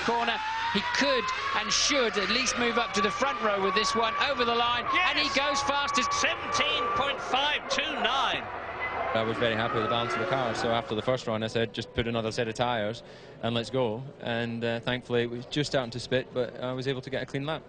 corner. He could and should at least move up to the front row with this one over the line. Yes. And he goes fastest. 17.529. I was very happy with the balance of the car, so after the first run I said just put another set of tyres and let's go, and thankfully it was just starting to spit, but I was able to get a clean lap.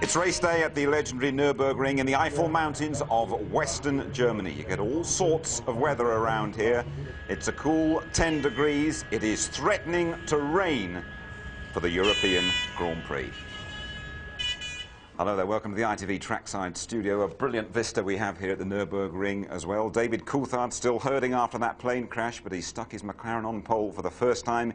It's race day at the legendary Nürburgring in the Eifel Mountains of Western Germany. You get all sorts of weather around here. It's a cool 10 degrees. It is threatening to rain for the European Grand Prix. Hello there, welcome to the ITV Trackside Studio. A brilliant vista we have here at the Nürburgring as well. David Coulthard still hurting after that plane crash, but he's stuck his McLaren on pole for the first time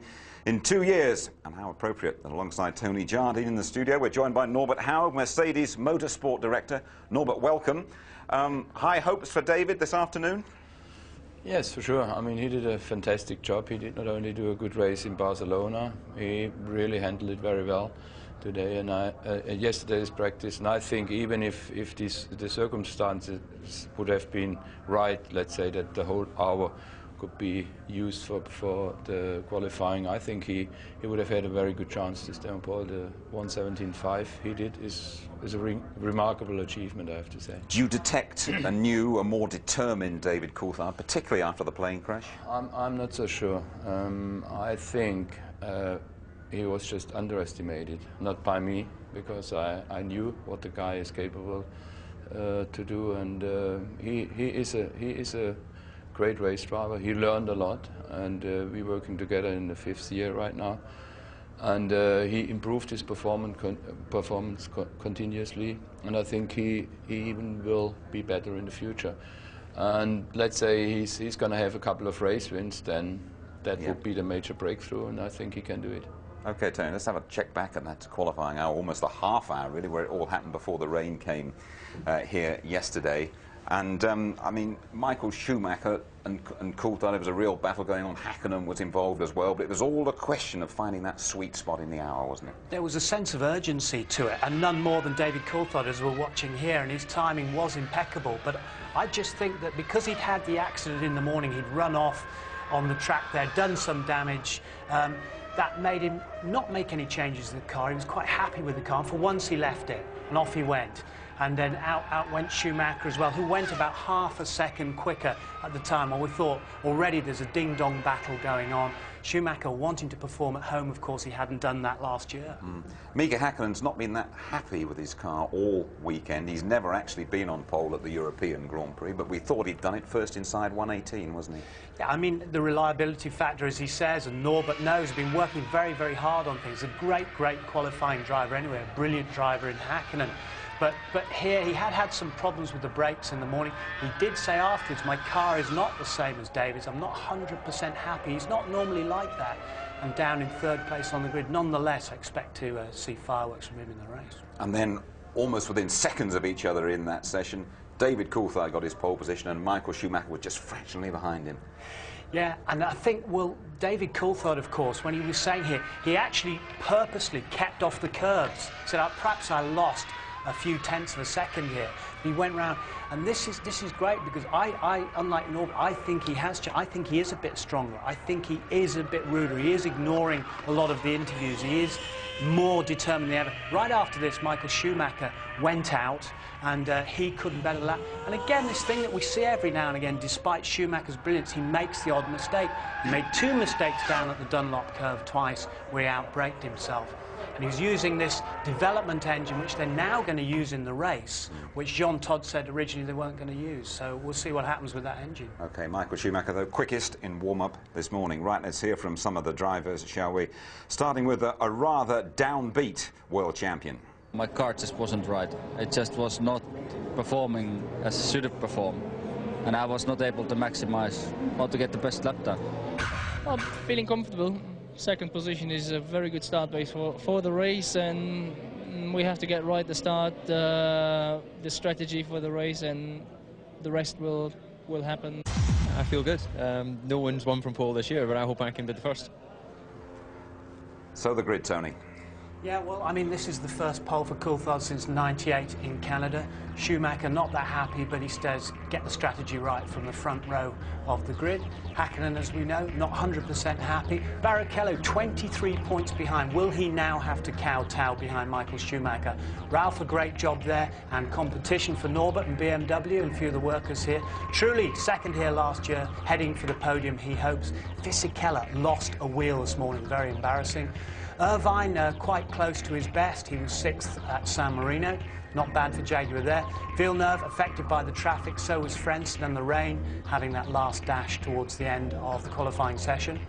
in 2 years. And how appropriate that alongside Tony Jardine in the studio, we're joined by Norbert Howard, Mercedes Motorsport Director. Norbert, welcome. High hopes for David this afternoon? Yes, for sure. I mean, he did a fantastic job. He did not only do a good race in Barcelona, he really handled it very well today and yesterday's practice. And I think even if the circumstances would have been right, let's say that the whole hour could be used for the qualifying, I think he would have had a very good chance to stay on pole. The 1:17.5 he did is a remarkable achievement, I have to say. Do you detect a new, a more determined David Coulthard, particularly after the plane crash? I'm not so sure. I think he was just underestimated, not by me, because I knew what the guy is capable to do, and he is a great race driver. He learned a lot, and we're working together in the 5th year right now, and he improved his performance continuously, and I think he even will be better in the future. And let's say he's going to have a couple of race wins, then that would be the major breakthrough, and I think he can do it. OK, Tony, let's have a check back at that qualifying hour, almost a half hour, really, where it all happened before the rain came here yesterday. And, I mean, Michael Schumacher and Coulthard, there was a real battle going on. Hakkinen was involved as well, but it was all a question of finding that sweet spot in the hour, wasn't it? There was a sense of urgency to it, and none more than David Coulthard, as we're watching here, and his timing was impeccable. But I just think that because he'd had the accident in the morning, he'd run off on the track there, done some damage, that made him not make any changes to the car. He was quite happy with the car. For once he left it, and off he went. And then out went Schumacher as well, who went about half a second quicker at the time. Well, we thought already there's a ding-dong battle going on. Schumacher wanting to perform at home, of course, he hadn't done that last year. Mika Häkkinen's not been that happy with his car all weekend. He's never actually been on pole at the European Grand Prix, but we thought he'd done it first inside 1:18, wasn't he? Yeah, I mean, the reliability factor, as he says, and Norbert knows, has been working very, very hard on things. A great qualifying driver anyway, a brilliant driver in Häkkinen. But here he had some problems with the brakes in the morning. He did say afterwards, my car is not the same as David's. I'm not 100% happy. He's not normally like that. And down in 3rd place on the grid. Nonetheless, I expect to see fireworks from him in the race. And then, almost within seconds of each other in that session, David Coulthard got his pole position and Michael Schumacher was just fractionally behind him. Yeah, and I think, well, David Coulthard, of course, when he was saying here, he actually purposely kept off the curbs. He said, perhaps I lost a few tenths of a second here. He went round, and this is great because I unlike Norbert, I think he is a bit stronger. I think he is a bit ruder. He is ignoring a lot of the interviews. He is more determined than ever. Right after this, Michael Schumacher went out, and he couldn't better lap. And again, this thing that we see every now and again, despite Schumacher's brilliance, he makes the odd mistake. He made 2 mistakes down at the Dunlop curve twice, where he outbraked himself. And he's using this development engine, which they're now going to use in the race, which Jean Todt said originally they weren't going to use. So we'll see what happens with that engine. OK, Michael Schumacher, the quickest in warm-up this morning. Right, let's hear from some of the drivers, shall we? Starting with a rather downbeat world champion. My car just wasn't right. It just was not performing as it should have performed. And I was not able to maximize or to get the best lap time. Well, feeling comfortable. Second position is a very good start base for the race, and we have to get right the start, the strategy for the race, and the rest will happen. I feel good. No one's won from pole this year, but I hope I can be the first. So the grid, Tony. Yeah, well, I mean, this is the first pole for Coulthard since '98 in Canada. Schumacher not that happy, but he says get the strategy right from the front row of the grid. Hakkinen, as we know, not 100% happy. Barrichello 23 points behind. Will he now have to kowtow behind Michael Schumacher? Ralph, a great job there, and competition for Norbert and BMW and a few of the workers here. Truly, second here last year, heading for the podium, he hopes. Fisichella lost a wheel this morning, very embarrassing. Irvine quite close to his best. He was 6th at San Marino. Not bad for Jaguar there. Villeneuve affected by the traffic, so was Frentzen and the rain, having that last dash towards the end of the qualifying session.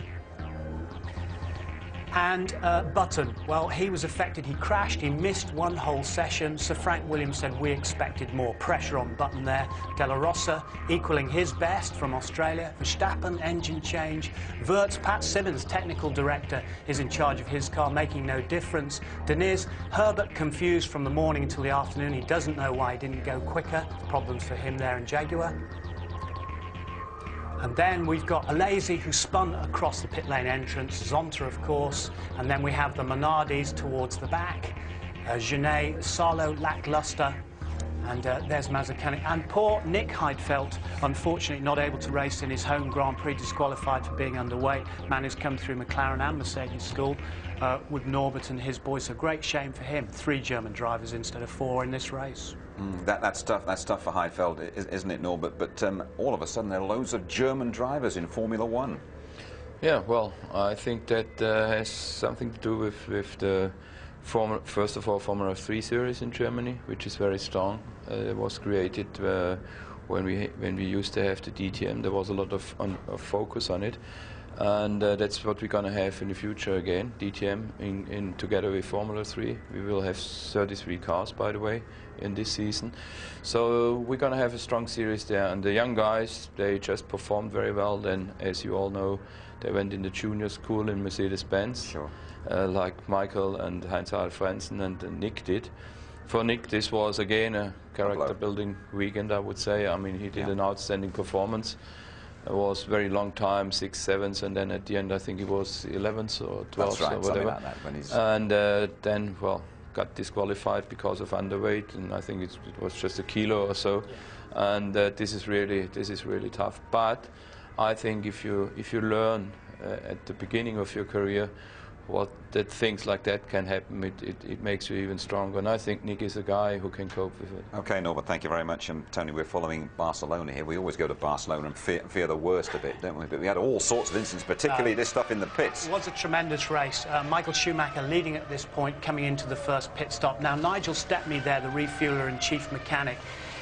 And Button, well, he was affected. He crashed. He missed one whole session. Sir Frank Williams said we expected more pressure on Button there. De La Rosa equaling his best from Australia. Verstappen, engine change. Wirtz, Pat Simmons, technical director, is in charge of his car, making no difference. Deniz, Herbert confused from the morning until the afternoon. He doesn't know why he didn't go quicker. Problems for him there in Jaguar. And then we've got Alesi, who spun across the pit lane entrance, Zonta, of course, and then we have the Minardis towards the back, Genet, Salo, lackluster, and there's Mazzacane. And poor Nick Heidfeld, unfortunately not able to race in his home Grand Prix, disqualified for being underweight. Man who's come through McLaren and Mercedes school with Norbert and his boys. A great shame for him. 3 German drivers instead of 4 in this race. That's tough for Heidfeld, isn't it, Norbert? But all of a sudden there are loads of German drivers in Formula One. Yeah, well, I think that has something to do with the first of all Formula 3 series in Germany, which is very strong. It was created when we used to have the DTM. There was a lot of focus on it, and that's what we're going to have in the future again. DTM in together with Formula 3. We will have 33 cars, by the way, in this season. So we're going to have a strong series there, and the young guys, they just performed very well. Then, as you all know, they went in the junior school in Mercedes-Benz. Sure. Like Michael and Heinz-Harald Frentzen and Nick did. For Nick, this was again a character-building weekend, I would say. I mean, he did an outstanding performance. It was very long time, 6th, 7th, and then at the end, I think he was 11th or 12th or whatever. Like that, when he's and then, well, got disqualified because of underweight, and I think it was just a kilo or so. And this is really tough. But I think if you learn at the beginning of your career that things like that can happen, it makes you even stronger. And I think Nick is a guy who can cope with it. Okay, Norbert, thank you very much. And Tony, we're following Barcelona here. We always go to Barcelona and fear the worst a bit, don't we? But we had all sorts of incidents, particularly this stuff in the pits. It was a tremendous race. Michael Schumacher leading at this point, coming into the first pit stop. Now, Nigel Stepney there, the refueler and chief mechanic,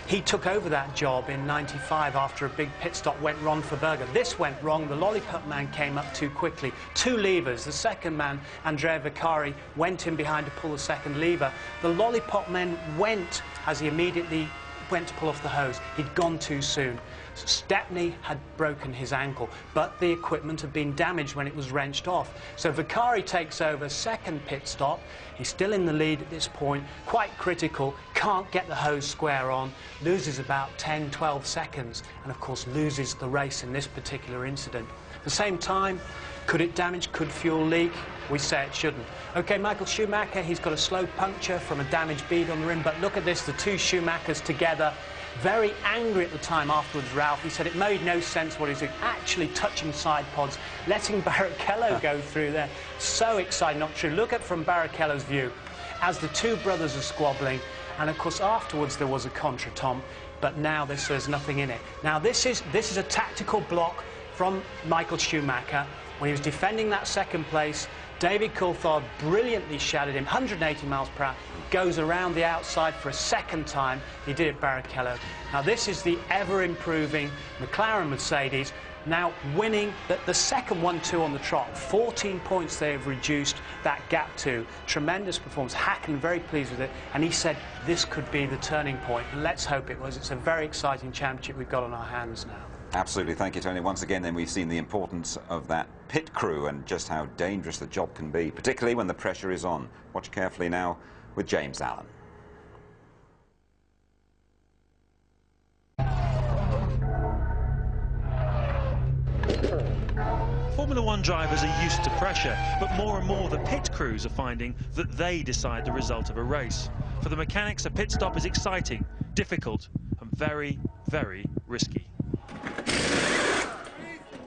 he took over that job in '95 after a big pit stop went wrong for Berger. This went wrong. The lollipop man came up too quickly. 2 levers. The second man, Andrea Vicari, went in behind to pull the second lever. The lollipop man went as he immediately went to pull off the hose. He'd gone too soon. Stepney had broken his ankle, but the equipment had been damaged when it was wrenched off. So Vicari takes over, second pit stop. He's still in the lead at this point, quite critical, can't get the hose square on, loses about 10, 12 seconds, and of course loses the race in this particular incident. At the same time, could it damage, could fuel leak? We say it shouldn't. Okay, Michael Schumacher, he's got a slow puncture from a damaged bead on the rim, but look at this, the 2 Schumachers together. Very angry at the time afterwards, Ralph. He said it made no sense what he's doing, actually touching side pods, letting Barrichello go through there. So excited, not true. Look at from Barrichello's view, as the 2 brothers are squabbling, and of course afterwards there was a contretemps, but now there's nothing in it. Now this is a tactical block from Michael Schumacher when he was defending that second place. David Coulthard brilliantly shadowed him, 180 miles per hour, goes around the outside for a second time. He did it Barrichello. Now this is the ever-improving McLaren Mercedes, now winning the second 1-2 on the trot. 14 points they have reduced that gap to. Tremendous performance. Hacken very pleased with it, and he said this could be the turning point, and let's hope it was. It's a very exciting championship we've got on our hands now. Absolutely, thank you, Tony. Once again, then we've seen the importance of that pit crew and just how dangerous the job can be, particularly when the pressure is on. Watch carefully now with James Allen. Formula One drivers are used to pressure, but more and more the pit crews are finding that they decide the result of a race. For the mechanics, a pit stop is exciting, difficult, and very, very risky.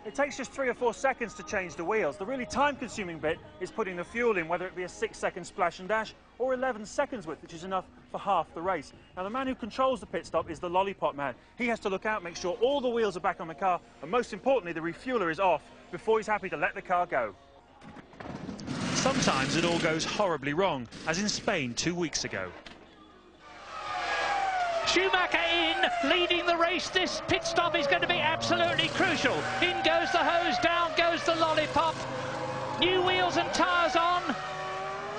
It takes just 3 or 4 seconds to change the wheels. The really time-consuming bit is putting the fuel in, whether it be a 6-second splash and dash or 11 seconds width, which is enough for half the race. Now, the man who controls the pit stop is the lollipop man. He has to look out, make sure all the wheels are back on the car, and most importantly, the refueler is off before he's happy to let the car go. Sometimes it all goes horribly wrong, as in Spain 2 weeks ago. Schumacher in, leading the race. This pit stop is going to be absolutely crucial. In goes the hose, down goes the lollipop. New wheels and tyres on.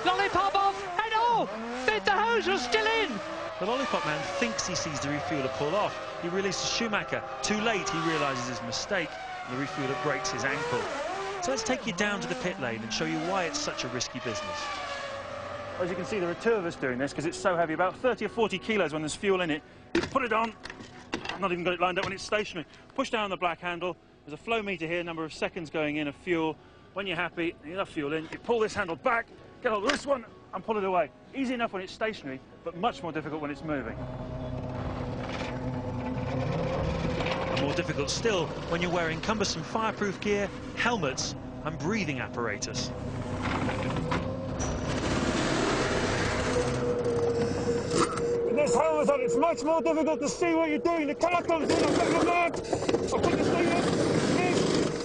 Lollipop off, and oh, the hose was still in. The lollipop man thinks he sees the refueler pull off. He releases Schumacher. Too late, he realises his mistake, and the refueler breaks his ankle. So let's take you down to the pit lane and show you why it's such a risky business. As you can see, there are 2 of us doing this because it's so heavy, about 30 or 40 kilos when there's fuel in it. You put it on, I've not even got it lined up when it's stationary. Push down the black handle, there's a flow meter here, number of seconds going in of fuel. When you're happy, enough fuel in, you pull this handle back, get hold of this one and pull it away. Easy enough when it's stationary, but much more difficult when it's moving. And more difficult still when you're wearing cumbersome fireproof gear, helmets and breathing apparatus. This helmet on, it's much more difficult to see what you're doing. The car comes in, I've got my mark, I put this thing up,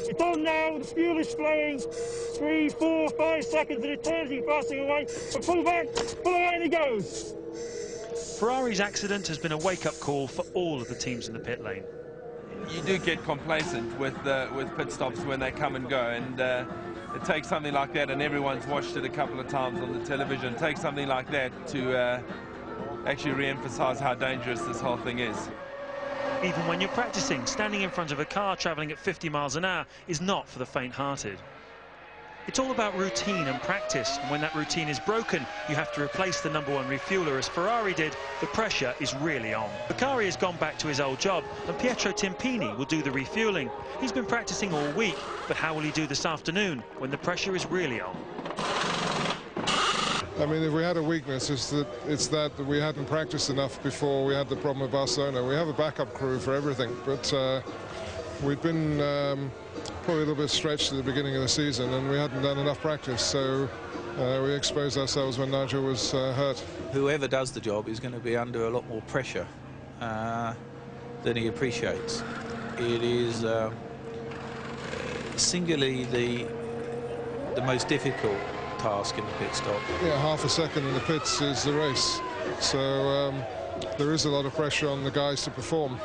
it's on now, the fuel is flowing, 3, 4, 5 seconds and it turns you passing away, but pull back, pull away and he goes. Ferrari's accident has been a wake-up call for all of the teams in the pit lane. You do get complacent with pit stops when they come and go, and it takes something like that, and everyone's watched it a couple of times on the television, it takes something like that to actually re-emphasize how dangerous this whole thing is. Even when you're practicing, standing in front of a car travelling at 50 miles an hour is not for the faint-hearted. It's all about routine and practice, and when that routine is broken, you have to replace the #1 refueler. As Ferrari did, the pressure is really on. Beccari has gone back to his old job, and Pietro Timpini will do the refueling. He's been practicing all week, but how will he do this afternoon when the pressure is really on? I mean, if we had a weakness, it's that we hadn't practiced enough before we had the problem with Barcelona. We have a backup crew for everything, but we've been probably a little bit stretched at the beginning of the season, and we hadn't done enough practice, so we exposed ourselves when Nigel was hurt. Whoever does the job is going to be under a lot more pressure than he appreciates. It is singularly the most difficult task in the pit stop. Yeah, half a second in the pits is the race, so there is a lot of pressure on the guys to perform,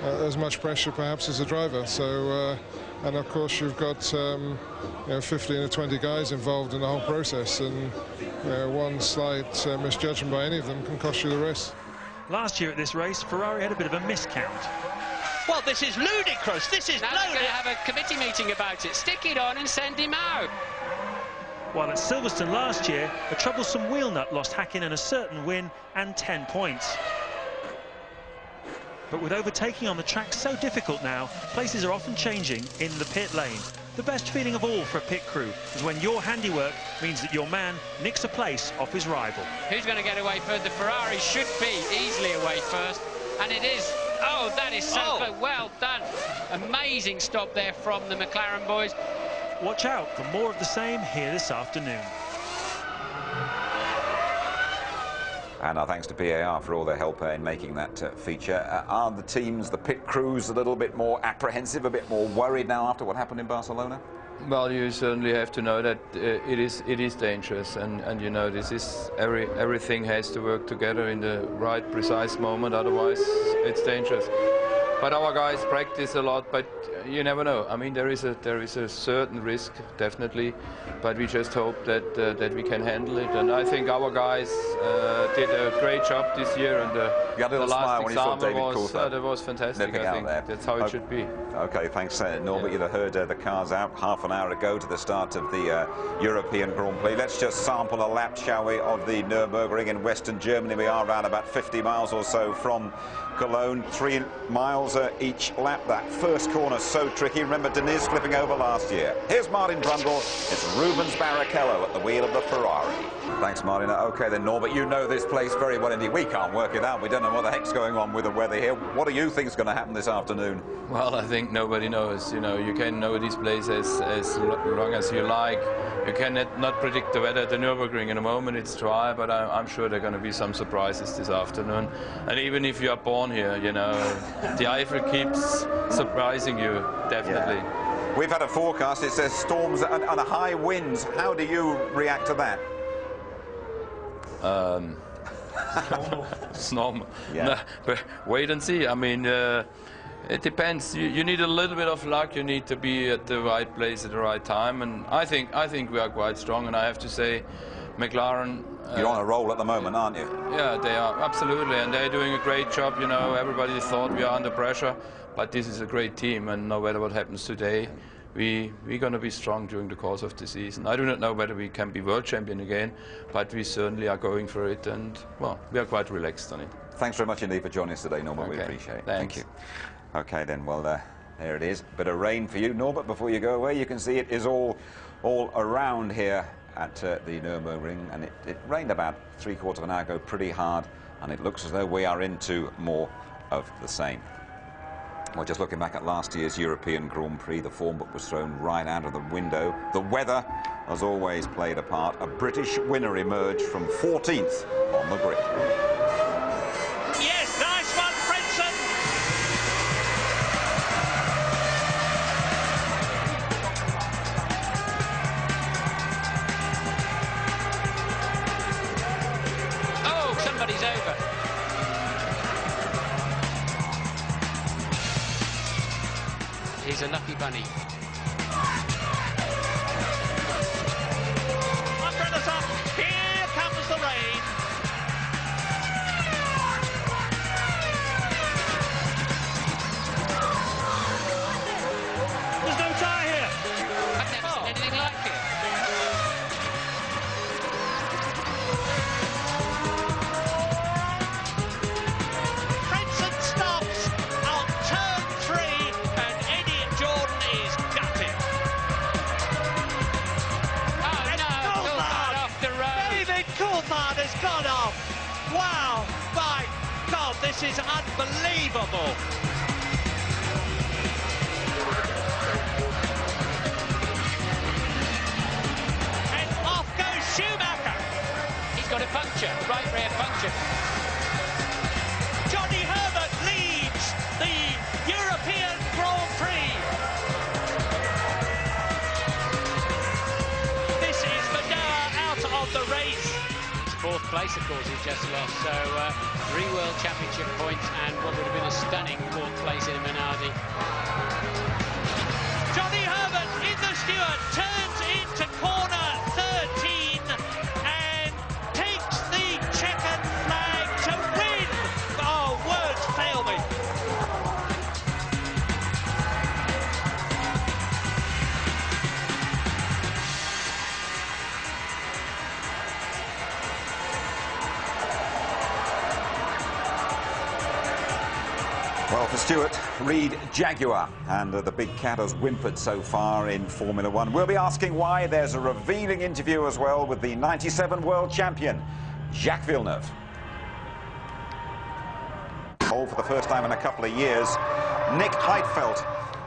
as much pressure perhaps as a driver. So and of course you've got 15 or 20 guys involved in the whole process, and one slight misjudgment by any of them can cost you the race. Last year at this race, Ferrari had a bit of a miscount. Well, this is ludicrous. This is now they're going to have a committee meeting about it. Stick it on and send him out. While at Silverstone last year, a troublesome wheel nut lost Hakkinen a certain win and 10 points. But with overtaking on the track so difficult now, places are often changing in the pit lane. The best feeling of all for a pit crew is when your handiwork means that your man nicks a place off his rival. Who's going to get away first? The Ferrari should be easily away first, and it is. Oh, that is so good. Well done. Amazing stop there from the McLaren boys. Watch out for more of the same here this afternoon. And our thanks to PAR for all their help in making that feature. Are the teams, the pit crews, a little bit more apprehensive, a bit more worried now after what happened in Barcelona? Well, you certainly have to know that it is dangerous, and you know, this is everything has to work together in the right, precise moment. Otherwise, it's dangerous. But our guys practice a lot, but you never know. I mean, there is a certain risk, definitely, but we just hope that that we can handle it. And I think our guys did a great job this year. And the last example was fantastic. I think that's how it should be. Okay, thanks, Norbert. You'd have heard the cars out half an hour ago to the start of the European Grand Prix. Let's just sample a lap, shall we, of the Nürburgring in Western Germany. We are around about 50 miles or so from Cologne, 3 miles each lap. That first corner so tricky. Remember Deniz flipping over last year. Here's Martin Brundle. It's Rubens Barrichello at the wheel of the Ferrari. Thanks, Martin. Okay then, Norbert, you know this place very well indeed. We can't work it out. We don't know what the heck's going on with the weather here. What do you think is going to happen this afternoon? Well, I think nobody knows. You know, you can know this place as long as you like. You cannot predict the weather at the Nürburgring. In a moment it's dry, but I'm sure there are going to be some surprises this afternoon. And even if you are born here, you know, the Eifel keeps surprising you, definitely. Yeah. We've had a forecast. It says storms and high winds. How do you react to that? It's normal. Yeah. No, but wait and see. I mean, it depends. You need a little bit of luck. You need to be at the right place at the right time. And I think we are quite strong. And I have to say, McLaren. You're on a roll at the moment, aren't you? Yeah, they are, absolutely. And they're doing a great job. You know, everybody thought we are under pressure, but this is a great team. And no matter what happens today, we're going to be strong during the course of the season. I do not know whether we can be world champion again, but we certainly are going for it. And, well, we are quite relaxed on it. Thanks very much indeed for joining us today, Norbert. Okay. We appreciate it. Thanks. Thank you. Okay, then, well, there it is. Bit of rain for you, Norbert, before you go away. You can see it is all around here at the Nürburgring, and it rained about 3/4 of an hour ago pretty hard, and it looks as though we are into more of the same. Well, just looking back at last year's European Grand Prix, the form book was thrown right out of the window. The weather has always played a part. A British winner emerged from 14th on the grid. Yes, nice one, Frenson. Oh, somebody's over. He's a lucky bunny. Umbrellas up. Here comes the rain. There's no tyre here. I've never seen anything like it. Frenson stops on turn 3 and Eddie Jordan is gutted. Oh no, Coulthard off the road. David Coulthard has gone off. Wow, my God, this is unbelievable. And off goes Schumacher. He's got a puncture, right rear puncture. Johnny Herbert leads the European Grand Prix. This is Manoa out of the race. It's 4th place, of course, he's just lost. So 3 World Championship points and what would have been a stunning 4th place in a Minardi. Johnny Herbert in the Stewart turns into corner 13 and takes the checkered flag to win. Oh, words fail me. Well, for Stewart, Reed Jaguar, and the big cat has whimpered so far in Formula One. We'll be asking why. There's a revealing interview as well with the '97 world champion, Jacques Villeneuve. All for the first time in a couple of years, Nick Heidfeld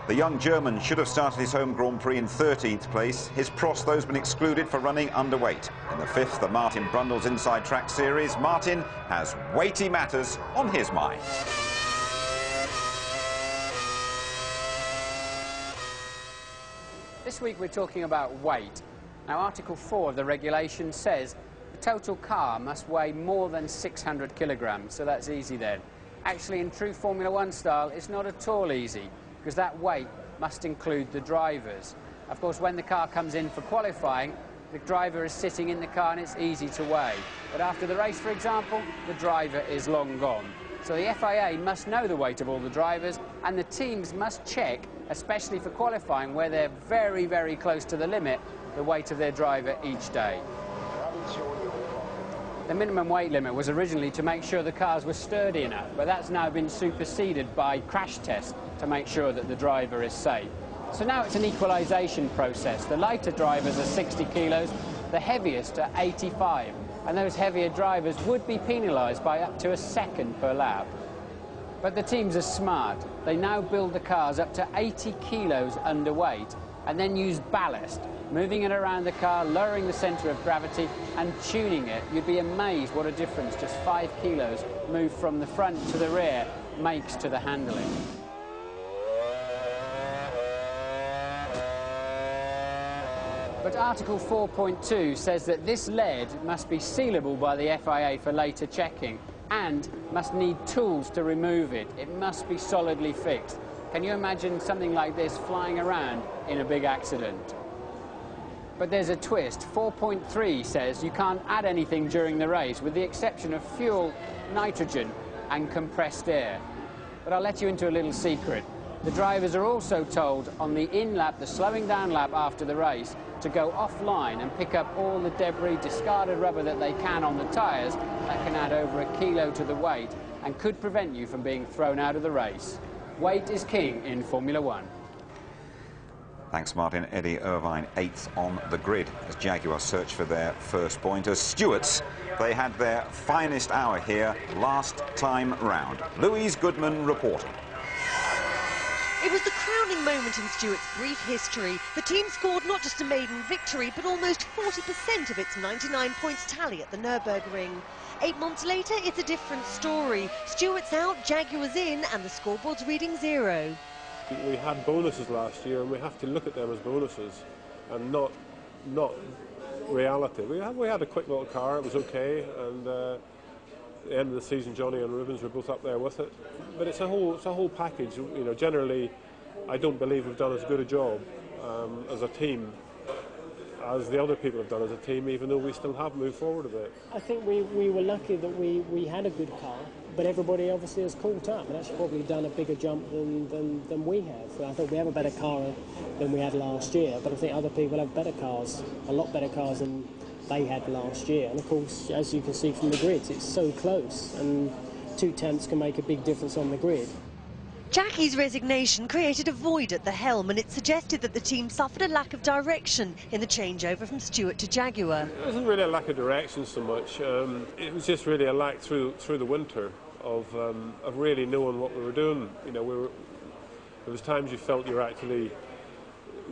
The young German should have started his home Grand Prix in 13th place. His Prost, though, has been excluded for running underweight. In the 5th, the Martin Brundle's Inside Track Series, Martin has weighty matters on his mind. This week we're talking about weight. Now, Article 4 of the regulation says the total car must weigh more than 600 kilograms, so that's easy then. Actually, in true Formula One style, it's not at all easy, because that weight must include the drivers. Of course, when the car comes in for qualifying, the driver is sitting in the car and it's easy to weigh. But after the race, for example, the driver is long gone. So the FIA must know the weight of all the drivers, and the teams must check, especially for qualifying, where they're very, very close to the limit, the weight of their driver each day. The minimum weight limit was originally to make sure the cars were sturdy enough, but that's now been superseded by crash tests to make sure that the driver is safe. So now it's an equalisation process. The lighter drivers are 60 kilos, the heaviest are 85, and those heavier drivers would be penalised by up to a second per lap. But the teams are smart. They now build the cars up to 80 kilos underweight and then use ballast, moving it around the car, lowering the centre of gravity and tuning it. You'd be amazed what a difference just 5 kilos moved from the front to the rear makes to the handling. But Article 4.2 says that this lead must be sealable by the FIA for later checking and must need tools to remove it. It must be solidly fixed. Can you imagine something like this flying around in a big accident? But there's a twist. 4.3 says you can't add anything during the race with the exception of fuel, nitrogen and compressed air. But I'll let you into a little secret. The drivers are also told on the in-lap, the slowing down lap after the race, to go offline and pick up all the debris, discarded rubber that they can on the tyres. That can add over a kilo to the weight and could prevent you from being thrown out of the race. Weight is king in Formula One. Thanks, Martin. Eddie Irvine, 8th on the grid as Jaguar search for their first point. As Stewarts, they had their finest hour here last time round. Louise Goodman reporting. It was the crowning moment in Stewart's brief history. The team scored not just a maiden victory, but almost 40% of its 99 points tally at the Nürburgring. 8 months later, it's a different story. Stewart's out, Jaguar's in, and the scoreboard's reading 0. We had bonuses last year, and we have to look at them as bonuses and not reality. We had a quick little car, it was okay, and at the end of the season, Johnny and Rubens were both up there with it. But it's a whole package. You know, generally, I don't believe we've done as good a job as a team as the other people have done as a team, even though we still have moved forward a bit. I think we were lucky that we had a good car, but everybody obviously has caught up and actually probably done a bigger jump than we have. I think we have a better car than we had last year, but I think other people have better cars, a lot better cars than they had last year. And of course, as you can see from the grids, it's so close, and 2 tenths can make a big difference on the grid. Jackie's resignation created a void at the helm, and it suggested that the team suffered a lack of direction in the changeover from Stewart to Jaguar. It wasn't really a lack of direction so much. It was just really a lack through the winter of really knowing what we were doing. You know, there was times you felt you were actually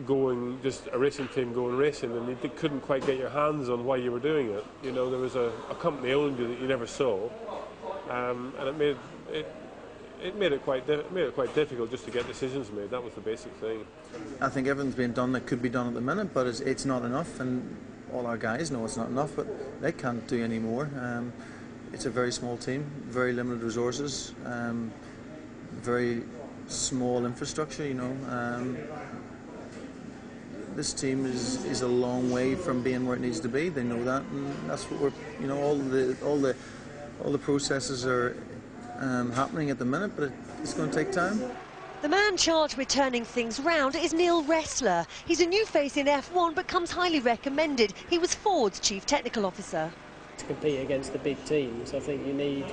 going, just a racing team going racing, and you couldn't quite get your hands on why you were doing it. You know, there was a company owned you that you never saw, and it made it quite difficult just to get decisions made. That was the basic thing. I think everything's being done that could be done at the minute, but it's not enough, and all our guys know it's not enough, but they can't do any more. It's a very small team, very limited resources, very small infrastructure, you know. This team is a long way from being where it needs to be. They know that, and that's what we're, you know, all the processes are happening at the minute, but it's going to take time. The man charged with turning things round is Neil Ressler. He's a new face in F1, but comes highly recommended. He was Ford's chief technical officer. To compete against the big teams, I think you need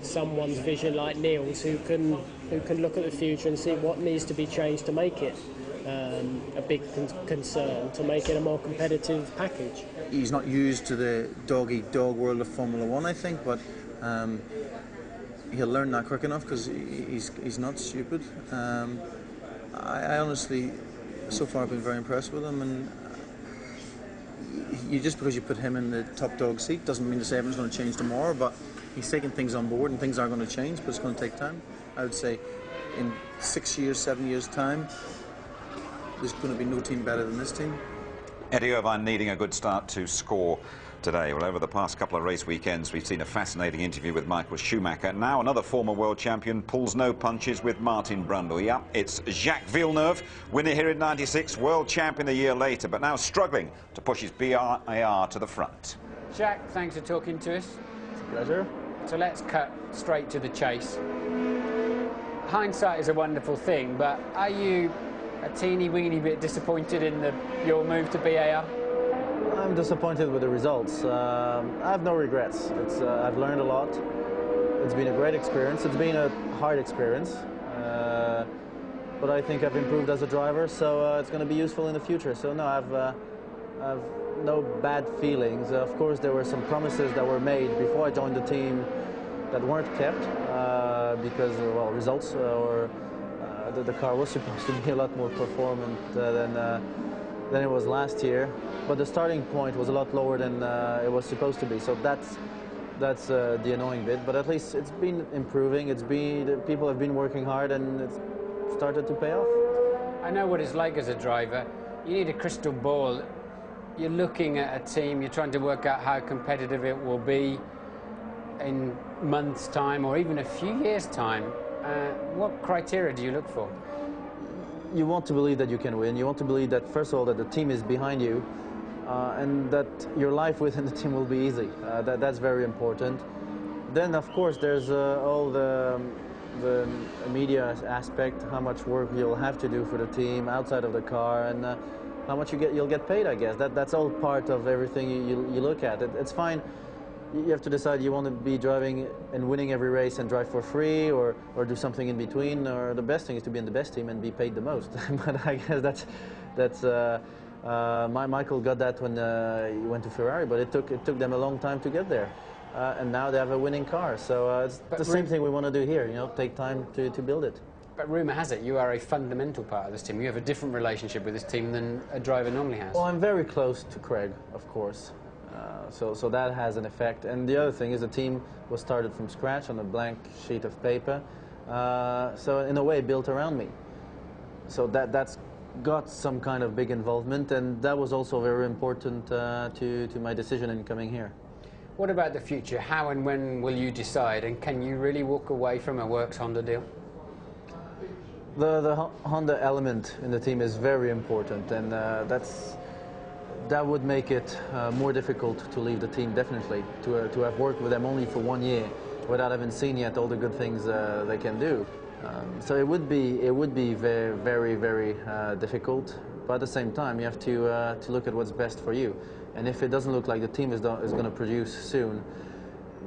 someone's vision like Neil's who can look at the future and see what needs to be changed to make it a big concern, to make it a more competitive package. He's not used to the dog-eat-dog world of Formula One, I think, but he'll learn that quick enough because he's not stupid. I honestly, so far, I've been very impressed with him. And just because you put him in the top dog seat doesn't mean to say everything's going to change tomorrow. But he's taking things on board, and things are going to change, but it's going to take time. I would say, in 6 years, 7 years' time, there's going to be no team better than this team. Eddie Irvine needing a good start to score today. Well, over the past couple of race weekends, we've seen a fascinating interview with Michael Schumacher. Now another former world champion pulls no punches with Martin Brundle. Yeah, it's Jacques Villeneuve, winner here in '96, world champion a year later, but now struggling to push his BIR to the front. Jacques, thanks for talking to us. It's a pleasure. So let's cut straight to the chase. Hindsight is a wonderful thing, but are you a teeny-weeny bit disappointed in your move to BAR? I'm disappointed with the results. I have no regrets. I've learned a lot. It's been a great experience. It's been a hard experience, but I think I've improved as a driver, so it's going to be useful in the future. So no, I've no bad feelings. Of course, there were some promises that were made before I joined the team that weren't kept because, well, results or the car was supposed to be a lot more performant than it was last year, but the starting point was a lot lower than it was supposed to be. So that's the annoying bit. But at least it's been improving. People have been working hard, and it's started to pay off. I know what it's like as a driver. You need a crystal ball. You're looking at a team. You're trying to work out how competitive it will be in months' time, or even a few years' time. What criteria do you look for? You want to believe that you can win. You want to believe that, first of all, that the team is behind you, and that your life within the team will be easy. That's very important. Then, of course, there's all the media aspect, how much work you'll have to do for the team outside of the car, and how much you'll get paid, I guess. That's all part of everything you look at. It's fine. You have to decide you want to be driving and winning every race and drive for free, or do something in between, or the best thing is to be in the best team and be paid the most. But I guess Michael got that when he went to Ferrari, but it took them a long time to get there. And now they have a winning car, so it's the same thing we want to do here, you know, take time to build it. But rumour has it you are a fundamental part of this team. You have a different relationship with this team than a driver normally has. Well, I'm very close to Craig, of course. So that has an effect. And the other thing is the team was started from scratch on a blank sheet of paper. So in a way built around me. So that's got some kind of big involvement, and that was also very important to my decision in coming here. What about the future? How and when will you decide? And can you really walk away from a Works Honda deal? The Honda element in the team is very important, and that would make it more difficult to leave the team, definitely, to have worked with them only for 1 year without having seen yet all the good things they can do. So it would be very, very, very difficult, but at the same time you have to look at what's best for you. And if it doesn't look like the team is going to produce soon,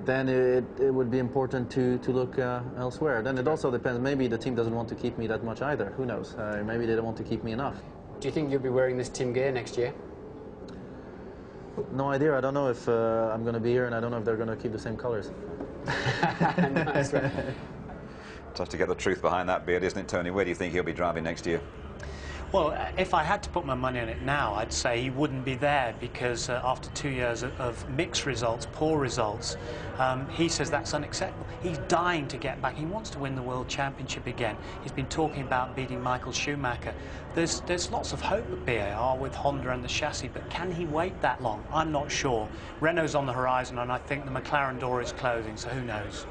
then it would be important to look elsewhere. Then it also depends, maybe the team doesn't want to keep me that much either, who knows, maybe they don't want to keep me enough. Do you think you'll be wearing this team gear next year? No idea. I don't know if I'm going to be here, and I don't know if they're going to keep the same colors. Nice. Tough to get the truth behind that beard, isn't it, Tony? Where do you think he'll be driving next year? Well, if I had to put my money on it now, I'd say he wouldn't be there, because after 2 years of mixed results, poor results, he says that's unacceptable. He's dying to get back. He wants to win the World Championship again. He's been talking about beating Michael Schumacher. There's lots of hope at BAR with Honda and the chassis, but can he wait that long? I'm not sure. Renault's on the horizon, and I think the McLaren door is closing, so who knows?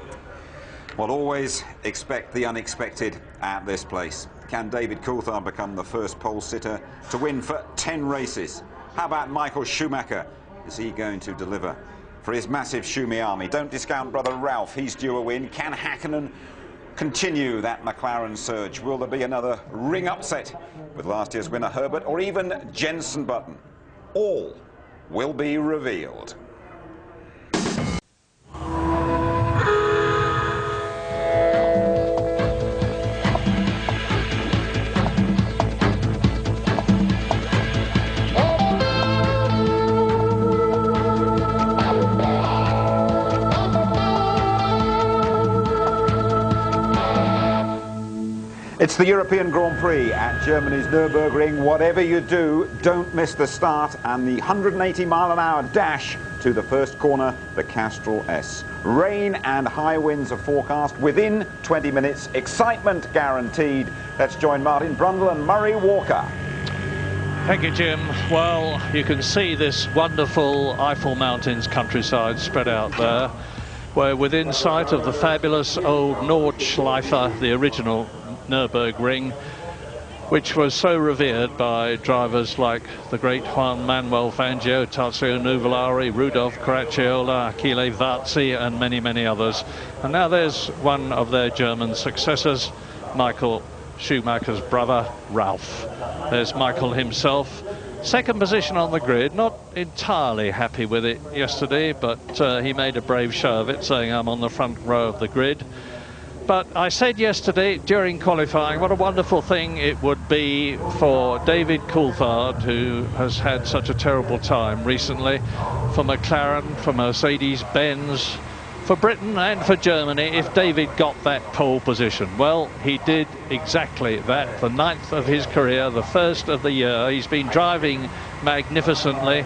Well, always expect the unexpected at this place. Can David Coulthard become the first pole sitter to win for 10 races? How about Michael Schumacher? Is he going to deliver for his massive Schumi army? Don't discount brother Ralph, he's due a win. Can Hakkinen continue that McLaren surge? Will there be another ring upset with last year's winner Herbert, or even Jenson Button? All will be revealed. It's the European Grand Prix at Germany's Nürburgring. Whatever you do, don't miss the start and the 180-mile-an-hour dash to the first corner, the Castrol S. Rain and high winds are forecast within 20 minutes. Excitement guaranteed. Let's join Martin Brundle and Murray Walker. Thank you, Jim. Well, you can see this wonderful Eiffel Mountains countryside spread out there. We're within sight of the fabulous old Nordschleife, the original Nürburgring, which was so revered by drivers like the great Juan Manuel Fangio, Tazio Nuvolari, Rudolf Caracciola, Achille Varzi, and many, many others. And now there's one of their German successors, Michael Schumacher's brother, Ralf. There's Michael himself. Second position on the grid, not entirely happy with it yesterday, but he made a brave show of it, saying I'm on the front row of the grid. But I said yesterday during qualifying what a wonderful thing it would be for David Coulthard, who has had such a terrible time recently, for McLaren, for Mercedes-Benz, for Britain and for Germany, if David got that pole position. Well, he did exactly that, the 9th of his career, the first of the year. He's been driving magnificently.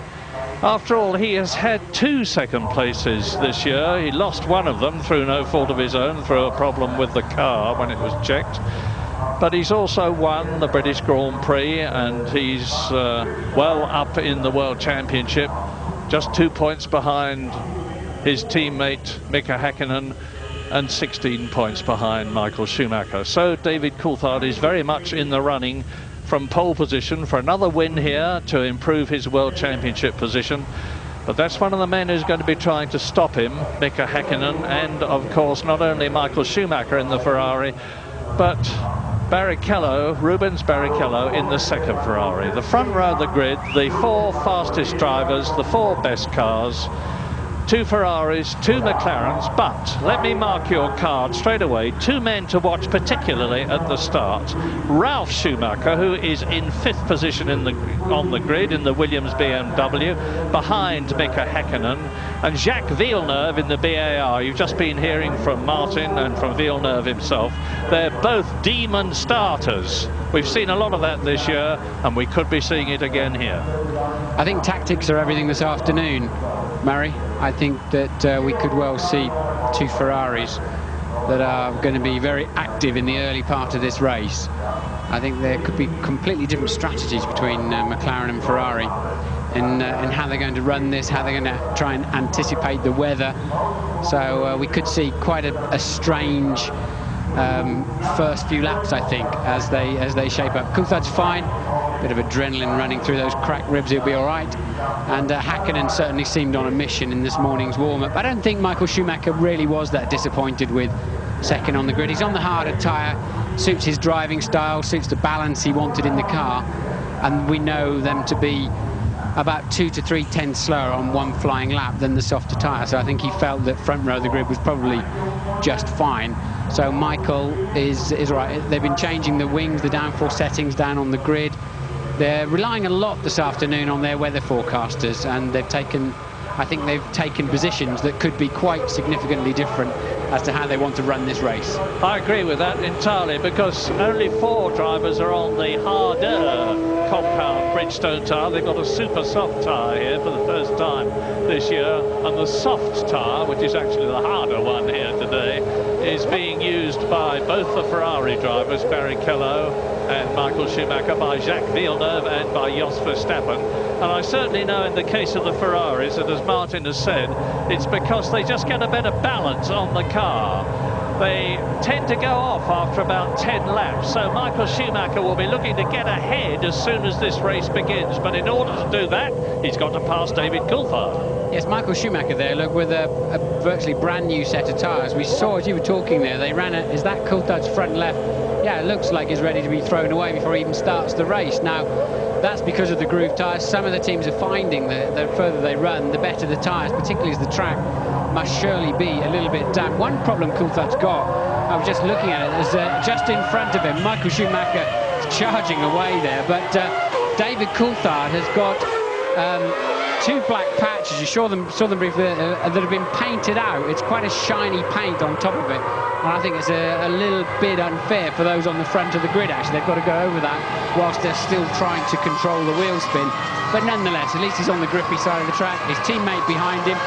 After all, he has had 2 second places this year. He lost one of them through no fault of his own, through a problem with the car when it was checked. But he's also won the British Grand Prix, and he's well up in the World Championship, just 2 points behind his teammate Mika Häkkinen and 16 points behind Michael Schumacher. So David Coulthard is very much in the running from pole position for another win here to improve his World Championship position. But that's one of the men who's going to be trying to stop him, Mika Häkkinen, and of course not only Michael Schumacher in the Ferrari, but Barrichello, Rubens Barrichello in the second Ferrari. The front row of the grid, the 4 fastest drivers, the 4 best cars, 2 Ferraris, 2 McLarens, but let me mark your card straight away. 2 men to watch particularly at the start. Ralf Schumacher, who is in 5th position on the grid in the Williams BMW, behind Mika Häkkinen, and Jacques Villeneuve in the BAR. You've just been hearing from Martin and from Villeneuve himself. They're both demon starters. We've seen a lot of that this year, and we could be seeing it again here. I think tactics are everything this afternoon, Murray. I think that we could well see 2 Ferraris that are going to be very active in the early part of this race. I think there could be completely different strategies between McLaren and Ferrari in how they're going to run this, how they're going to try and anticipate the weather. So we could see quite a strange first few laps, I think, as they shape up. Coulthard's fine. Bit of adrenaline running through those cracked ribs, he'll be all right. And Häkkinen certainly seemed on a mission in this morning's warm-up. I don't think Michael Schumacher really was that disappointed with second on the grid. He's on the harder tyre, suits his driving style, suits the balance he wanted in the car, and we know them to be about 2 to 3 tenths slower on one flying lap than the softer tyre. So I think he felt that front row of the grid was probably just fine. So Michael is right. They've been changing the wings, the downforce settings down on the grid. They're relying a lot this afternoon on their weather forecasters, and I think they've taken positions that could be quite significantly different as to how they want to run this race. I agree with that entirely, because only 4 drivers are on the harder compound Bridgestone tyre. They've got a super soft tyre here for the first time this year, and the soft tyre, which is actually the harder one here today, is being used by both the Ferrari drivers, Barrichello and Michael Schumacher, by Jacques Villeneuve and by Jos Verstappen. And I certainly know in the case of the Ferraris that, as Martin has said, it's because they just get a better balance on the car. They tend to go off after about 10 laps, so Michael Schumacher will be looking to get ahead as soon as this race begins. But in order to do that, he's got to pass David Coulthard. Yes, Michael Schumacher there, look, with a virtually brand new set of tyres. We saw, as you were talking there, they ran it. Is that Coulthard's front left? Yeah, it looks like it's ready to be thrown away before he even starts the race. Now, that's because of the groove tyres. Some of the teams are finding that the further they run, the better the tyres, particularly as the track must surely be a little bit damp. One problem Coulthard's got, I was just looking at it, is just in front of him, Michael Schumacher is charging away there, but David Coulthard has got two black patches. You saw them briefly that have been painted out. It's quite a shiny paint on top of it, and I think it's a little bit unfair for those on the front of the grid. Actually, they've got to go over that whilst they're still trying to control the wheel spin. But nonetheless, at least he's on the grippy side of the track. His teammate behind him.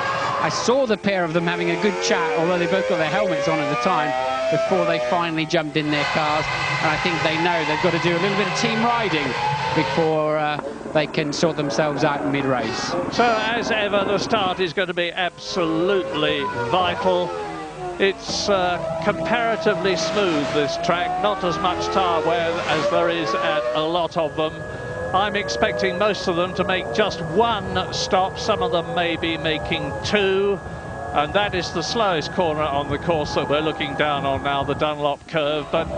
I saw the pair of them having a good chat, although they both got their helmets on at the time, before they finally jumped in their cars. And I think they know they've got to do a little bit of team riding before they can sort themselves out mid-race. So, as ever, the start is going to be absolutely vital. It's comparatively smooth, this track, not as much tyre wear as there is at a lot of them. I'm expecting most of them to make just one stop. Some of them may be making two. And that is the slowest corner on the course that we're looking down on now, the Dunlop curve. But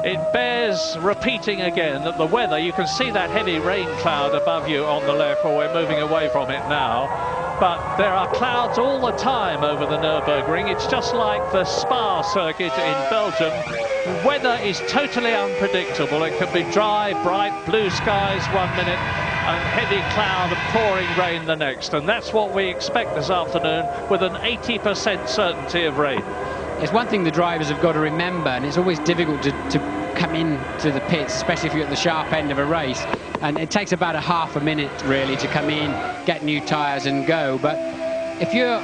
it bears repeating again that the weather, you can see that heavy rain cloud above you on the left, or we're moving away from it now. But there are clouds all the time over the Nürburgring. It's just like the Spa circuit in Belgium. Weather is totally unpredictable. It can be dry, bright, blue skies 1 minute, and heavy cloud and pouring rain the next. And that's what we expect this afternoon, with an 80% certainty of rain. It's one thing the drivers have got to remember, and it's always difficult to come into the pits, especially if you're at the sharp end of a race. And it takes about a half a minute, really, to come in, get new tyres and go. But if you're,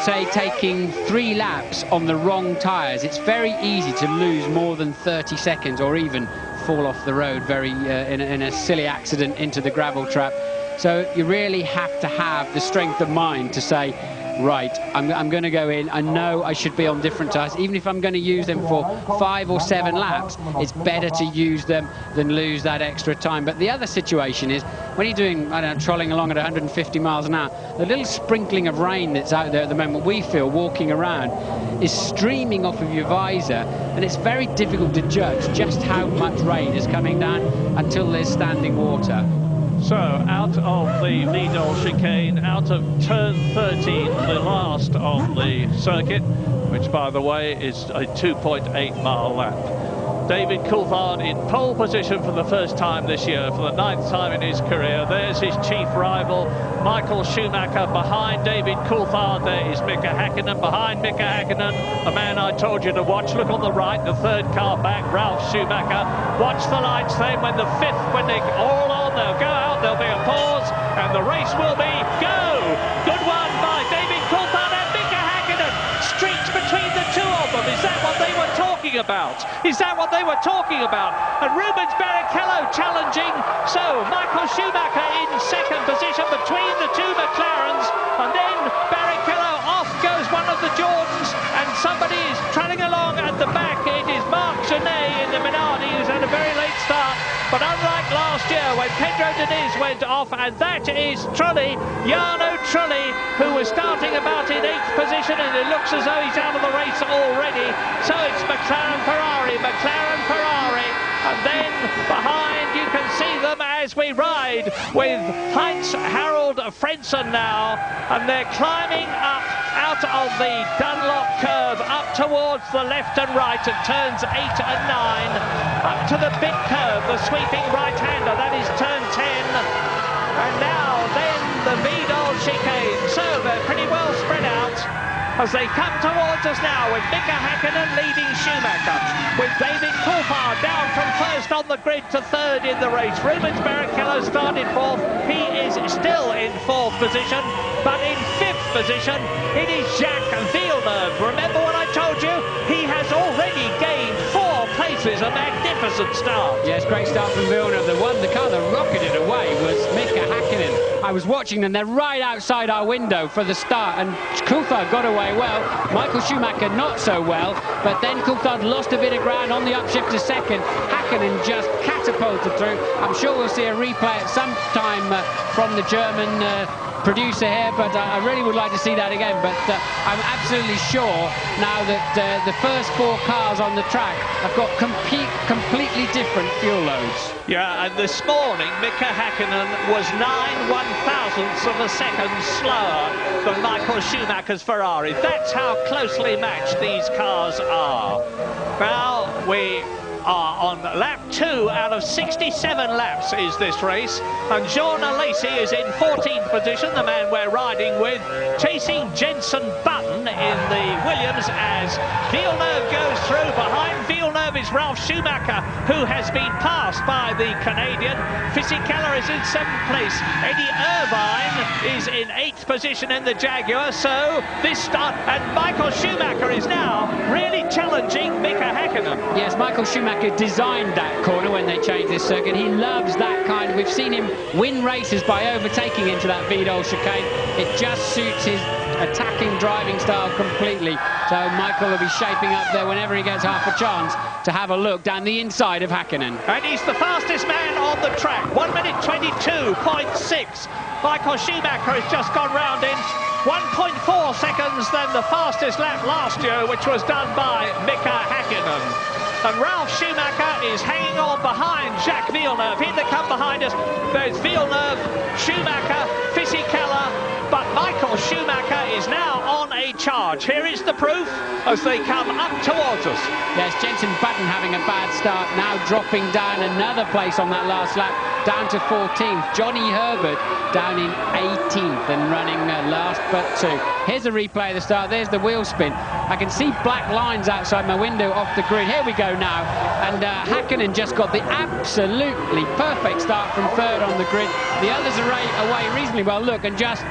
say, taking 3 laps on the wrong tyres, it's very easy to lose more than 30 seconds or even fall off the road in a silly accident into the gravel trap. So you really have to have the strength of mind to say, right, I'm going to go in. I know I should be on different tyres. Even if I'm going to use them for 5 or 7 laps, it's better to use them than lose that extra time. But the other situation is, when you're doing, I don't know, trolling along at 150 miles an hour, the little sprinkling of rain that's out there at the moment, we feel, walking around, is streaming off of your visor, and it's very difficult to judge just how much rain is coming down until there's standing water. So, out of the Vidal chicane, out of turn 13, the last on the circuit, which, by the way, is a 2.8-mile lap. David Coulthard in pole position for the first time this year, for the 9th time in his career. There's his chief rival, Michael Schumacher. Behind David Coulthard, there is Mika Häkkinen. Behind Mika Häkkinen, the man I told you to watch. Look on the right, the 3rd car back, Ralf Schumacher. Watch the lights then when the 5th, when they're all on, they'll go out, there'll be a pause, and the race will be go! Good one by David Coulthard and Mika Häkkinen. Streaks between the two of them. Is that what they were talking about? Is that what they were talking about? And Rubens Barrichello challenging. So Michael Schumacher in 2nd position between the two McLarens, and then Barrichello, off goes one of the Jordans, and somebody is trailing along at the back. It is Marc Genet in the Minardi, who's had a very late start. But unlike last year when Pedro Diniz went off, and that is Trulli, Jarno Trulli, who was starting about in 8th position, and it looks as though he's out of the race already. So it's McLaren Ferrari, and then behind you can see them as we ride with Heinz Harald Frentzen now, and they're climbing up out of the Dunlop curve up towards the left and right at turns 8 and 9, up to the big curve, the sweeping right-hander, that is turn 10, and now then the Vidal chicane. So they're pretty well spread out as they come towards us now, with Mika Häkkinen leading Schumacher, with David Coulthard down from 1st on the grid to 3rd in the race. Rubens Barrichello started 4th. He is still in 4th position, but in 5th position it is Jacques Villeneuve. Remember what I told you? He has already gained 4 places, a magnificent start. Yes, great start from Villeneuve. The car that rocketed away was Mika Häkkinen. I was watching them, they're right outside our window for the start, and Coulthard got away well. Michael Schumacher not so well, but then Coulthard lost a bit of ground on the upshift to 2nd. Häkkinen just catapulted through. I'm sure we'll see a replay at some time from the German producer here, but I really would like to see that again. But I'm absolutely sure now that the first 4 cars on the track have got completely different fuel loads. Yeah, and this morning Mika Häkkinen was 9/1000ths of a second slower than Michael Schumacher's Ferrari. That's how closely matched these cars are. Now we are on lap 2 out of 67 laps is this race, and Jean Lacey is in 14th position, the man we're riding with, chasing Jenson Button in the Williams as Villeneuve goes through. Behind Villeneuve is Ralph Schumacher, who has been passed by the Canadian. Fisichella is in 7th place. Eddie Irvine is in 8th position in the Jaguar. So this start, and Michael Schumacher is now really challenging Mika Häkkinen. Yes, Michael Schumacher designed that corner when they changed this circuit. He loves that kind. We've seen him win races by overtaking into that Vidal chicane. It just suits his attacking driving style completely. So Michael will be shaping up there whenever he gets half a chance to have a look down the inside of Häkkinen. And he's the fastest man on the track. 1 minute 22.6. Michael Schumacher has just gone round in 1.4 seconds than the fastest lap last year, which was done by Mika Häkkinen. And Ralph Schumacher is hanging on behind Jacques Villeneuve. Here they come behind us. There's Villeneuve, Schumacher, Fisichella, but Michael Schumacher is now on a charge. Here is the proof as they come up towards us. Yes, Jenson Button having a bad start, now dropping down another place on that last lap, down to 14th. Johnny Herbert down in 18th and running last but 2. Here's a replay of the start. There's the wheel spin. I can see black lines outside my window off the grid. Here we go now. And Häkkinen just got the absolutely perfect start from 3rd on the grid. The others are away reasonably well. Look, and just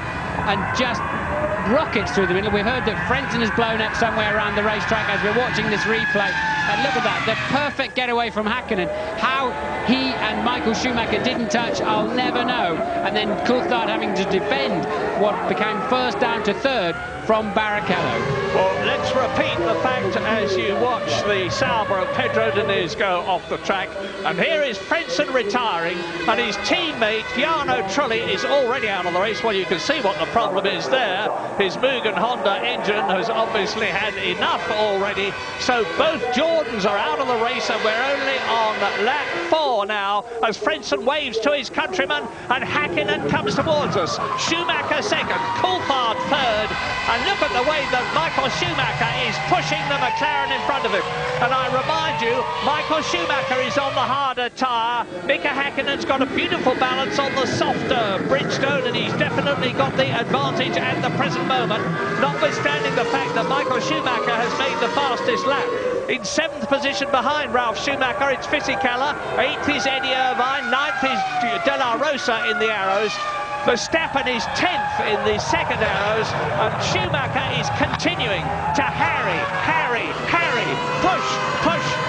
rockets through the middle. We've heard that Frenton has blown up somewhere around the racetrack as we're watching this replay. And look at that, the perfect getaway from Häkkinen. How he and Michael Schumacher didn't touch, I'll never know. And then Coulthard having to defend what became 1st down to 3rd from Barrichello. Well, let's repeat the fact as you watch the Sauber of Pedro Diniz go off the track. And here is Frenton retiring, and his teammate Jarno Trulli is already out of the race. Well, you can see what the problem is there. His Mugen Honda engine has obviously had enough already. So both Jordans are out of the race, and we're only on lap 4 now as Frenton waves to his countryman, and Häkkinen comes towards us. Schumacher 2nd, Coulthard 3rd, and look at the way that Michael Schumacher is pushing the McLaren in front of him. And I remind you, Michael Schumacher is on the harder tyre. Mika Häkkinen's got a beautiful balance on the softer Bridgestone, and he's definitely got the advantage at the present moment, notwithstanding the fact that Michael Schumacher has made the fastest lap. In 7th position behind Ralph Schumacher, it's Fisichella. 8th is Eddie Irvine. 9th is De La Rosa in the Arrows. Verstappen is 10th in the second Arrows, and Schumacher is continuing to harry,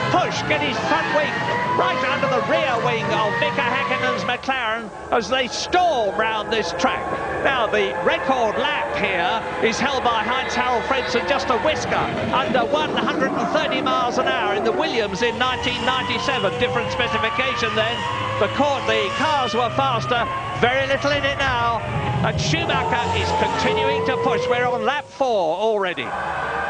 push, get his front wing right under the rear wing of Mika Häkkinen's McLaren as they storm round this track. Now, the record lap here is held by Heinz-Harald Frentzen, just a whisker under 130 miles an hour in the Williams in 1997. Different specification then. The cars were faster, very little in it now, and Schumacher is continuing to push. We're on lap 4 already.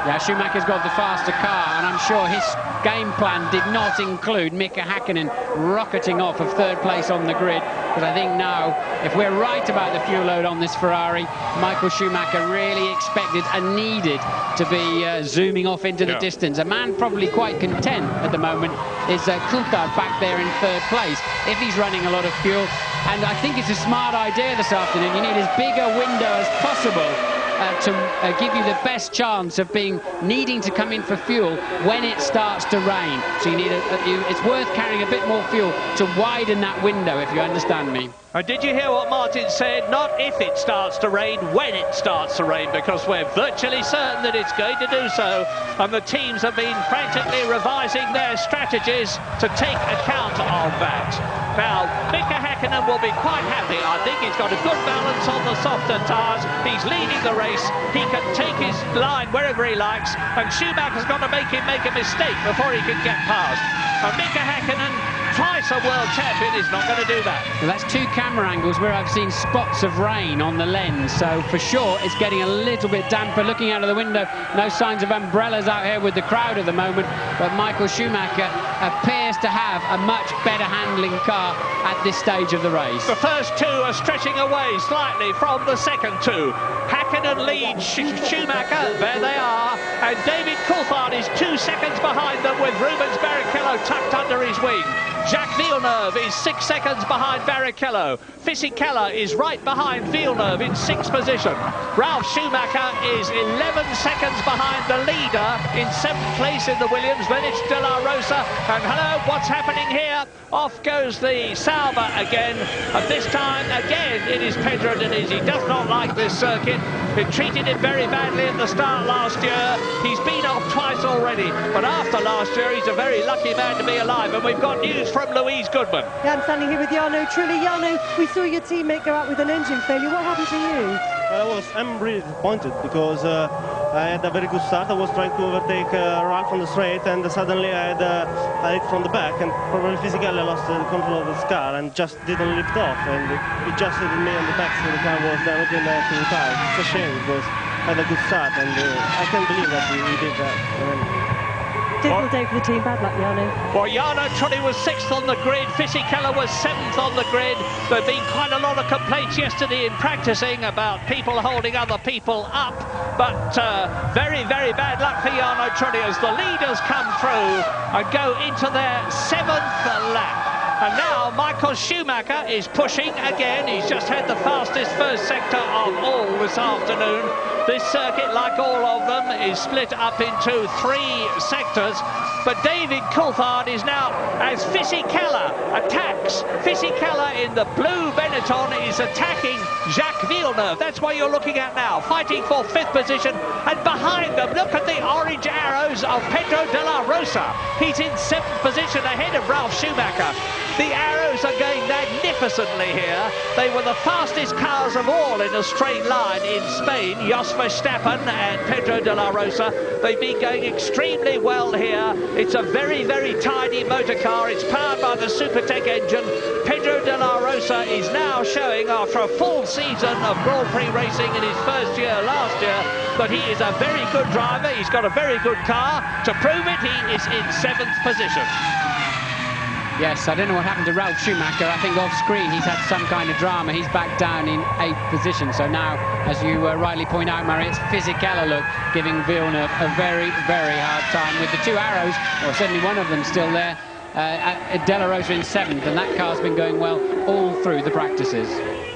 Yeah, Schumacher's got the faster car, and I'm sure his game plan did not include Mika Häkkinen rocketing off of 3rd place on the grid, because I think now, if we're right about the fuel load on this Ferrari, Michael Schumacher really expected and needed to be zooming off into the distance. A man probably quite content at the moment is Coulthard back there in 3rd place, if he's running a lot of fuel. And I think it's a smart idea this afternoon. You need as big a window as possible to give you the best chance of needing to come in for fuel when it starts to rain. So you need it's worth carrying a bit more fuel to widen that window, if you understand me. And did you hear what Martin said? Not if it starts to rain, when it starts to rain, because we're virtually certain that it's going to do so. And the teams have been frantically revising their strategies to take account of that. Now, Mika Häkkinen will be quite happy. I think he's got a good balance on the softer tyres. He's leading the race. He can take his line wherever he likes. And Schumacher's got to make him make a mistake before he can get past. And Mika Häkkinen twice a world champion is not going to do that. Well, that's two camera angles where I've seen spots of rain on the lens, so for sure it's getting a little bit damper. Looking out of the window, no signs of umbrellas out here with the crowd at the moment, but Michael Schumacher appears to have a much better handling car at this stage of the race. The first two are stretching away slightly from the second two. Hakkinen leads Schumacher, there they are, and David Coulthard is 2 seconds behind them with Rubens Barrichello tucked under his wing. Jacques Villeneuve is 6 seconds behind Barrichello. Fisichella is right behind Villeneuve in 6th position. Ralf Schumacher is 11 seconds behind the leader in 7th place in the Williams. Then it's De La Rosa. And hello, what's happening here? Off goes the Sauber again. And this time, again, it is Pedro Diniz. He does not like this circuit. It treated him very badly at the start last year. He's been off twice already. But after last year, he's a very lucky man to be alive. And we've got news from Louise Goodman. Yeah, I'm standing here with Jarno Trulli. Jarno, we saw your teammate go out with an engine failure. What happened to you? I'm really disappointed because I had a very good start. I was trying to overtake Ralph on the straight, and suddenly I had a hit from the back, and probably physically I lost the control of the car and just didn't lift off, and it just hit me on the back, so the car was damaged and I had to retire. It's a shame because I had a good start, and I can't believe that we did that. Difficult day for the team, bad luck, Jarno. Well, Jarno Trulli was 6th on the grid, Fisichella was 7th on the grid. There have been quite a lot of complaints yesterday in practicing about people holding other people up, but very, very bad luck for Jarno Trulli as the leaders come through and go into their 7th lap. And now Michael Schumacher is pushing again. He's just had the fastest first sector of all this afternoon. This circuit, like all of them, is split up into 3 sectors. But David Coulthard is now, as Fisichella attacks, Fisichella in the blue Benetton is attacking Jacques Villeneuve. That's what you're looking at now, fighting for 5th position. And behind them, look at the orange arrows of Pedro de la Rosa. He's in 7th position ahead of Ralf Schumacher. The arrows are going magnificently here. They were the fastest cars of all in a straight line in Spain. Jos Verstappen and Pedro de la Rosa. They've been going extremely well here. It's a very, very tiny motor car. It's powered by the Supertech engine. Pedro de la Rosa is now showing, after a full season of Grand Prix racing in his first year last year, that he is a very good driver. He's got a very good car. To prove it, he is in 7th position. Yes, I don't know what happened to Ralf Schumacher. I think off screen he's had some kind of drama. He's back down in 8th position. So now, as you rightly point out, Murray, it's Fisichella, look, giving Villeneuve a very, very hard time with the 2 arrows, or certainly one of them still there. De La Rosa in 7th, and that car's been going well all through the practices.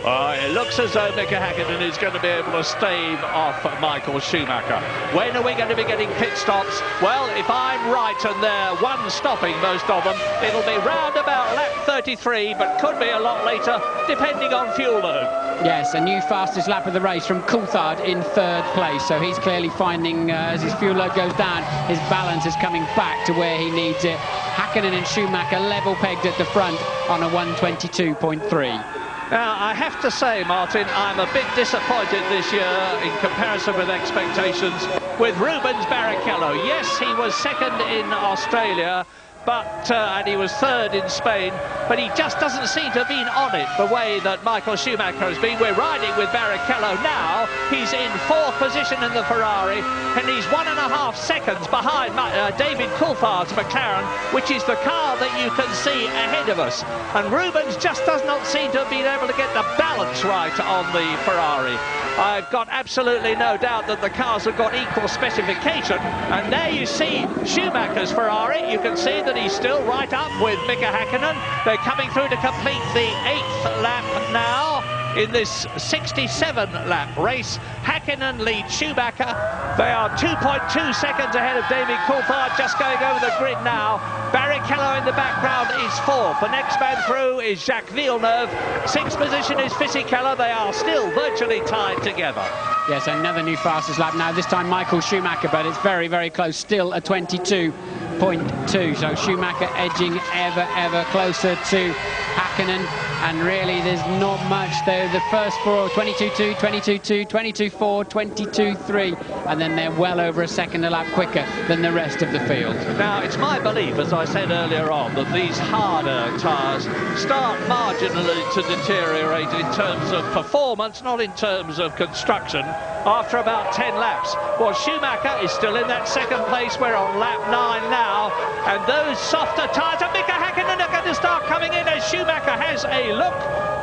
It looks as though Mika Hakkinen is going to be able to stave off Michael Schumacher. When are we going to be getting pit stops? Well, if I'm right and they're one stopping, most of them, it'll be round about lap 33, but could be a lot later, depending on fuel load. Yes, a new fastest lap of the race from Coulthard in 3rd place. So he's clearly finding, as his fuel load goes down, his balance is coming back to where he needs it. Hakkinen and Schumacher level pegged at the front on a 122.3. Now, I have to say, Martin, I'm a bit disappointed this year in comparison with expectations with Rubens Barrichello. Yes, he was 2nd in Australia, but and he was 3rd in Spain, but he just doesn't seem to have been on it the way that Michael Schumacher has been. We're riding with Barrichello now. He's in 4th position in the Ferrari, and he's 1.5 seconds behind David Coulthard's McLaren, which is the car that you can see ahead of us. And Rubens just does not seem to have been able to get the balance right on the Ferrari. I've got absolutely no doubt that the cars have got equal specification. And there you see Schumacher's Ferrari. You can see that he's still right up with Mika Hakkinen. They're coming through to complete the 8th lap now in this 67-lap race. Hakkinen leads Schumacher. They are 2.2 seconds ahead of David Coulthard, just going over the grid now. Barrichello in the background is 4th. The next man through is Jacques Villeneuve. 6th position is Fisichella. They are still virtually tied together. Yes, another new fastest lap now, this time Michael Schumacher, but it's very, very close, still a 22.2. So Schumacher edging ever, ever closer to Hakkinen. and really there's not much though. The first four, 22.2, 22.2, 22.4, 22.3, and then they're well over a second a lap quicker than the rest of the field. Now, it's my belief, as I said earlier on, that these harder tyres start marginally to deteriorate in terms of performance, not in terms of construction, after about 10 laps. Well, Schumacher is still in that second place. We're on lap 9 now, and those softer tyres, and Mika Häkkinen are going to start coming in as Schumacher has a look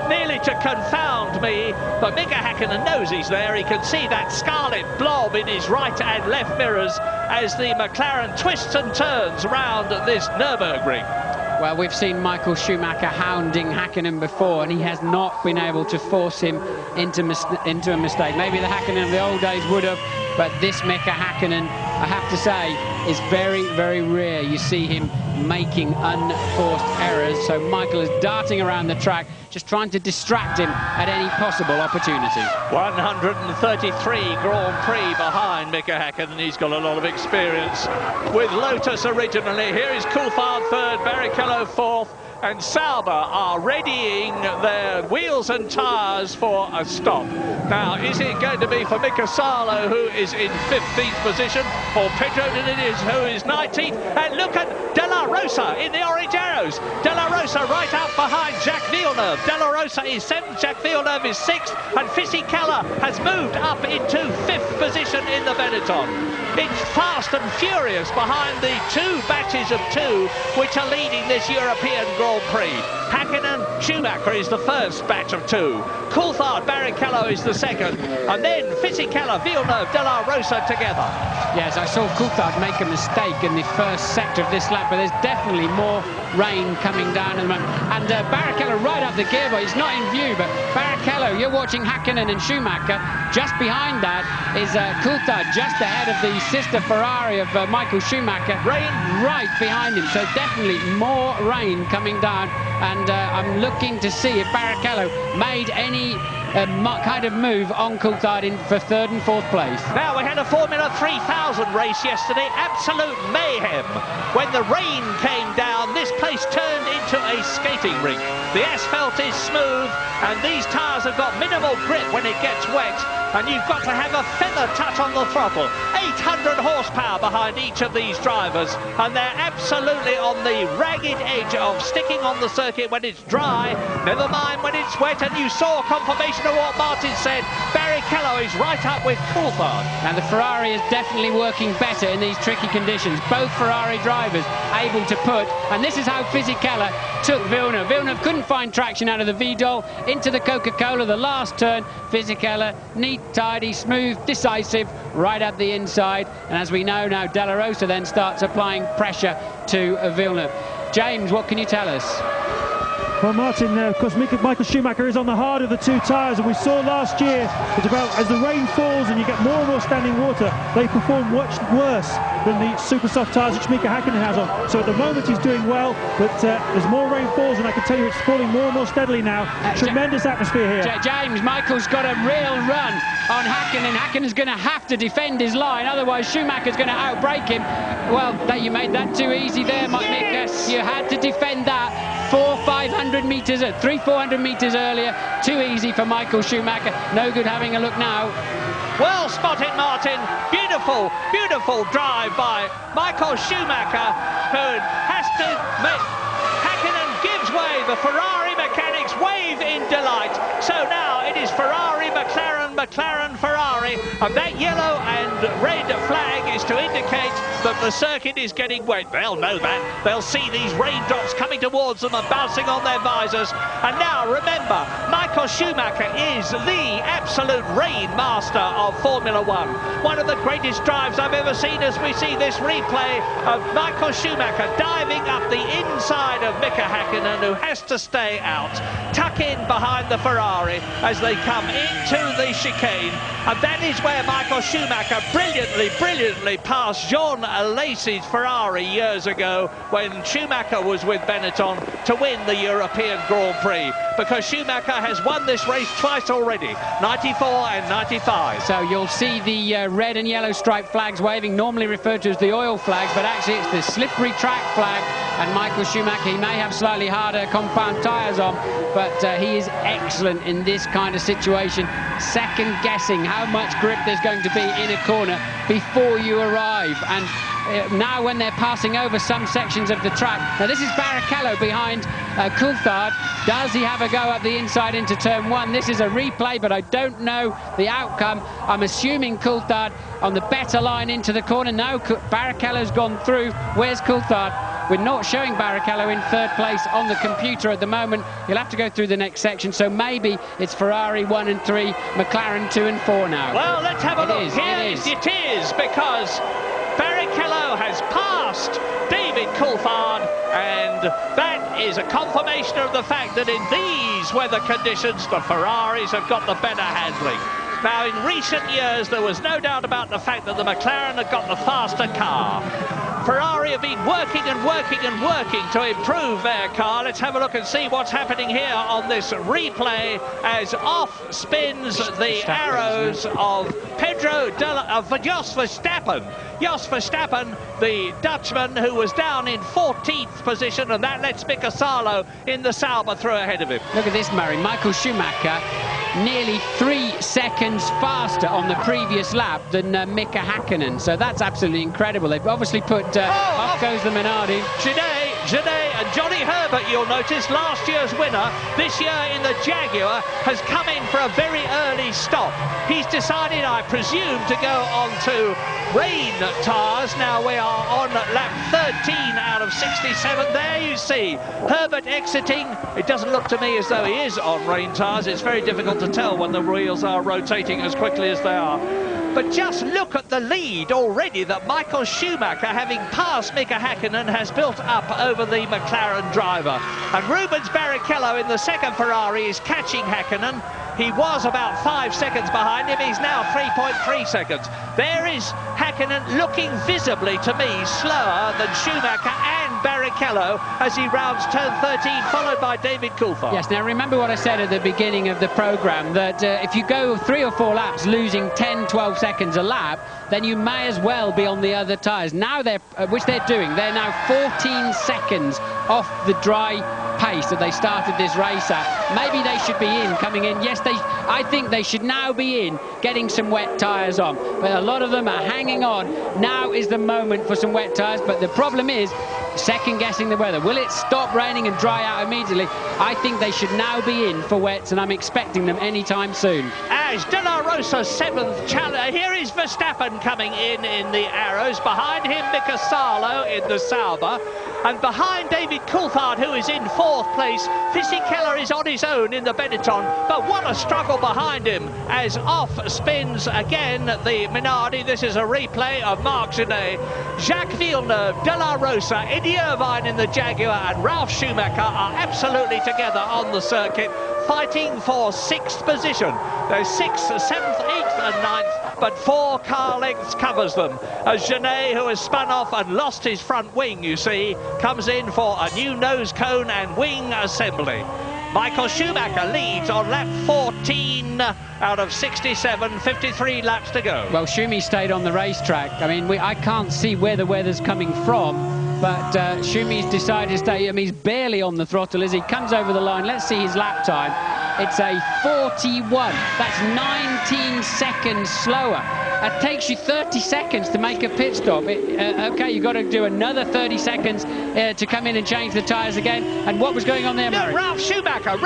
nearly to confound me, but Mika Häkkinen knows he's there. He can see that scarlet blob in his right and left mirrors as the McLaren twists and turns round this Nürburgring. Well, we've seen Michael Schumacher hounding Häkkinen before, and he has not been able to force him into a mistake. Maybe the Häkkinen of the old days would have, but this Mika Häkkinen, I have to say, is very, very rare. You see him making unforced errors, so Michael is darting around the track, just trying to distract him at any possible opportunity. 133 Grand Prix behind Mika Häkkinen. He's got a lot of experience with Lotus originally. Here is Coulthard third, Barrichello fourth, and Sauber are readying their wheels and tyres for a stop. Now, is it going to be for Mika Salo, who is in 15th position, or Pedro Diniz, who is 19th? And look at De La Rosa in the orange arrows. De La Rosa right up behind Jacques Villeneuve. De La Rosa is 7th, Jacques Villeneuve is 6th, and Fisichella has moved up into 5th position in the Benetton. It's fast and furious behind the two batches of two which are leading this European Grand Prix. Häkkinen, Schumacher is the first batch of two. Coulthard, Barrichello is the second, and then Fisichella, Villeneuve, De La Rosa together. Yes, I saw Coulthard make a mistake in the first sector of this lap, but there's definitely more rain coming down at the moment. And Barrichello right up the gearbox. He's not in view, but Barrichello, you're watching Häkkinen and Schumacher. Just behind that is Coulthard, just ahead of the sister Ferrari of Michael Schumacher. Rain right behind him, so definitely more rain coming down. And I'm looking to see if Barrichello made any kind of move on Coulthard for third and fourth place. Now, we had a Formula 3000 race yesterday, absolute mayhem. When the rain came down, this place turned into a skating rink. The asphalt is smooth, and these tyres have got minimal grip when it gets wet, and you've got to have a feather touch on the throttle. 800 horsepower behind each of these drivers, and they're absolutely on the ragged edge of sticking on the circuit when it's dry, never mind when it's wet. And you saw confirmation of what Martin said. Barrichello is right up with Coulthard. And the Ferrari is definitely working better in these tricky conditions. Both Ferrari drivers able to put, and this is how Fisichella took Villeneuve. Villeneuve couldn't find traction out of the Vidal into the Coca-Cola, the last turn. Fisichella, neat, tidy, smooth, decisive, right up the inside. And as we know now, De La Rosa then starts applying pressure to Villeneuve. James, what can you tell us? Well, Martin, of course, Michael Schumacher is on the hard of the two tyres, and we saw last year that as the rain falls and you get more and more standing water, they perform much worse than the super soft tyres which Mika Häkkinen has on. So at the moment he's doing well, but as more rain falls, and I can tell you it's falling more and more steadily now. Tremendous atmosphere here. James, Michael's got a real run on Häkkinen. Häkkinen's going to have to defend his line, otherwise Schumacher's going to outbrake him. Well, you made that too easy there, Mika. You had to defend that. 400 metres, 400 metres earlier. Too easy for Michael Schumacher. No good having a look now. Well spotted, Martin. Beautiful, beautiful drive by Michael Schumacher, who has to make... Häkkinen gives way. The Ferrari mechanics wave in delight. So now it is Ferrari, McLaren, McLaren, Ferrari, and that yellow and red flag is to indicate that the circuit is getting wet. They'll know that. They'll see these raindrops coming towards them and bouncing on their visors. And now, remember, Michael Schumacher is the absolute rain master of Formula One. One of the greatest drives I've ever seen as we see this replay of Michael Schumacher diving up the inside of Mika Häkkinen, who has to stay out. Tuck in behind the Ferrari as they come into the chicane. And that is where Michael Schumacher brilliantly passed Jean Alesi's Ferrari years ago when Schumacher was with Benetton to win the European Grand Prix, because Schumacher has won this race twice already, 94 and 95. So you'll see the red and yellow striped flags waving, normally referred to as the oil flags, but actually it's the slippery track flag. And Michael Schumacher, he may have slightly harder compound tyres on, but he is excellent in this kind of situation, second guessing how much grip there's going to be in a corner before you arrive. And now when they're passing over some sections of the track, now this is Barrichello behind Coulthard. Does he have a go up the inside into turn one? This is a replay, but I don't know the outcome. I'm assuming Coulthard on the better line into the corner. No, Barrichello's gone through. Where's Coulthard? We're not showing Barrichello in third place on the computer at the moment. He'll have to go through the next section, so maybe it's Ferrari 1 and 3, McLaren 2 and 4 now. Well, let's have a look. It is, because Barrichello has passed David Coulthard, and that is a confirmation of the fact that in these weather conditions, the Ferraris have got the better handling. Now, in recent years, there was no doubt about the fact that the McLaren had got the faster car. Ferrari have been working and working and working to improve their car. Let's have a look and see what's happening here on this replay as off spins the arrows of Jos Verstappen. Jos Verstappen, the Dutchman, who was down in 14th position, and that lets Mika Salo in the Sauber through ahead of him. Look at this, Murray. Michael Schumacher nearly 3 seconds faster on the previous lap than Mika Hakkinen, so that's absolutely incredible. They've obviously put off goes the Minardi. Genet and Johnny Herbert, you'll notice, last year's winner, this year in the Jaguar, has come in for a very early stop. He's decided, I presume, to go on to rain tyres. Now we are on lap 13 out of 67. There you see Herbert exiting. It doesn't look to me as though he is on rain tyres. It's very difficult to tell when the wheels are rotating as quickly as they are. But just look at the lead already that Michael Schumacher, having passed Mika Hakkinen, has built up over the McLaren driver. And Rubens Barrichello in the second Ferrari is catching Hakkinen. He was about 5 seconds behind him. He's now 3.3 seconds. There is Hakkinen looking visibly, to me, slower than Schumacher and Barrichello as he rounds turn 13, followed by David Coulthard. Yes, now remember what I said at the beginning of the programme, that if you go 3 or 4 laps losing 10, 12 seconds a lap, then you may as well be on the other tyres. Now which they're doing, they're now 14 seconds off the dry pace that they started this race at. Maybe they should be in, coming in. Yes, I think they should now be in, getting some wet tyres on. But a lot of them are hanging on. Now is the moment for some wet tyres. But the problem is second-guessing the weather. Will it stop raining and dry out immediately? I think they should now be in for wets, and I'm expecting them anytime soon. As De La Rosa's 7th challenger, here is Verstappen coming in the arrows. Behind him, Mika Salo in the Sauber. And behind David Coulthard, who is in 4th place, Fisichella is on his own in the Benetton, but what a struggle behind him as off spins again the Minardi. This is a replay of Marc Genet, Jacques Villeneuve, De La Rosa, Eddie Irvine in the Jaguar, and Ralf Schumacher are absolutely together on the circuit, fighting for 6th position. There's 6th, 7th, 8th and 9th, but 4 car lengths covers them. As Genet, who has spun off and lost his front wing, you see, comes in for a new nose cone and wing assembly. Michael Schumacher leads on lap 14 out of 67, 53 laps to go. Well, Schumi stayed on the racetrack. I mean, I can't see where the weather's coming from, but Schumi's decided to stay. I mean, he's barely on the throttle as he comes over the line. Let's see his lap time. It's a 41. That's 19 seconds slower. It takes you 30 seconds to make a pit stop. Okay, you've got to do another 30 seconds to come in and change the tyres again. And what was going on there, Murray? No, Ralf Schumacher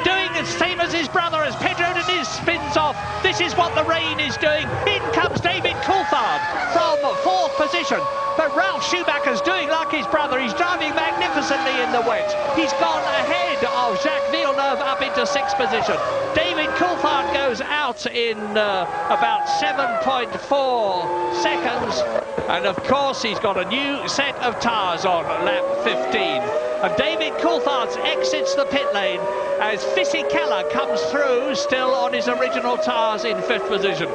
doing the same as his brother as Pedro Diniz spins off. This is what the rain is doing. In comes David Coulthard from 4th position. But Ralf Schumacher's doing like his brother. He's driving magnificently in the wet. He's gone ahead of Jacques Villeneuve up into 6th position. David Coulthard goes out in about 7.4 seconds. And of course, he's got a new set of tyres on lap 15. And David Coulthard exits the pit lane as Fisichella comes through, still on his original tyres in 5th position.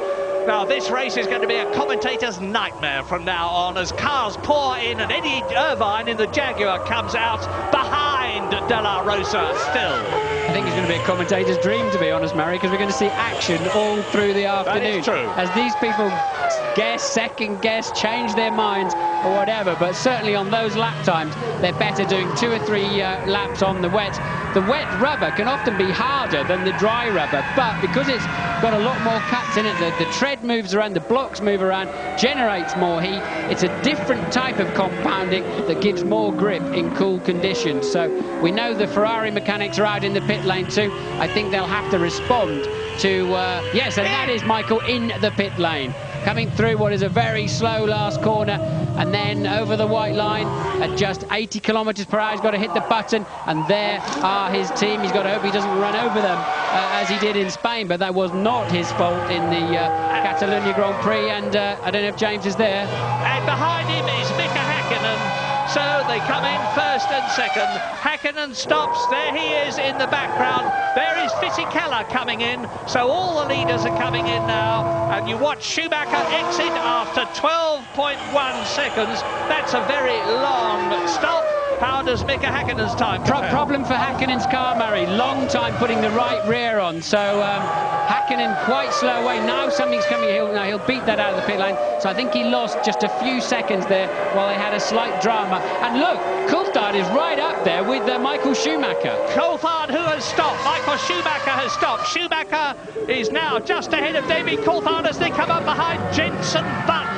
Now, this race is going to be a commentator's nightmare from now on as cars pour in, and Eddie Irvine in the Jaguar comes out behind De La Rosa still. I think it's going to be a commentator's dream, to be honest, Murray, because we're going to see action all through the afternoon. That is true. As these people guess, second guess, change their minds or whatever, but certainly on those lap times, they're better doing 2 or 3 laps on the wet. The wet rubber can often be harder than the dry rubber, but because it's got a lot more cuts in it, the tread moves around, the blocks move around, generates more heat. It's a different type of compounding that gives more grip in cool conditions. So we know the Ferrari mechanics are out in the pit lane too. I think they'll have to respond to, yes, and that is Michael in the pit lane. Coming through what is a very slow last corner, and then over the white line at just 80 kilometers per hour. He's got to hit the button, and there are his team. He's got to hope he doesn't run over them as he did in Spain, but that was not his fault in the Catalonia Grand Prix, and I don't know if James is there. And behind him is Mika Häkkinen. So they come in first and second. Häkkinen stops. There he is in the background. There is Fisichella coming in. So all the leaders are coming in now. And you watch Schumacher exit after 12.1 seconds. That's a very long stop. How does Mika Häkkinen's time compare? Problem for Häkkinen's car, Murray. Long time putting the right rear on. So Häkkinen quite slow away. Now something's coming. He'll beat that out of the pit lane. So I think he lost just a few seconds there while they had a slight drama. And look, Coulthard is right up there with Michael Schumacher. Coulthard, who has stopped. Michael Schumacher has stopped. Schumacher is now just ahead of David Coulthard as they come up behind Jenson Button.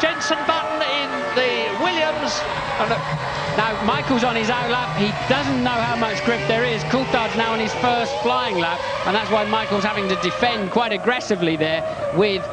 Jenson Button in the Williams. And now Michael's on his out lap. He doesn't know how much grip there is. Coulthard's now on his first flying lap, and that's why Michael's having to defend quite aggressively there with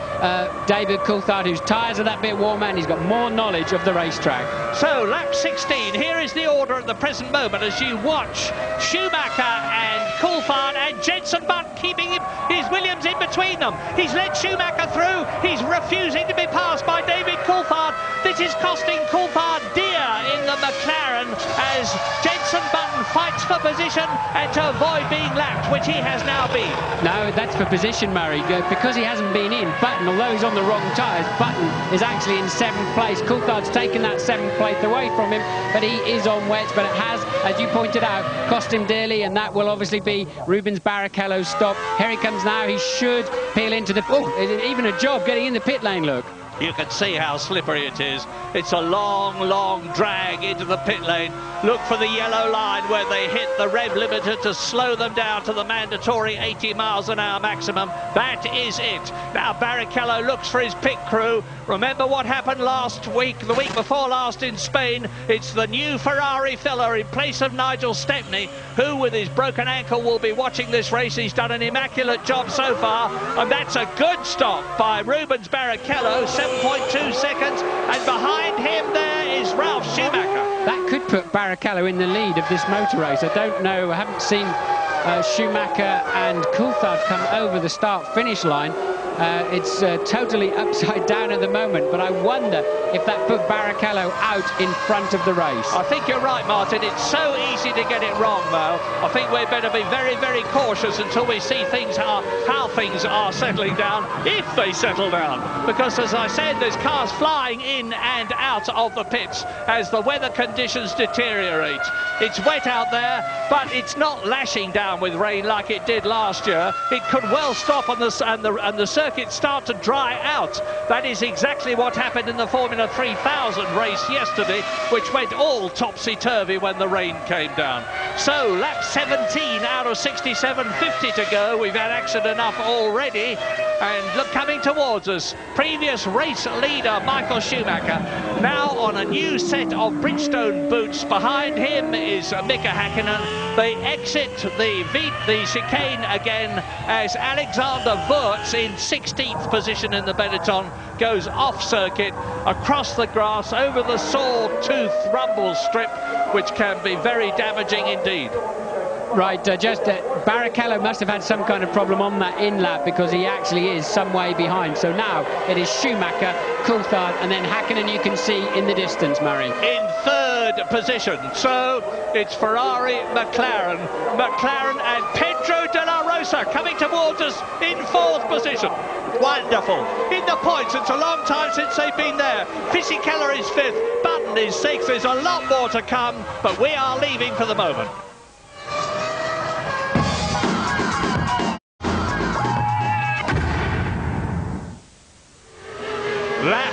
David Coulthard, whose tyres are that bit warmer and he's got more knowledge of the racetrack. So lap 16, here is the order at the present moment as you watch Schumacher and Coulthard and Jenson Button keeping his Williams in between them. He's led Schumacher through. He's refusing to be passed by David Coulthard. This is costing Coulthard dear in the McLaren as Jenson Button fights for position and to avoid being lapped, which he has now been. No, that's for position, Murray, because he hasn't been in. Button, although he's on the wrong tyres, Button is actually in 7th place. Coulthard's taken that 7th place away from him, but he is on wets, but it has, as you pointed out, cost him dearly, and that will obviously be Rubens Barrichello's stop. Here he comes now. He should peel into the... Oh, even a job getting in the pit lane, look. You can see how slippery it is. It's a long, long drag into the pit lane. Look for the yellow line where they hit the rev limiter to slow them down to the mandatory 80 miles an hour maximum. That is it. Now Barrichello looks for his pit crew. Remember what happened last week, the week before last in Spain? It's the new Ferrari filler in place of Nigel Stepney, who with his broken ankle will be watching this race. He's done an immaculate job so far, and that's a good stop by Rubens Barrichello, 7.2 seconds, and behind him there is Ralf Schumacher. That could put Barrichello in the lead of this motor race. I don't know, I haven't seen Schumacher and Coulthard come over the start-finish line. It's totally upside down at the moment, but I wonder if that put Barrichello out in front of the race. I think you're right, Martin. It's so easy to get it wrong, though. I think we'd better be very, very cautious until we see things how things are settling down, if they settle down. Because, as I said, there's cars flying in and out of the pits as the weather conditions deteriorate. It's wet out there, but it's not lashing down with rain like it did last year. It could well stop and the circuit start to dry out. That is exactly what happened in the Formula 3000 race yesterday, which went all topsy-turvy when the rain came down. So lap 17 out of 67, 50 to go. We've had action enough already, and look, coming towards us, previous race leader Michael Schumacher, now on a new set of Bridgestone boots. Behind him is Mika Häkkinen. They exit the chicane again as Alexander Wurz in 16th position in the Benetton goes off circuit across the grass over the sawtooth rumble strip, which can be very damaging indeed. Right, Barrichello must have had some kind of problem on that in lap because he actually is some way behind. So now it is Schumacher, Coulthard, and then Häkkinen you can see in the distance, Murray. In third third position. So it's Ferrari, McLaren, and Pedro de la Rosa coming towards us in fourth position. Wonderful. In the points, it's a long time since they've been there. Fisichella is fifth, Button is sixth. There's a lot more to come, but we are leaving for the moment. Lap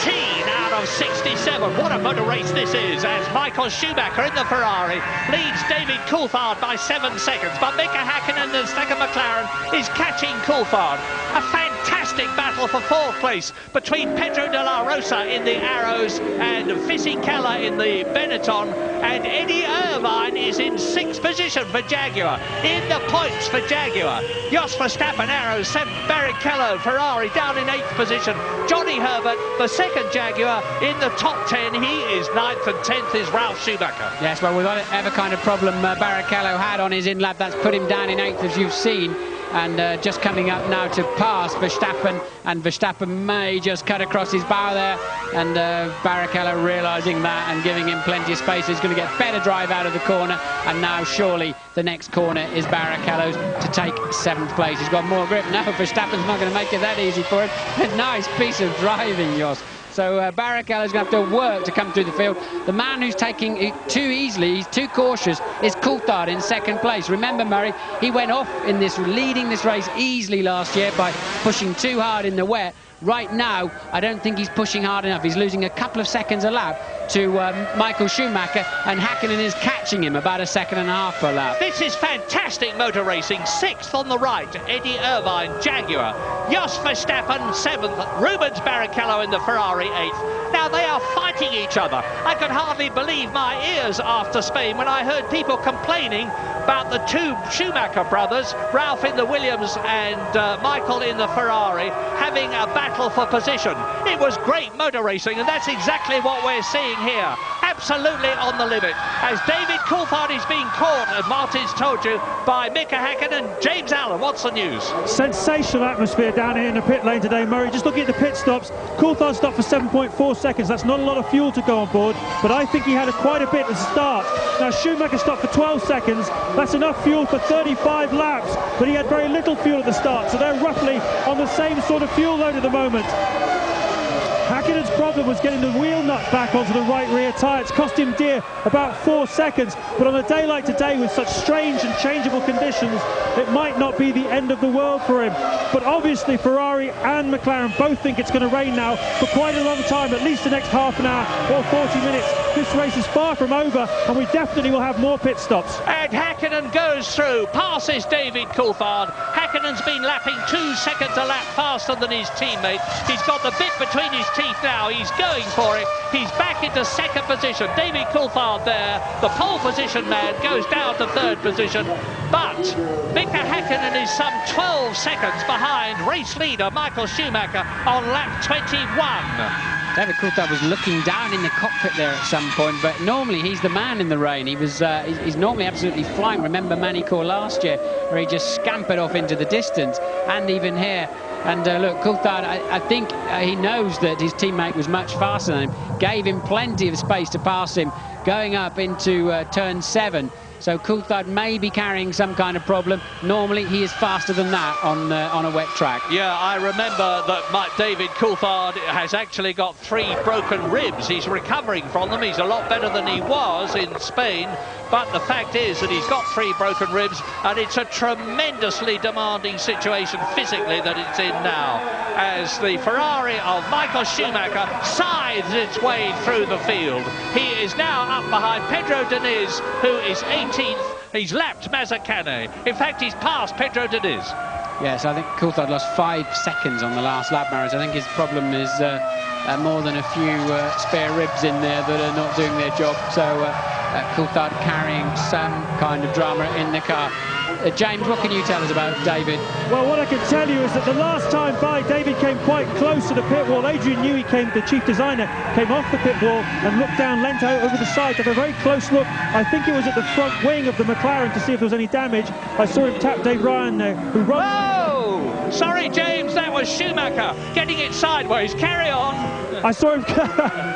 19 out of 67. What a motor race this is, as Michael Schumacher in the Ferrari leads David Coulthard by 7 seconds. But Mika Häkkinen, the second McLaren, is catching Coulthard. A fantastic battle for fourth place between Pedro de la Rosa in the Arrows and Fisichella in the Benetton. And Eddie Irvine is in sixth position for Jaguar. In the points for Jaguar, Jos Verstappen, Arrows, seventh. Barrichello, Ferrari, down in eighth position. Johnny Herbert, the second Jaguar, in the top 10. He is ninth, and 10th is Ralf Schumacher. Yes, well, whatever kind of problem Barrichello had on his in-lap, that's put him down in eighth, as you've seen. And just coming up now to pass Verstappen, and Verstappen may just cut across his bow there, and Barrichello realising that and giving him plenty of space. He's going to get better drive out of the corner, and now surely the next corner is Barrichello's to take seventh place. He's got more grip. No, Verstappen's not going to make it that easy for him. A nice piece of driving, Jos. So Barrichello's going to have to work to come through the field. The man who's taking it too easily, he's too cautious, is Coulthard in second place. Remember, Murray, he went off in this, leading this race easily last year by pushing too hard in the wet. Right now, I don't think he's pushing hard enough. He's losing a couple of seconds a lap to Michael Schumacher, and Häkkinen is catching him about a second and a half per lap. This is fantastic motor racing. Sixth on the right, Eddie Irvine, Jaguar. Jos Verstappen, seventh. Rubens Barrichello in the Ferrari, eighth. Now they are fighting each other. I could hardly believe my ears after Spain when I heard people complaining about the two Schumacher brothers, Ralph in the Williams and Michael in the Ferrari, having a battle for position. It was great motor racing, and that's exactly what we're seeing here. Absolutely on the limit. As David Coulthard is being caught, as Martin's told you, by Mika Häkkinen. James Allen, what's the news? Sensational atmosphere down here in the pit lane today, Murray. Just looking at the pit stops, Coulthard stopped for 7.4 seconds. That's not a lot of fuel to go on board, but I think he had quite a bit at the start. Now Schumacher stopped for 12 seconds. That's enough fuel for 35 laps, but he had very little fuel at the start, so they're roughly on the same sort of fuel load at the moment. Häkkinen's problem was getting the wheel nut back onto the right rear tyre. It's cost him dear, about 4 seconds. But on a day like today, with such strange and changeable conditions, it might not be the end of the world for him. But obviously, Ferrari and McLaren both think it's going to rain now for quite a long time, at least the next half an hour or 40 minutes. This race is far from over, and we definitely will have more pit stops. And Häkkinen goes through, passes David Coulthard. Häkkinen's been lapping 2 seconds a lap faster than his teammate. He's got the bit between his teeth now. He's going for it. He's back into second position. David Coulthard there, the pole position man, goes down to third position. But Mika Häkkinen is some 12 seconds behind race leader Michael Schumacher on lap 21. David Coulthard was looking down in the cockpit there at some point, but normally he's the man in the rain. He was he's normally absolutely flying. Remember Manicourt last year, where he just scampered off into the distance, and even here. And look, Coulthard, I think he knows that his teammate was much faster than him, gave him plenty of space to pass him going up into turn 7. So Coulthard may be carrying some kind of problem. Normally he is faster than that on a wet track. Yeah, I remember that David Coulthard has actually got 3 broken ribs. He's recovering from them. He's a lot better than he was in Spain. But the fact is that he's got 3 broken ribs, and it's a tremendously demanding situation physically that it's in now, as the Ferrari of Michael Schumacher scythes its way through the field. He is now up behind Pedro Diniz, who is 18th. He's lapped Mazzacane. In fact, he's passed Pedro Diniz. Yes, I think Coulthard lost 5 seconds on the last lap, Maris. I think his problem is more than a few spare ribs in there that are not doing their job. So Coulthard carrying some kind of drama in the car. James, what can you tell us about David? Well, what I can tell you is that the last time by, David came quite close to the pit wall. Adrian Newey the chief designer, came off the pit wall and looked down, leant out over the side, took a very close look. I think it was at the front wing of the McLaren to see if there was any damage. I saw him tap Dave Ryan, who runs... Oh! sorry, James, that was Schumacher getting it sideways. Carry on. I saw him,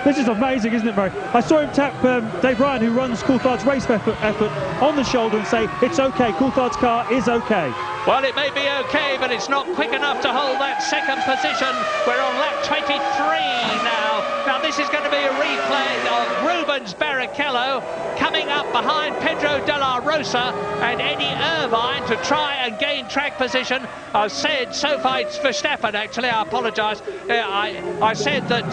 this is amazing, isn't it, Murray? I saw him tap Dave Ryan, who runs Coulthard's race effort, on the shoulder and say, it's okay, Coulthard's car is okay. Well, it may be okay, but it's not quick enough to hold that second position. We're on lap 23 now. Now, this is going to be a replay of Rubens Barrichello coming up behind Pedro de la Rosa and Eddie Irvine to try and gain track position. I've said so far, it's Verstappen, actually, I apologise. I said that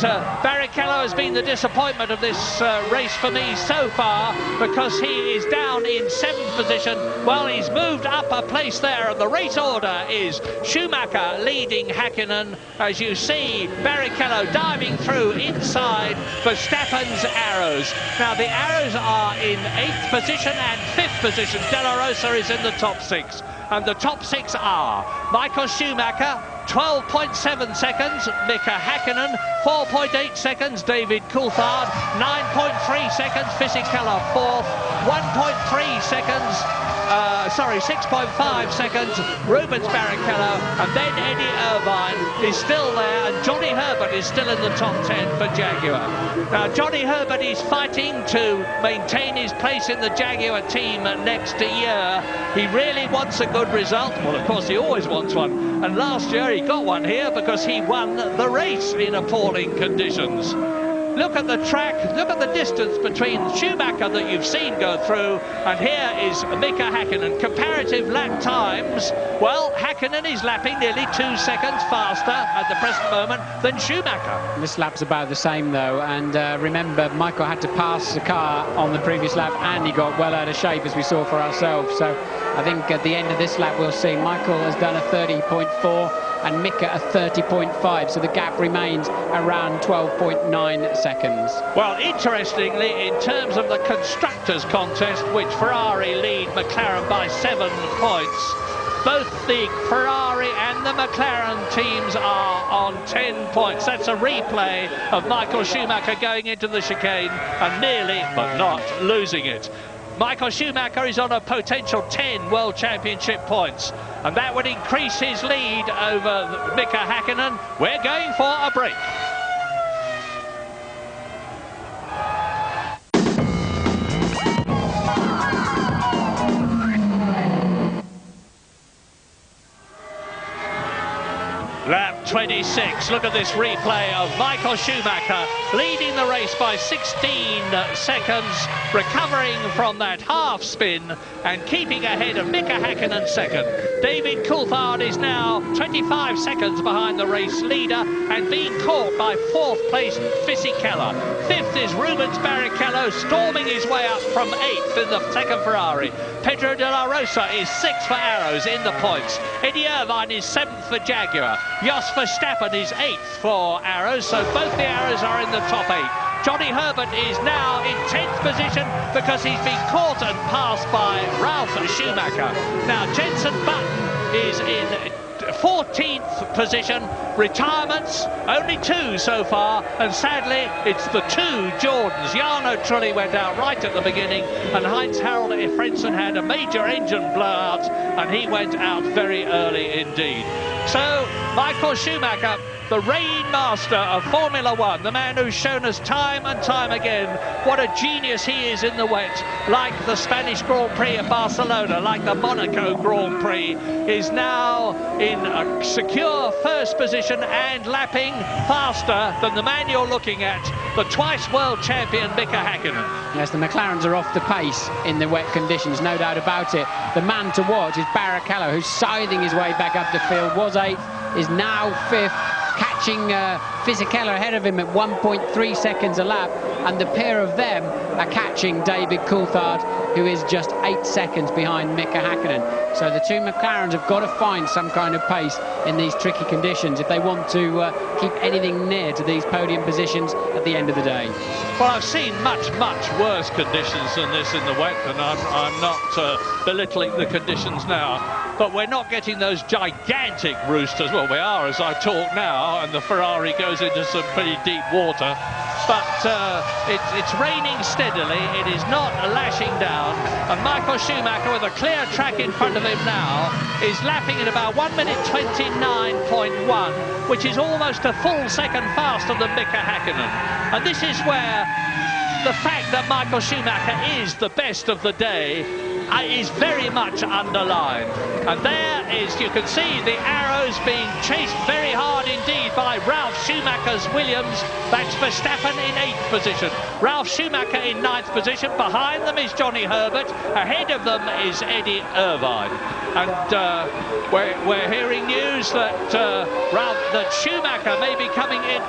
Barrichello has been the disappointment of this race for me so far because he is down in 7th position. Well, he's moved up a place there, and the race order is Schumacher leading Häkkinen. As you see, Barrichello diving through inside Verstappen's arrows. Now, the arrows are in 8th position and 5th position. De La Rosa is in the top 6. And the top 6 are Michael Schumacher, 12.7 seconds, Mika Häkkinen, 4.8 seconds, David Coulthard, 9.3 seconds, Fisichella 4th, 1.3 seconds, 6.5 seconds, Rubens Barrichello, and then Eddie Irvine is still there, and Johnny Herbert is still in the top 10 for Jaguar. Now, Johnny Herbert is fighting to maintain his place in the Jaguar team next year. He really wants a good result. Well, of course, he always wants one. And last year, he got one here because he won the race in appalling conditions. Look at the track, look at the distance between Schumacher that you've seen go through, and here is Mika Häkkinen. Comparative lap times, well, Häkkinen is lapping nearly 2 seconds faster at the present moment than Schumacher. This lap's about the same, though, and remember, Michael had to pass the car on the previous lap, and he got well out of shape, as we saw for ourselves. So I think at the end of this lap, we'll see Michael has done a 30.4, and Mika a 30.5, so the gap remains around 12.9 seconds. Well, interestingly, in terms of the Constructors' contest, which Ferrari lead McLaren by 7 points, both the Ferrari and the McLaren teams are on 10 points. That's a replay of Michael Schumacher going into the chicane and nearly, but not, losing it. Michael Schumacher is on a potential 10 World Championship points, and that would increase his lead over Mika Häkkinen. We're going for a break. Lap 26, look at this replay of Michael Schumacher leading the race by 16 seconds, recovering from that half spin and keeping ahead of Mika Häkkinen second. David Coulthard is now 25 seconds behind the race leader and being caught by 4th place Fisichella. 5th is Rubens Barrichello, storming his way up from 8th in the second Ferrari. Pedro de la Rosa is 6th for Arrows in the points. Eddie Irvine is 7th for Jaguar. Jos Verstappen is 8th for Arrows, so both the Arrows are in the top 8. Johnny Herbert is now in 10th position because he's been caught and passed by Ralph Schumacher. Now, Jenson Button is in 14th position. Retirements, only 2 so far, and sadly it's the 2 Jordans. Jarno Trulli went out right at the beginning, and Heinz-Harald Frentzen had a major engine blowout, and he went out very early indeed. So Michael Schumacher, the reign master of Formula One, the man who's shown us time and time again what a genius he is in the wet, like the Spanish Grand Prix at Barcelona, like the Monaco Grand Prix, is now in a secure first position and lapping faster than the man you're looking at, the twice world champion Mika Häkkinen. Yes, the McLarens are off the pace in the wet conditions, no doubt about it. The man to watch is Barrichello, who's scything his way back up the field, was 8th, is now 5th, catching Fisichella ahead of him at 1.3 seconds a lap, and the pair of them are catching David Coulthard, who is just 8 seconds behind Mika Häkkinen. So the 2 McLarens have got to find some kind of pace in these tricky conditions if they want to keep anything near to these podium positions at the end of the day. Well, I've seen much, much worse conditions than this in the wet, and I'm not belittling the conditions now. But we're not getting those gigantic roosters. Well, we are as I talk now, and the Ferrari goes into some pretty deep water. But it's raining steadily. It is not lashing down. And Michael Schumacher, with a clear track in front of him now, is lapping at about 1 minute 29.1, which is almost a full second faster than Mika Häkkinen. And this is where the fact that Michael Schumacher is the best of the day is very much underlined. And there is, you can see the arrows being chased very hard indeed by Ralf Schumacher's Williams. That's Verstappen in 8th position. Ralf Schumacher in 9th position. Behind them is Johnny Herbert. Ahead of them is Eddie Irvine. And we're hearing news that Schumacher may be coming in.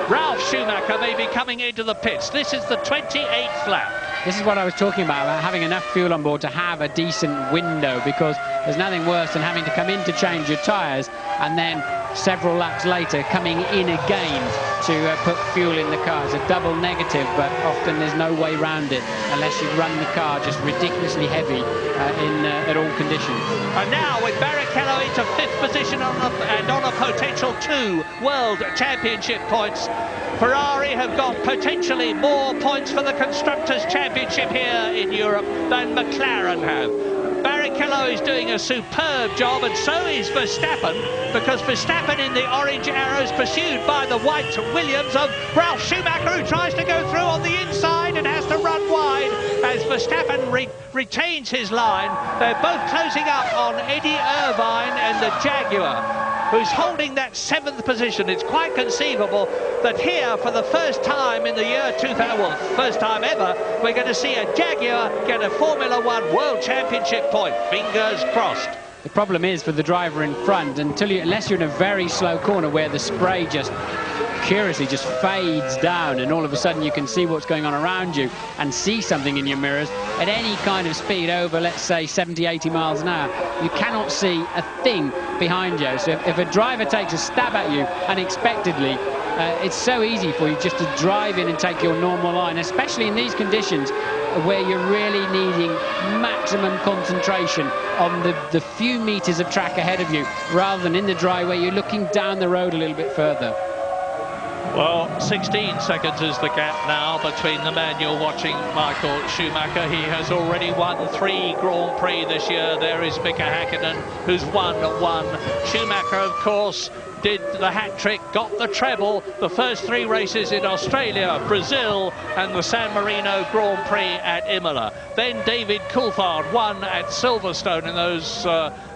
Ralf Schumacher may be coming into the pits. This is the 28th lap. This is what I was talking about having enough fuel on board to have a decent window, because there's nothing worse than having to come in to change your tyres and then several laps later coming in again to put fuel in the car. It's a double negative, but often there's no way around it unless you run the car just ridiculously heavy at all conditions. And now with Barrichello into 5th position and on a potential 2 World Championship points, Ferrari have got potentially more points for the Constructors' Championship here in Europe than McLaren have. Barrichello is doing a superb job, and so is Verstappen, because Verstappen in the orange arrows pursued by the white Williams of Ralf Schumacher, who tries to go through on the inside and has to run wide as Verstappen retains his line. They're both closing up on Eddie Irvine and the Jaguar, who's holding that 7th position. It's quite conceivable that here, for the first time in the year 2000, well, first time ever, we're going to see a Jaguar get a Formula 1 World Championship point. Fingers crossed. The problem is for the driver in front, unless you're in a very slow corner where the spray just curiously just fades down and all of a sudden you can see what's going on around you and see something in your mirrors at any kind of speed over, let's say, 70, 80 miles an hour, you cannot see a thing behind you. So if a driver takes a stab at you unexpectedly, it's so easy for you just to drive in and take your normal line, especially in these conditions where you're really needing maximum concentration on the few meters of track ahead of you, rather than in the dry where you're looking down the road a little bit further. Well, 16 seconds is the gap now between the man you're watching, Michael Schumacher. He has already won 3 Grand Prix this year. There is Mika Häkkinen, who's won 1. Schumacher, of course, did the hat-trick, got the treble, the first 3 races in Australia, Brazil, and the San Marino Grand Prix at Imola. Then David Coulthard won at Silverstone in those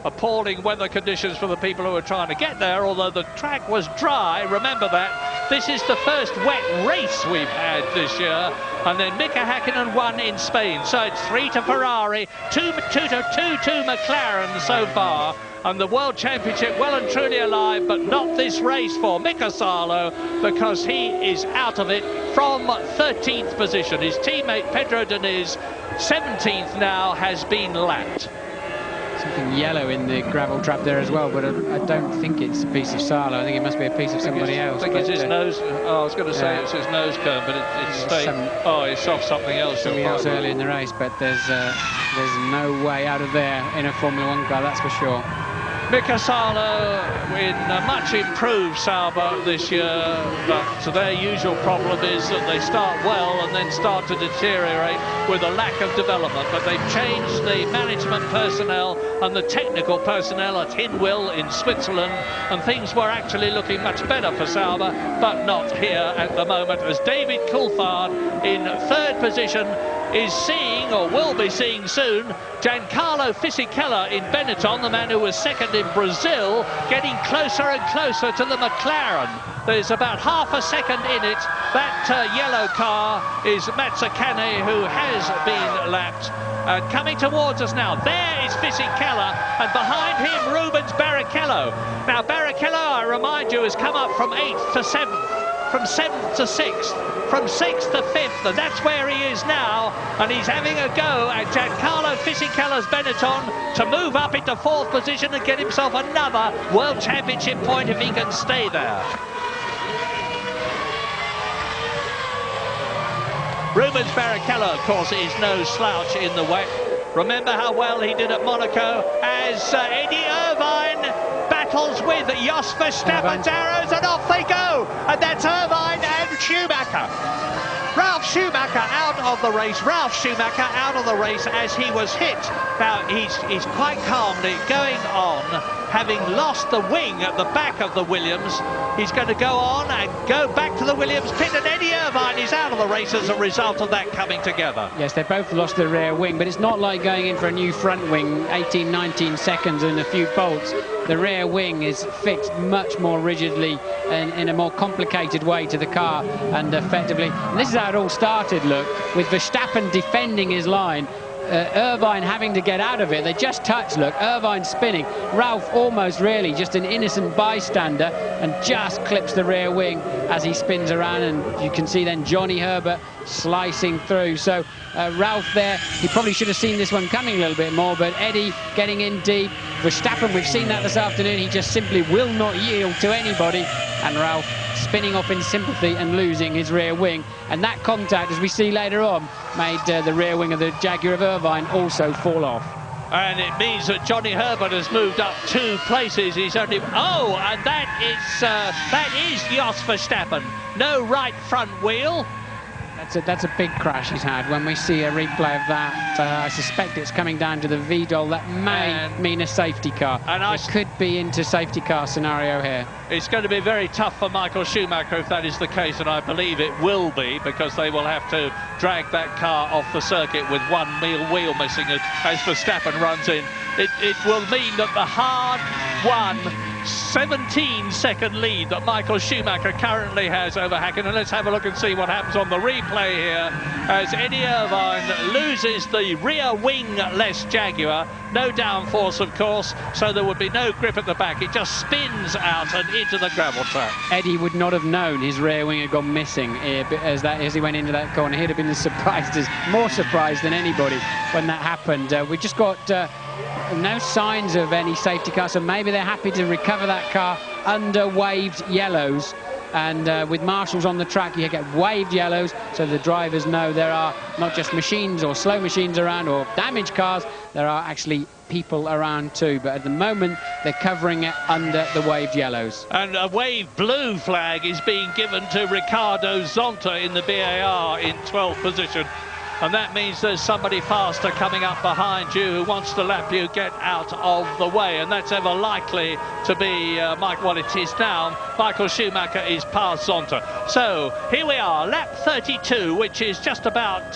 appalling weather conditions for the people who were trying to get there, although the track was dry. Remember that. This is the first wet race we've had this year. And then Mika Häkkinen won in Spain. So it's 3 to Ferrari, 2 to McLaren so far. And the World Championship well and truly alive, but not this race for Mika Salo, because he is out of it from 13th position. His teammate Pedro Diniz, 17th now, has been lapped. Something yellow in the gravel trap there as well, but I don't think it's a piece of Salo. I think it must be a piece of somebody else. I think it's his nose. Oh, I was going to say it's his nose cone, but it's off something else. Something else early in the race, but there's no way out of there in a Formula 1 car, that's for sure. Mika Salo in a much improved Sauber this year, but their usual problem is that they start well and then start to deteriorate with a lack of development. But they've changed the management personnel and the technical personnel at Hinwil in Switzerland, and things were actually looking much better for Sauber, but not here at the moment, as David Coulthard in 3rd position is seeing, or will be seeing soon, Giancarlo Fisichella in Benetton, the man who was 2nd in Brazil, getting closer and closer to the McLaren. There's about half a second in it. That yellow car is Mazzacane, who has been lapped. Coming towards us now, there is Fisichella, and behind him Rubens Barrichello. Now Barrichello, I remind you, has come up from 8th to 7th. From 7th to 6th, from 6th to 5th, and that's where he is now, and he's having a go at Giancarlo Fisichella's Benetton to move up into 4th position and get himself another World Championship point if he can stay there. Rubens Barrichello, of course, is no slouch in the wet. Remember how well he did at Monaco as Eddie Irvine battles battles with Jos Verstappen's arrows, and off they go. And that's Irvine and Schumacher. Ralf Schumacher out of the race. Ralf Schumacher out of the race as he was hit. Now, he's quite calmly going on, having lost the wing at the back of the Williams. He's going to go on and go back to the Williams pit, and Eddie Irvine is out of the race as a result of that coming together. Yes, they both lost the rear wing, but it's not like going in for a new front wing, 18, 19 seconds and a few bolts. The rear wing is fixed much more rigidly and in a more complicated way to the car, and effectively, and this is how it all started, look, with Verstappen defending his line, Irvine having to get out of it. They just touched, look, Irvine spinning, Ralf almost really just an innocent bystander and just clips the rear wing as he spins around, and you can see then Johnny Herbert slicing through. So Ralf there, he probably should have seen this one coming a little bit more, but Eddie getting in deep. Verstappen, we've seen that this afternoon, he just simply will not yield to anybody, and Ralf spinning off in sympathy and losing his rear wing. And that contact, as we see later on, made the rear wing of the Jaguar of Irvine also fall off. And it means that Johnny Herbert has moved up 2 places. He's only... Oh, and that is Jos Verstappen. No right front wheel. That's a big crash he's had. When we see a replay of that, I suspect it's coming down to the VDOL. That may mean a safety car. And it could be into safety car scenario here. It's going to be very tough for Michael Schumacher if that is the case, and I believe it will be, because they will have to drag that car off the circuit with one wheel missing as Verstappen runs in. It will mean that the hard-won 17-second lead that Michael Schumacher currently has over Hakkinen. Let's have a look and see what happens on the replay here as Eddie Irvine loses the rear wing-less Jaguar. No downforce, of course, so there would be no grip at the back. It just spins out and into the gravel track. Eddie would not have known his rear wing had gone missing as he went into that corner. He'd have been more surprised than anybody when that happened. We just got no signs of any safety car, so maybe they're happy to recover that car under waved yellows. And with marshals on the track, you get waved yellows, so the drivers know there are not just machines or slow machines around or damaged cars, there are actually people around too. But at the moment, they're covering it under the waved yellows. And a waved blue flag is being given to Ricardo Zonta in the BAR in 12th position. And that means there's somebody faster coming up behind you who wants to lap you. Get out of the way. And that's ever likely to be well, it is now. Michael Schumacher is past Zonta. So here we are, lap 32, which is just about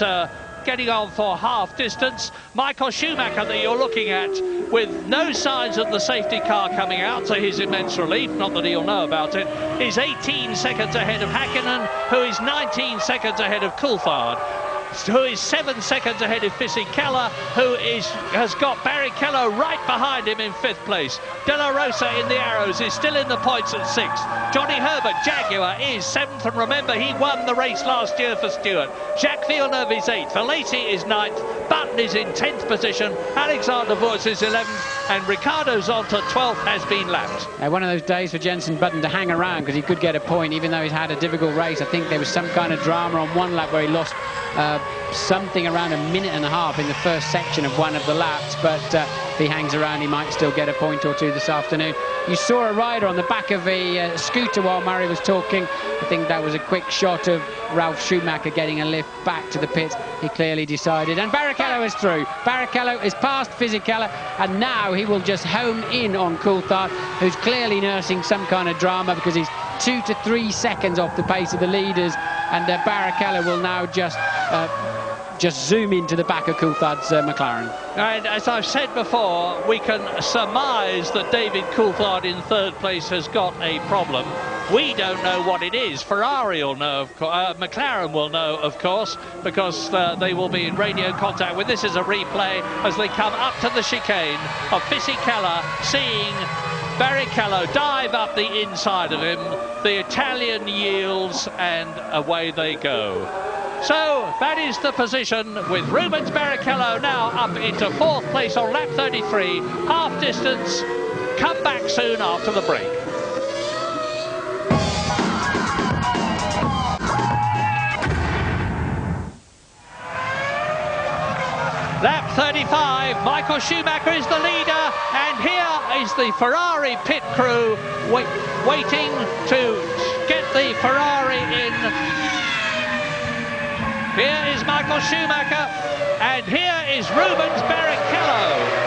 getting on for half distance. Michael Schumacher that you're looking at with no signs of the safety car coming out, to his immense relief, not that he'll know about it, is 18 seconds ahead of Hakkinen, who is 19 seconds ahead of Coulthard, who is 7 seconds ahead of Fisichella, who has got Barrichello right behind him in 5th place. De La Rosa in the arrows is still in the points at 6th. Johnny Herbert, Jaguar, is 7th, and remember, he won the race last year for Stewart. Jacques Villeneuve is 8th, Valesi is 9th, Button is in 10th position, Alexander Wurz is 11th, and Ricardo Zonta, 12th, has been lapped. One of those days for Jenson Button to hang around, because he could get a point, even though he's had a difficult race. I think there was some kind of drama on one lap where he lost something around 1.5 minutes in the first section of one of the laps, but if he hangs around, he might still get a point or two this afternoon. You saw a rider on the back of a scooter while Murray was talking. I think that was a quick shot of Ralf Schumacher getting a lift back to the pit. He clearly decided, and Barrichello is through. Barrichello is past Fisichella, and now he will just home in on Coulthard, who's clearly nursing some kind of drama because he's 2 to 3 seconds off the pace of the leaders, and Barrichello will now just zoom into the back of Coulthard's McLaren. And as I've said before, we can surmise that David Coulthard in 3rd place has got a problem. We don't know what it is. Ferrari will know, McLaren will know, of course, because they will be in radio contact with. This is a replay as they come up to the chicane of Fisichella, seeing Barrichello dive up the inside of him. The Italian yields, and away they go. So that is the position, with Rubens Barrichello now up into 4th place on lap 33, half distance. Come back soon after the break. Lap 35, Michael Schumacher is the leader, and here is the Ferrari pit crew waiting to get the Ferrari in. Here is Michael Schumacher, and here is Rubens Barrichello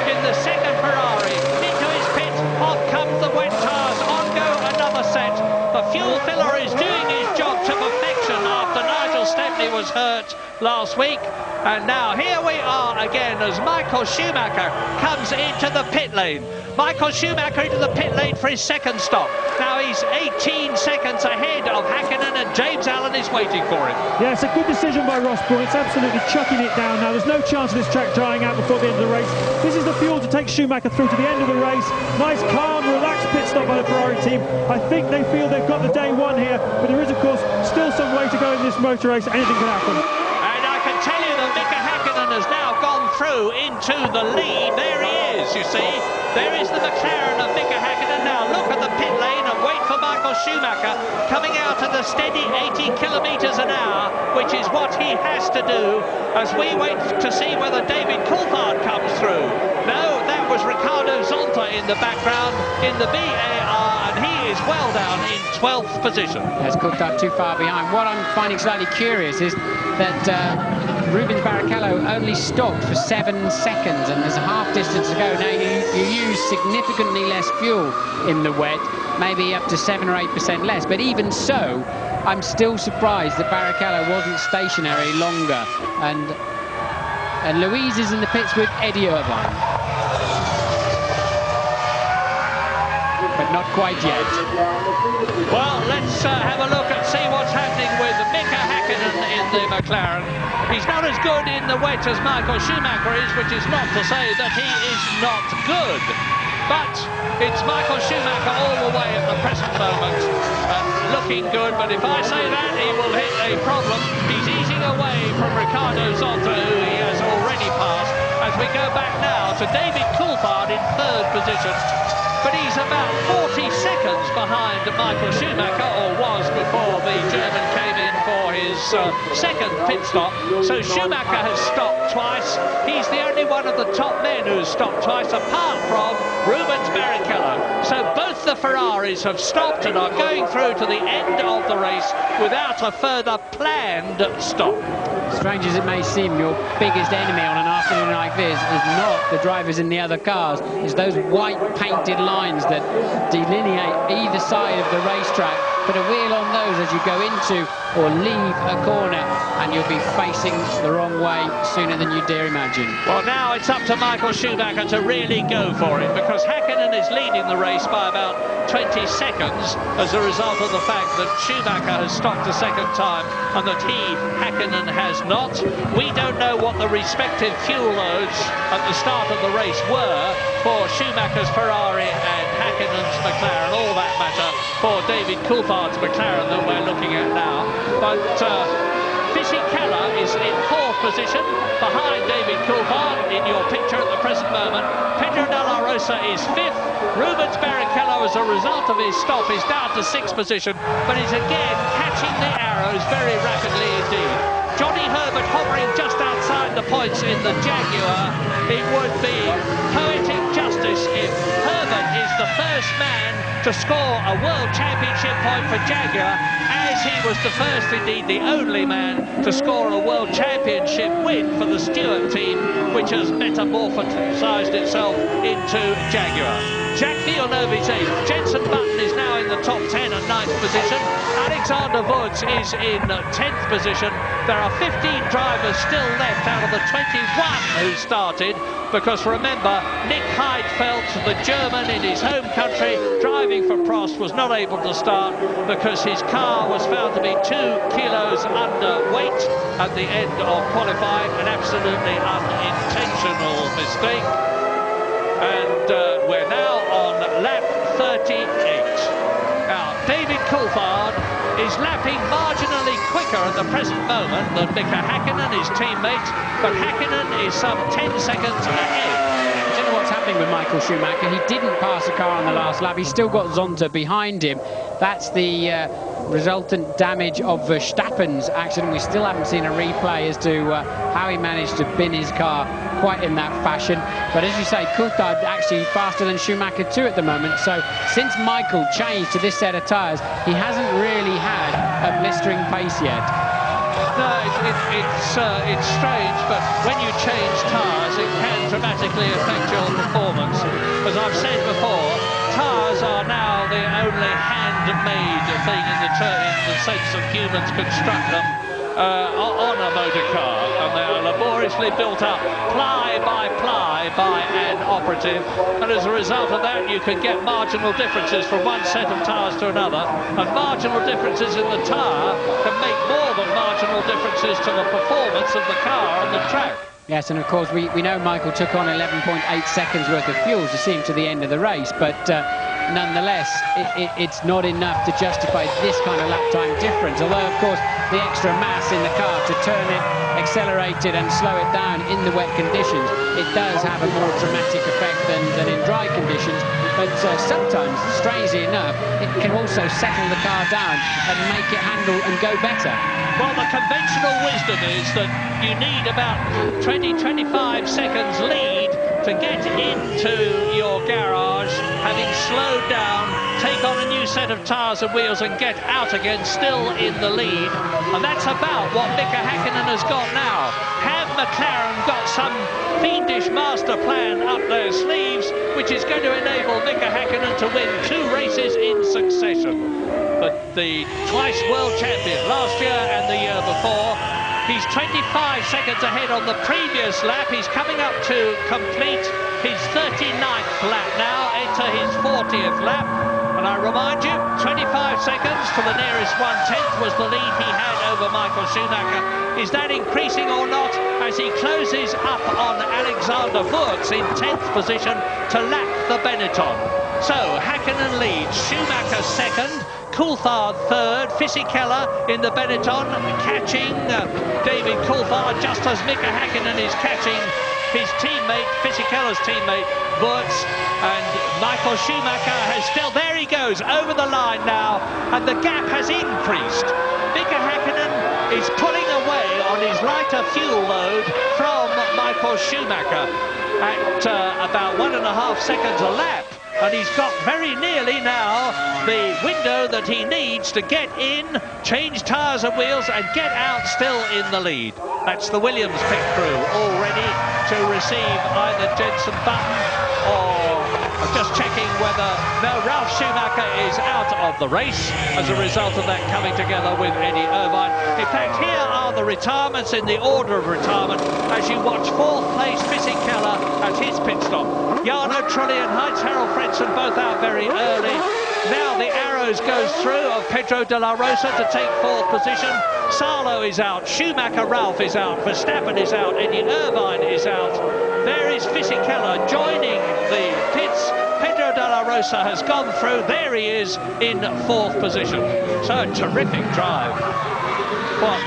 in the second Ferrari. Into his pit, off comes the wet tyres, on go another set. The fuel filler is doing his job to perfection after Nigel Stepney was hurt last week. And now here we are again as Michael Schumacher comes into the pit lane. Michael Schumacher into the pit lane for his second stop. Now he's 18 seconds ahead of Hakkinen, and James Allen is waiting for him. Yeah, it's a good decision by Ross Brawn. It's absolutely chucking it down now. There's no chance of this track drying out before the end of the race. This is the fuel to take Schumacher through to the end of the race. Nice, calm, relaxed pit stop by the Ferrari team. I think they feel they've got the day one here, but there is, of course, still some way to go in this motor race. Anything can happen. And I can tell you that Mika Hakkinen has now gone through into the lead. There he is, you see. There is the McLaren of Mika Hakkinen. Now look at the pit lane and wait for Michael Schumacher coming out at a steady 80 kilometres an hour, which is what he has to do as we wait to see whether David Coulthard comes through. No, that was Ricardo Zonta in the background in the VAR, and he is well down in 12th position. Has Coulthard too far behind. What I'm finding slightly curious is that Rubens Barrichello only stopped for 7 seconds, and there's a half distance to go. Now you use significantly less fuel in the wet, maybe up to 7 or 8% less, but even so, I'm still surprised that Barrichello wasn't stationary longer. And Louise is in the pits with Eddie Irvine, but not quite yet. Well, let's have a look and see what's happening with Mika Hakkinen in the McLaren. He's not as good in the wet as Michael Schumacher is, which is not to say that he is not good. But it's Michael Schumacher all the way at the present moment, looking good. But if I say that, he will hit a problem. He's easing away from Ricardo Zonta, who he has already passed, as we go back now to David Coulthard in third position. But he's about 40 seconds behind Michael Schumacher, or was before the German came in for his second pit stop. So Schumacher has stopped twice. He's the only one of the top men who's stopped twice, apart from Rubens Barrichello. So both the Ferraris have stopped and are going through to the end of the race without a further planned stop. Strange as it may seem, your biggest enemy on an afternoon like this is not the drivers in the other cars. It's those white painted lines that delineate either side of the racetrack. Put a wheel on those as you go into or leave a corner, and you'll be facing the wrong way sooner than you dare imagine. Well, now it's up to Michael Schumacher to really go for it, because Hakkinen is leading the race by about 20 seconds as a result of the fact that Schumacher has stopped a second time and that Hakkinen, has not. We don't know what the respective fuel loads at the start of the race were for Schumacher's Ferrari and Hakkinen's McLaren. All that matter for David Coulthard's McLaren that we're looking at now. But Fisichella is in fourth position behind David Coulthard in your picture at the present moment. Pedro Della Rosa is fifth. Rubens Barrichello, as a result of his stop, is down to sixth position, but is again catching the arrows very rapidly indeed. Johnny Herbert hovering just outside the points in the Jaguar. It would be poetic justice if Herbert is the first man to score a World Championship point for Jaguar, as he was the first, indeed the only man, to score a World Championship win for the Stewart team, which has metamorphosized itself into Jaguar. Jacques Villeneuve is 8th. Jenson Button is now in the top 10 and 9th position. Alexander Woods is in 10th position. There are 15 drivers still left out of the 21 who started, because remember, Nick Heidfeld, the German in his home country, driving for Prost, was not able to start because his car was found to be 2 kilos underweight at the end of qualifying, an absolutely unintentional mistake. And we're now on lap 38. Now, David Coulthard is lapping marginally quicker at the present moment than Mika Hakkinen, his teammate, but Hakkinen is some 10 seconds ahead. I don't know what's happening with Michael Schumacher. He didn't pass the car on the last lap. He's still got Zonta behind him. That's the resultant damage of Verstappen Verstappen's accident, we still haven't seen a replay as to how he managed to bin his car quite in that fashion. But as you say, Coulthard actually faster than Schumacher too at the moment. So since Michael changed to this set of tyres, he hasn't really had a blistering pace yet. No, it's strange, but when you change tyres, it can dramatically affect your performance. As I've said before, tyres are now the only handmade thing in the sense that humans construct them on a motor car, and they are laboriously built up ply by an operative, and as a result of that you can get marginal differences from one set of tyres to another, and marginal differences in the tyre can make more than marginal differences to the performance of the car on the track. Yes, and of course we know Michael took on 11.8 seconds worth of fuel to see him to the end of the race, but nonetheless it's not enough to justify this kind of lap time difference, although of course the extra mass in the car to turn it, accelerate it and slow it down in the wet conditions, it does have a more dramatic effect than in dry conditions. But sometimes, strangely enough, it can also settle the car down and make it handle and go better. Well, the conventional wisdom is that you need about 20-25 seconds lead to get into your garage, having slowed down, take on a new set of tyres and wheels and get out again, still in the lead. And that's about what Mika Häkkinen has got now. Have McLaren got some fiendish master plan up their sleeves, which is going to enable Mika Häkkinen to win 2 races in succession? But the twice world champion last year and the year before, he's 25 seconds ahead on the previous lap. He's coming up to complete his 39th lap now, enter his 40th lap. And I remind you, 25 seconds to the nearest 1/10 was the lead he had over Michael Schumacher. Is that increasing or not as he closes up on Alexander Wurz in 10th position to lap the Benetton? So Häkkinen leads, Schumacher second, Coulthard third, Fisichella in the Benetton catching David Coulthard just as Mika Häkkinen is catching his teammate, Fisichella's teammate, Wurz, and Michael Schumacher has still, there he goes, over the line now, and the gap has increased. Mika Häkkinen is pulling away on his lighter fuel load from Michael Schumacher at about 1.5 seconds a lap. And he's got very nearly now the window that he needs to get in, change tyres and wheels and get out still in the lead. That's the Williams pit crew all ready to receive either Jenson Button or just checking whether, no, Ralf Schumacher is out of the race as a result of that coming together with Eddie Irvine. In fact, here are the retirements in the order of retirement as you watch 4th place Fisichella at his pit stop. Jarno Trulli and Heinz-Harald Frentzen both out very early. Now the arrows goes through of Pedro de la Rosa to take 4th position. Salo is out, Schumacher Ralf is out, Verstappen is out, Eddie Irvine is out. There is Fisichella joining the pits. Pedro de la Rosa has gone through. There he is in 4th position. So a terrific drive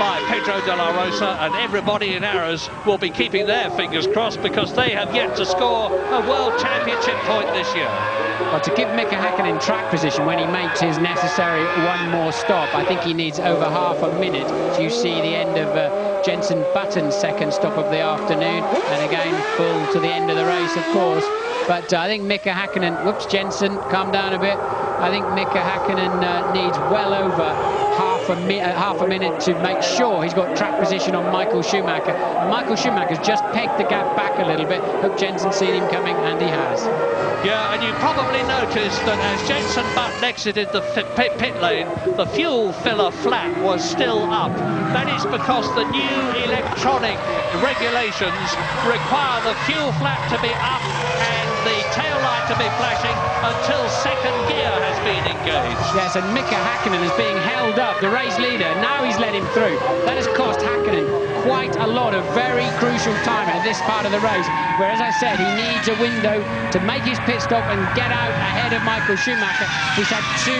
by Pedro de la Rosa, and everybody in Arrows will be keeping their fingers crossed because they have yet to score a World Championship point this year. Well, to give Mika Häkkinen track position when he makes his necessary one more stop, I think he needs over half a minute. You see the end of Jenson Button's second stop of the afternoon, and again full to the end of the race, of course. But I think Mika Häkkinen, whoops, Jenson, calm down a bit. I think Mika Häkkinen needs well over half a minute to make sure he's got track position on Michael Schumacher. And Michael Schumacher's just pegged the gap back a little bit. Hope Jenson's seen him coming, and he has. Yeah, and you probably noticed that as Jenson Button exited the pit lane, the fuel filler flap was still up. That is because the new electronic regulations require the fuel flap to be up and the tail light to be flashing until second gear has been engaged. Yes, and Mika Häkkinen is being held up, the race leader. Now he's let him through. That has cost Häkkinen quite a lot of very crucial time at this part of the race, where, as I said, he needs a window to make his pit stop and get out ahead of Michael Schumacher. He's had 2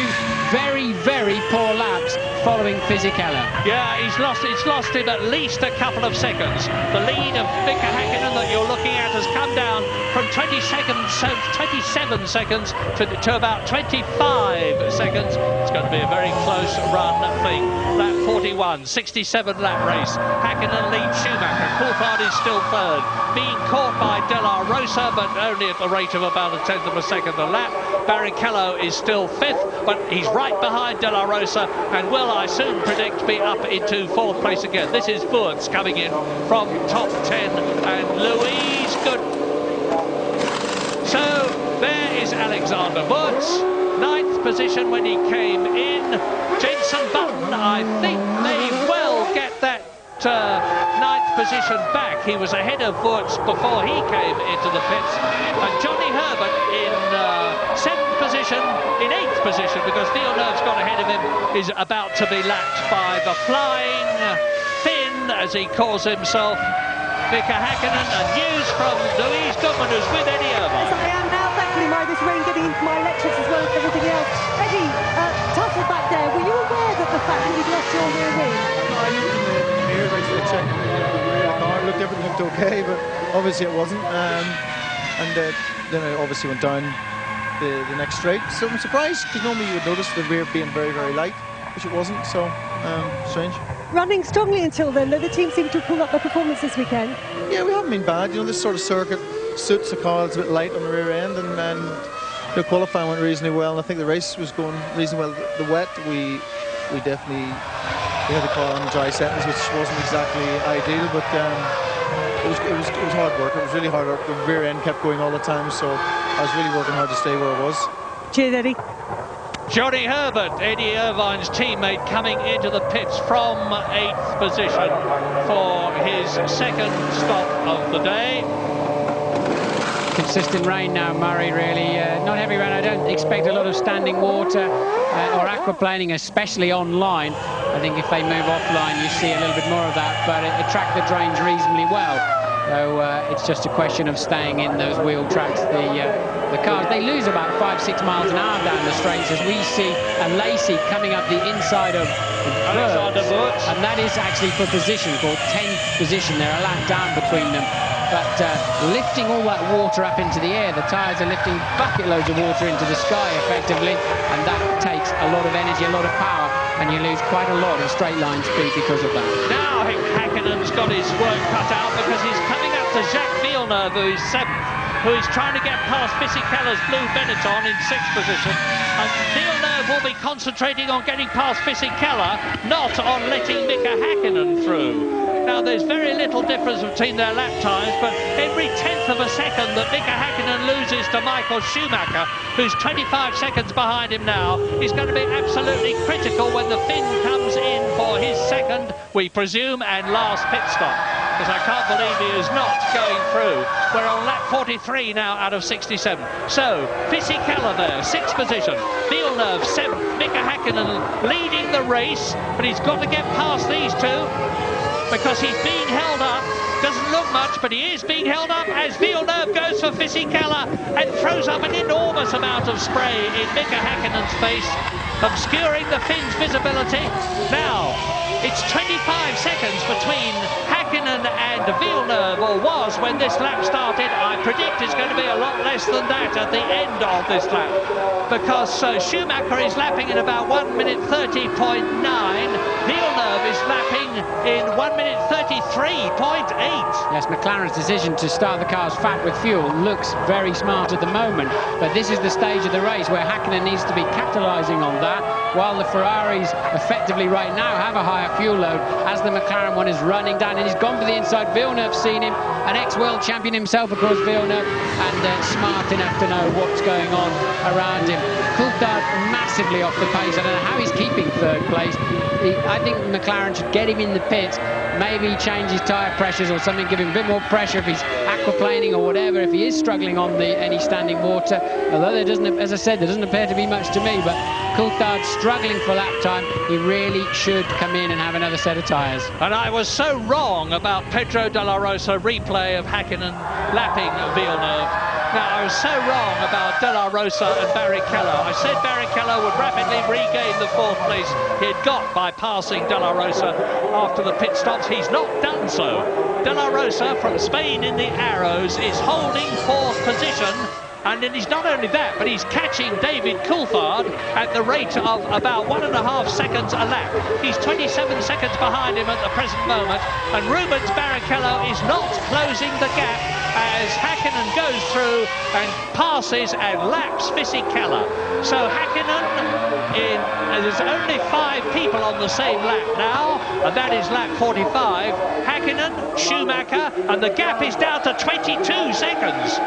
very, very poor laps following Fisichella. Yeah, it's lost him at least a couple of seconds. The lead of Mika Häkkinen that you're looking at has come down from 27 seconds to about 25 seconds. It's going to be a very close run for lap 41, 67 lap race. Häkkinen leads Schumacher. Coulthard is still third, being caught by De La Rosa, but only at the rate of about a tenth of a second a lap. Barrichello is still fifth, but he's right behind De La Rosa and will, I soon predict, be up into fourth place again. This is Wurz coming in from top 10 and Louise Good. So there is Alexander Wurz, 9th position when he came in. Jenson Button, I think, may well get that 9th position back. He was ahead of Wurz before he came into the pits. And Johnny Herbert in 7th position, in 8th position, because Villeneuve's got ahead of him, is about to be lapped by the Flying Finn, as he calls himself, Mika Häkkinen. And news from Louise Goodman, who's with Eddie Irvine. Yes, I am now. Thankfully, this rain getting into my electrics as well as everything else. Eddie, Tuttle back there, were you aware that the fact that you'd lost your rear wing? I looked in the mirror, I checked the rear car, everything looked okay, but obviously it wasn't. And then I obviously went down the next straight. So I'm surprised, because normally you would notice the rear being very, very light, which it wasn't, so strange. Running strongly until then, the team seemed to pull up their performance this weekend. Yeah, we haven't been bad. You know, this sort of circuit suits the car. It's a bit light on the rear end, and the qualifying went reasonably well, and I think the race was going reasonably well. The wet, we definitely had the car on dry settings, which wasn't exactly ideal, but it was hard work. It was really hard work. The rear end kept going all the time, so I was really working hard to stay where I was. Cheers, Eddie. Johnny Herbert, Eddie Irvine's teammate, coming into the pits from 8th position for his second stop of the day. Consistent rain now, Murray, really. Not heavy rain. I don't expect a lot of standing water or aquaplaning, especially online. I think if they move offline, you see a little bit more of that, but it tracked the drains reasonably well. So it's just a question of staying in those wheel tracks. The cars, they lose about 5-6 miles an hour down the straights, as we see a Lacey coming up the inside of Wurz, and that is actually for position, called 10th position. They're a lap down between them. But lifting all that water up into the air, the tyres are lifting bucket loads of water into the sky effectively, and that takes a lot of energy, a lot of power, and you lose quite a lot of straight line speed because of that. Now I think Häkkinen's got his work cut out, because he's coming up to Jacques Villeneuve, who is 7th, who is trying to get past Fisichella's blue Benetton in 6th position. And Villeneuve will be concentrating on getting past Fisichella, not on letting Mika Häkkinen through. Now, there's very little difference between their lap times, but every tenth of a second that Mika Häkkinen loses to Michael Schumacher, who's 25 seconds behind him now, is going to be absolutely critical when the Finn comes in for his second, we presume, and last pit stop. Because I can't believe he is not going through. We're on lap 43 now out of 67. So, Fisichella there, 6th position. Villeneuve, 7th. Mika Häkkinen leading the race, but he's got to get past these two, because he's being held up. Doesn't look much, but he is being held up as Villeneuve goes for Fisichella and throws up an enormous amount of spray in Mika Häkkinen's face, obscuring the Finn's visibility. Now, it's 25 seconds between Häkkinen and Villeneuve, or was when this lap started. I predict it's going to be a lot less than that at the end of this lap, because Schumacher is lapping in about 1 minute 30.9. Villeneuve is lapping in 1 minute 33.8. Yes, McLaren's decision to start the cars fat with fuel looks very smart at the moment, but this is the stage of the race where Häkkinen needs to be capitalising on that, while the Ferraris effectively right now have a higher fuel load, as the McLaren one is running down, and he's gone for the inside. Villeneuve's seen him, an ex-world champion himself, of course, Villeneuve, and smart enough to know what's going on around him. Coulthard massively off the pace. I don't know how he's keeping 3rd place. I think McLaren should get him in the pits, maybe change his tyre pressures or something, give him a bit more pressure if he's aquaplaning or whatever, if he is struggling on any standing water. Although there doesn't, as I said, there doesn't appear to be much to me, but Coulthard struggling for lap time. He really should come in and have another set of tyres. And I was so wrong about Pedro de la Rosa replay of Häkkinen lapping Villeneuve. Now, I was so wrong about De La Rosa and Barrichello. I said Barrichello would rapidly regain the 4th place he had got by passing De La Rosa after the pit stops. He's not done so. De La Rosa from Spain in the Arrows is holding 4th position. And then he's not only that, but he's catching David Coulthard at the rate of about 1.5 seconds a lap. He's 27 seconds behind him at the present moment, and Rubens Barrichello is not closing the gap as Häkkinen goes through and passes and laps Fisichella. So Häkkinen, there's only 5 people on the same lap now, and that is lap 45. Häkkinen, Schumacher, and the gap is down to 22 seconds.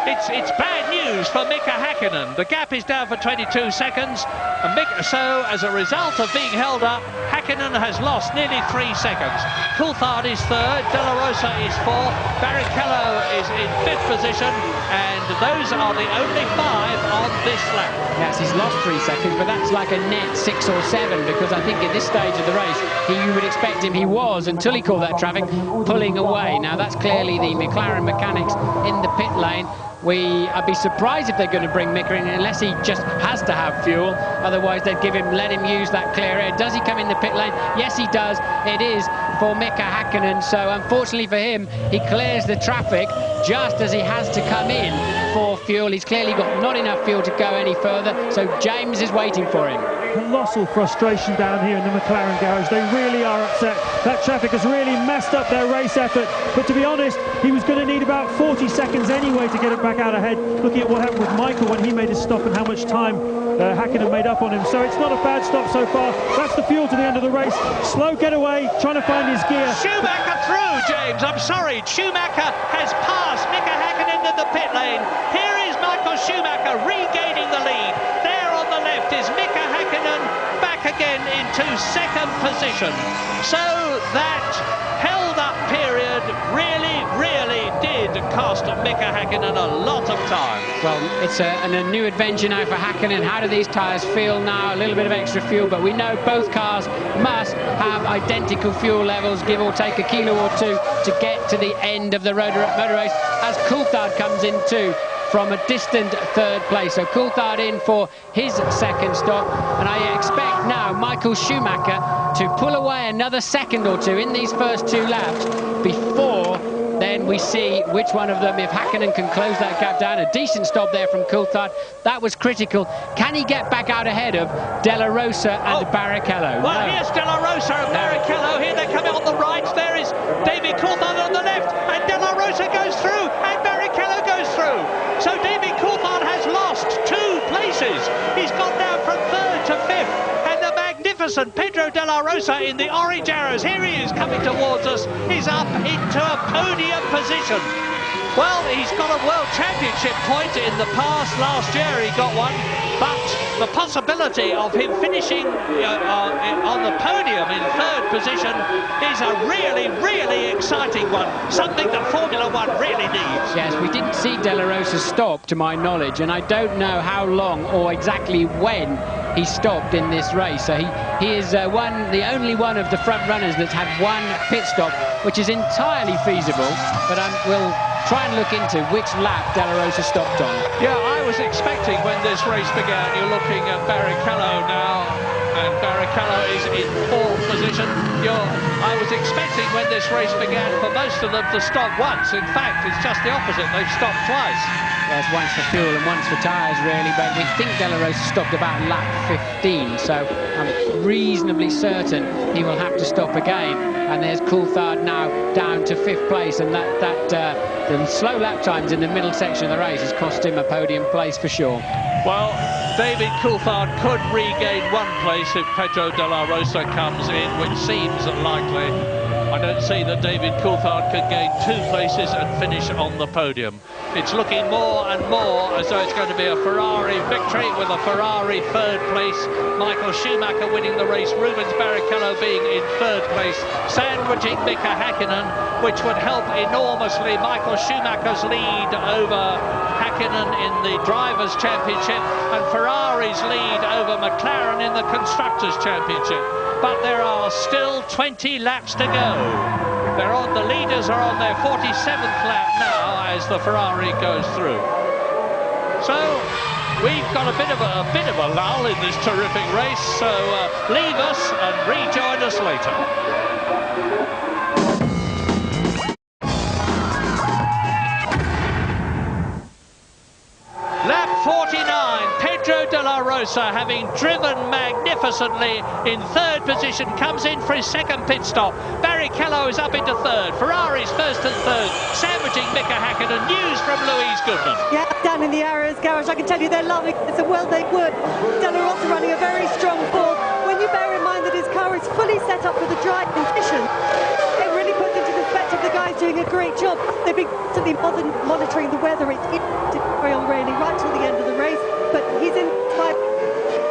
It's bad news for Mika Häkkinen. The gap is down for 22 seconds, and so as a result of being held up, Häkkinen has lost nearly 3 seconds. Coulthard is 3rd, De La Rosa is 4th, Barrichello is in 5th position, and those are the only 5 on this lap. Yes, he's lost 3 seconds, but that's like a net 6 or 7, because I think at this stage of the race, you would expect him, he was, until he called that traffic, pulling away. Now that's clearly the McLaren mechanics in the pit lane. I'd be surprised if they're going to bring Mika in unless he just has to have fuel. Otherwise, they'd let him use that clear air. Does he come in the pit lane? Yes, he does. It is for Mika Häkkinen. So unfortunately for him, he clears the traffic just as he has to come in for fuel. He's clearly got not enough fuel to go any further. So James is waiting for him. Colossal frustration down here in the McLaren garage. They really are upset. That traffic has really messed up their race effort. But to be honest, he was going to need about 40 seconds anyway to get it back out ahead. Looking at what happened with Michael when he made his stop and how much time Häkkinen made up on him. So it's not a bad stop so far. That's the fuel to the end of the race. Slow getaway, trying to find his gear. Schumacher through, James. I'm sorry. Schumacher has passed Mika Häkkinen in the pit lane. Here is Michael Schumacher regaining the lead. There on the left is Mika Häkkinen back again into 2nd position. So that held-up period really did cost Mika Häkkinen a lot of time. Well, it's a new adventure now for Häkkinen. How do these tyres feel now? A little bit of extra fuel, but we know both cars must have identical fuel levels, give or take a kilo or 2, to get to the end of the motor race, as Coulthard comes in too from a distant 3rd place. So Coulthard in for his 2nd stop, and I expect now Michael Schumacher to pull away another second or 2 in these first 2 laps before then we see which one of them, if Häkkinen can close that gap down. A decent stop there from Coulthard. That was critical. Can he get back out ahead of De La Rosa and Barrichello? Well, here's De La Rosa and Barrichello. Here they come out on the right. There is David Coulthard on the left, and De La Rosa goes through, and Barrichello goes through. So David Coulthard has lost 2 places. He's gone down from 3rd to 5th. Magnificent Pedro De La Rosa in the orange arrows. Here he is coming towards us. He's up into a podium position. Well, he's got a World Championship point in the past. Last year he got one, but the possibility of him finishing on the podium in 3rd position is a really exciting one. Something that Formula One really needs. Yes, we didn't see De La Rosa stop, to my knowledge, and I don't know how long or exactly when he stopped in this race. So he is the only one of the front runners that's had 1 pit stop, which is entirely feasible, but we'll try and look into which lap De La Rosa stopped on. Yeah, I was expecting when this race began, you're looking at Barrichello now, and Barrichello is in 4th position. I was expecting when this race began for most of them to stop once. In fact, it's just the opposite. They've stopped twice. Yes, once for fuel and once for tyres, really, but we think De La Rosa stopped about lap 15, so I'm reasonably certain he will have to stop again. And there's Coulthard now down to 5th place, and the slow lap times in the middle section of the race has cost him a podium place for sure. Well, David Coulthard could regain 1 place if Pedro De La Rosa comes in, which seems likely. I don't see that David Coulthard could gain 2 places and finish on the podium. It's looking more and more as though it's going to be a Ferrari victory with a Ferrari 3rd place. Michael Schumacher winning the race, Rubens Barrichello being in 3rd place, sandwiching Mika Häkkinen, which would help enormously Michael Schumacher's lead over Häkkinen in the Drivers' Championship and Ferrari's lead over McLaren in the Constructors' Championship. But there are still 20 laps to go. The leaders are on their 47th lap now as the Ferrari goes through. So we've got a bit of a lull in this terrific race, so leave us and rejoin us later. Lap 49, Pedro de la Rosa, having driven magnificently in third position, comes in for his second pit stop. Barrichello is up into third. Ferrari's first and third, sandwiching Mika Häkkinen. News from Louise Goodman. Yeah, down in the Arrows garage, I can tell you they're loving it. So well they would. De la Rosa running a very strong fourth. When you bear in mind that his car is fully set up for the dry conditions, it really puts into perspective the guys doing a great job. They've been constantly monitoring the weather. It's to carry on raining right till the end of the race, but he's in 5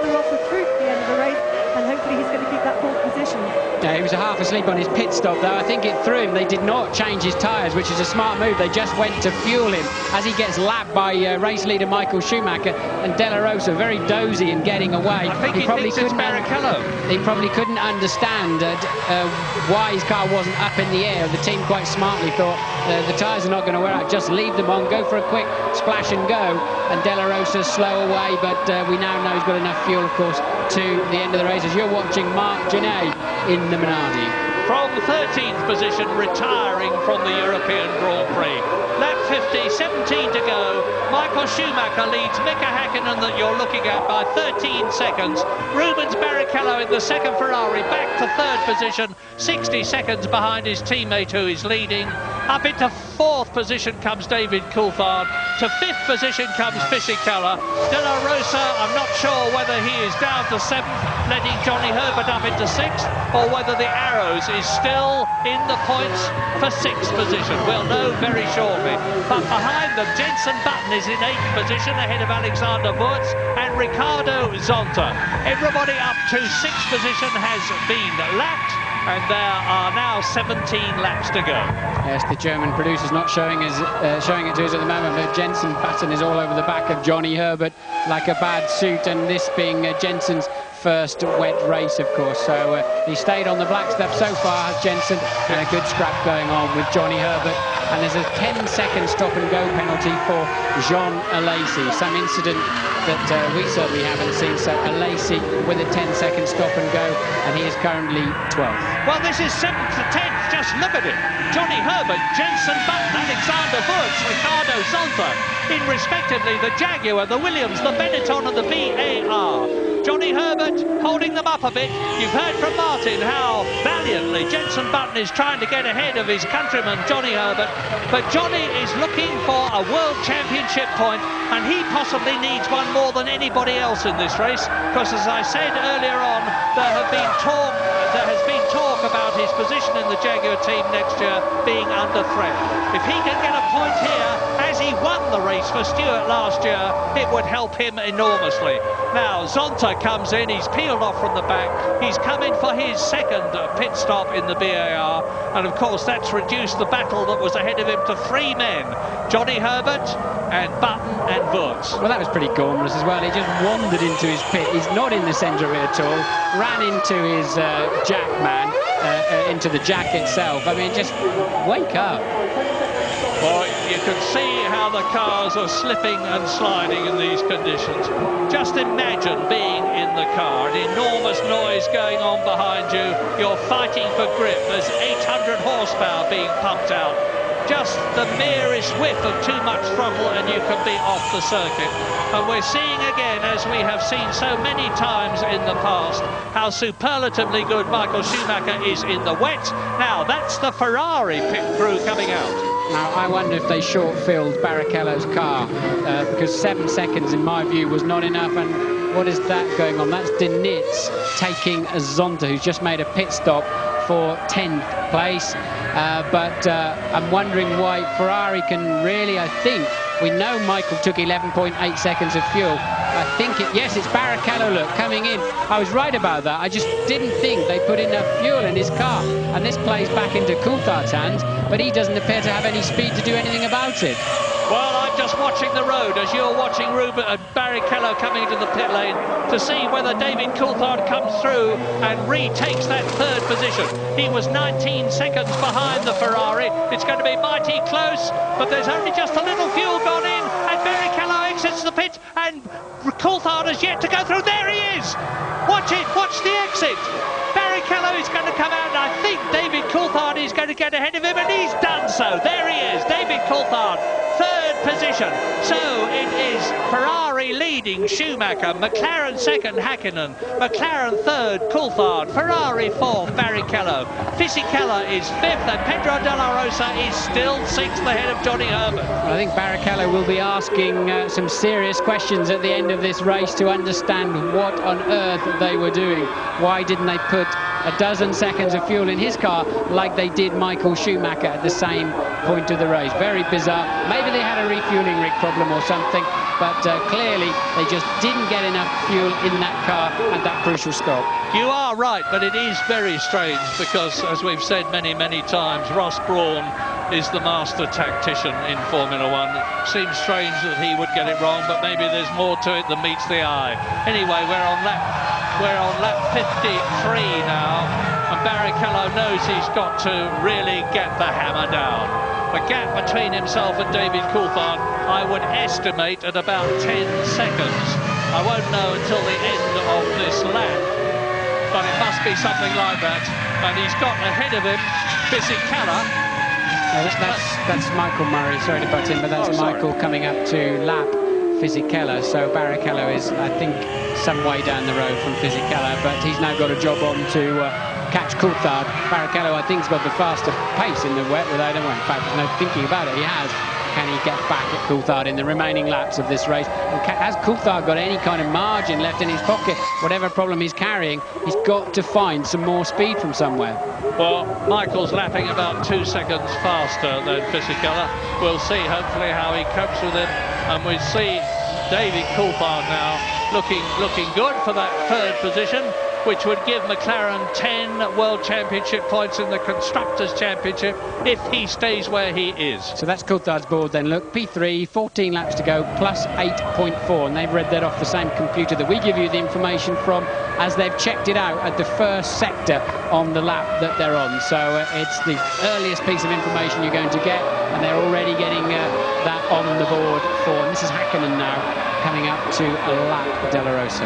Rosa through to the end of the race, and hopefully he's going to keep that fourth position. Yeah, he was half asleep on his pit stop though. I think it threw him. They did not change his tyres, which is a smart move. They just went to fuel him as he gets lapped by race leader Michael Schumacher, and De La Rosa very dozy in getting away. I think he thinks it's Barrichello. He probably couldn't understand why his car wasn't up in the air. The team quite smartly thought the tyres are not going to wear out, just leave them on, go for a quick splash and go, and De La Rosa's slow away, but we now know he's got enough fuel, of course, to the end of the race as you're watching Marc Genet in the Minardi. From 13th position, retiring from the European Grand Prix. Lap 50, 17 to go. Michael Schumacher leads Mika Häkkinen that you're looking at by 13 seconds. Rubens Barrichello in the second Ferrari back to third position, 60 seconds behind his teammate who is leading. Up into fourth position comes David Coulthard. To fifth position comes Fisichella. De La Rosa, I'm not sure whether he is down to seventh, letting Johnny Herbert up into sixth, or whether the Arrows is still in the points for sixth position. We'll know very shortly. But behind them, Jenson Button is in eighth position, ahead of Alexander Wurz and Ricardo Zonta. Everybody up to sixth position has been lapped, and there are now 17 laps to go. Yes, the German producer's not showing it to us at the moment, but Jenson Button is all over the back of Johnny Herbert like a bad suit, and this being Jenson's first wet race, of course. So he stayed on the black stuff so far, has Jenson, and a good scrap going on with Johnny Herbert. And there's a 10-second stop-and-go penalty for Jean Alesi, some incident that we certainly haven't seen. So Alesi with a 10-second stop-and-go, and he is currently 12th. Well, this is 7th to 10th. Just look at it. Johnny Herbert, Jenson Button, Alexander Wurz, Ricardo Zonta, in respectively the Jaguar, the Williams, the Benetton and the BAR. Johnny Herbert holding them up a bit. You've heard from Martin how valiantly Jenson Button is trying to get ahead of his countryman Johnny Herbert, but Johnny is looking for a World Championship point, and he possibly needs one more than anybody else in this race, because as I said earlier on, there has been talk about his position in the Jaguar team next year being under threat. If he can get a point here, as he won the race for Stewart last year, it would help him enormously. Now Zonta comes in, he's peeled off from the back, he's come in for his second pit stop in the BAR, and of course that's reduced the battle that was ahead of him to 3 men, Johnny Herbert and Button and Wurz. Well, that was pretty gormless as well. He just wandered into his pit. He's not in the centre of it at all, ran into his jack man, into the jack itself. I mean, just wake up. Well, you can see how the cars are slipping and sliding in these conditions. Just imagine being in the car, an enormous noise going on behind you, you're fighting for grip, there's 800 horsepower being pumped out. Just the merest whiff of too much throttle and you can be off the circuit. And we're seeing again, as we have seen so many times in the past, how superlatively good Michael Schumacher is in the wet. Now, that's the Ferrari pit crew coming out. Now, I wonder if they short-filled Barrichello's car, because 7 seconds, in my view, was not enough. And what is that going on? That's De Nitz taking Zonta, who's just made a pit stop for 10th place. But I'm wondering why Ferrari can really, I think, we know Michael took 11.8 seconds of fuel. I think yes, it's Barrichello, look, coming in. I was right about that. I just didn't think they put enough fuel in his car. And this plays back into Coulthard's hands, but he doesn't appear to have any speed to do anything about it. Well, I'm just watching the road as you're watching Barrichello coming into the pit lane to see whether David Coulthard comes through and retakes that third position. He was 19 seconds behind the Ferrari. It's going to be mighty close, but there's only just a little fuel gone in, and Barrichello exits the pit, and Coulthard has yet to go through. There he is! Watch it, watch the exit. Barrichello is going to come out, and I think David Coulthard is going to get ahead of him, and he's done so. There he is, David Coulthard, third position. So it is Ferrari leading Schumacher, McLaren second Häkkinen, McLaren third Coulthard, Ferrari fourth Barrichello, Fisichella is fifth, and Pedro de la Rosa is still sixth ahead of Johnny Herbert. I think Barrichello will be asking some serious questions at the end of this race to understand what on earth they were doing. Why didn't they put a dozen seconds of fuel in his car like they did Michael Schumacher at the same point of the race? Very bizarre. Maybe they had a refueling rig problem or something, but clearly they just didn't get enough fuel in that car at that crucial stop. You are right, but it is very strange because, as we've said many, many times, Ross Brawn is the master tactician in Formula One. It seems strange that he would get it wrong, but maybe there's more to it than meets the eye. Anyway, we're on lap 53 now, and Barrichello knows he's got to really get the hammer down. The gap between himself and David Coulthard, I would estimate at about 10 seconds. I won't know until the end of this lap, but it must be something like that. And he's got ahead of him Fisichella. That's Michael Murray, sorry to butt in, but that's Michael coming up to lap Fisichella. So Barrichello is, I think, some way down the road from Fisichella, but he's now got a job on to catch Coulthard. Barrichello, I think, has got the faster pace in the wet without anyone. In fact, no thinking about it, he has. Can he get back at Coulthard in the remaining laps of this race? And has Coulthard got any kind of margin left in his pocket? Whatever problem he's carrying, he's got to find some more speed from somewhere. Well, Michael's lapping about 2 seconds faster than Fisichella. We'll see, hopefully, how he copes with him. And we see David Coulthard now looking good for that third position, which would give McLaren 10 World Championship points in the Constructors' Championship if he stays where he is. So that's Coulthard's board then. Look, P3, 14 laps to go, plus 8.4, and they've read that off the same computer that we give you the information from as they've checked it out at the first sector on the lap that they're on. So it's the earliest piece of information you're going to get, and they're already getting that on the board for, and this is Häkkinen now, coming up to a lap de la Rosa.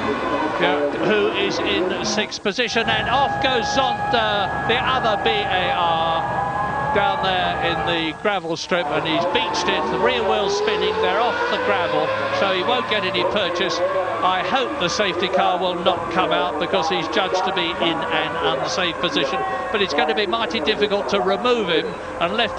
Yeah, who is in 6th position, and off goes Zonta, the other BAR, down there in the gravel strip, and he's beached it, the rear wheel's spinning, they're off the gravel, so he won't get any purchase. I hope the safety car will not come out because he's judged to be in an unsafe position, but it's going to be mighty difficult to remove him unless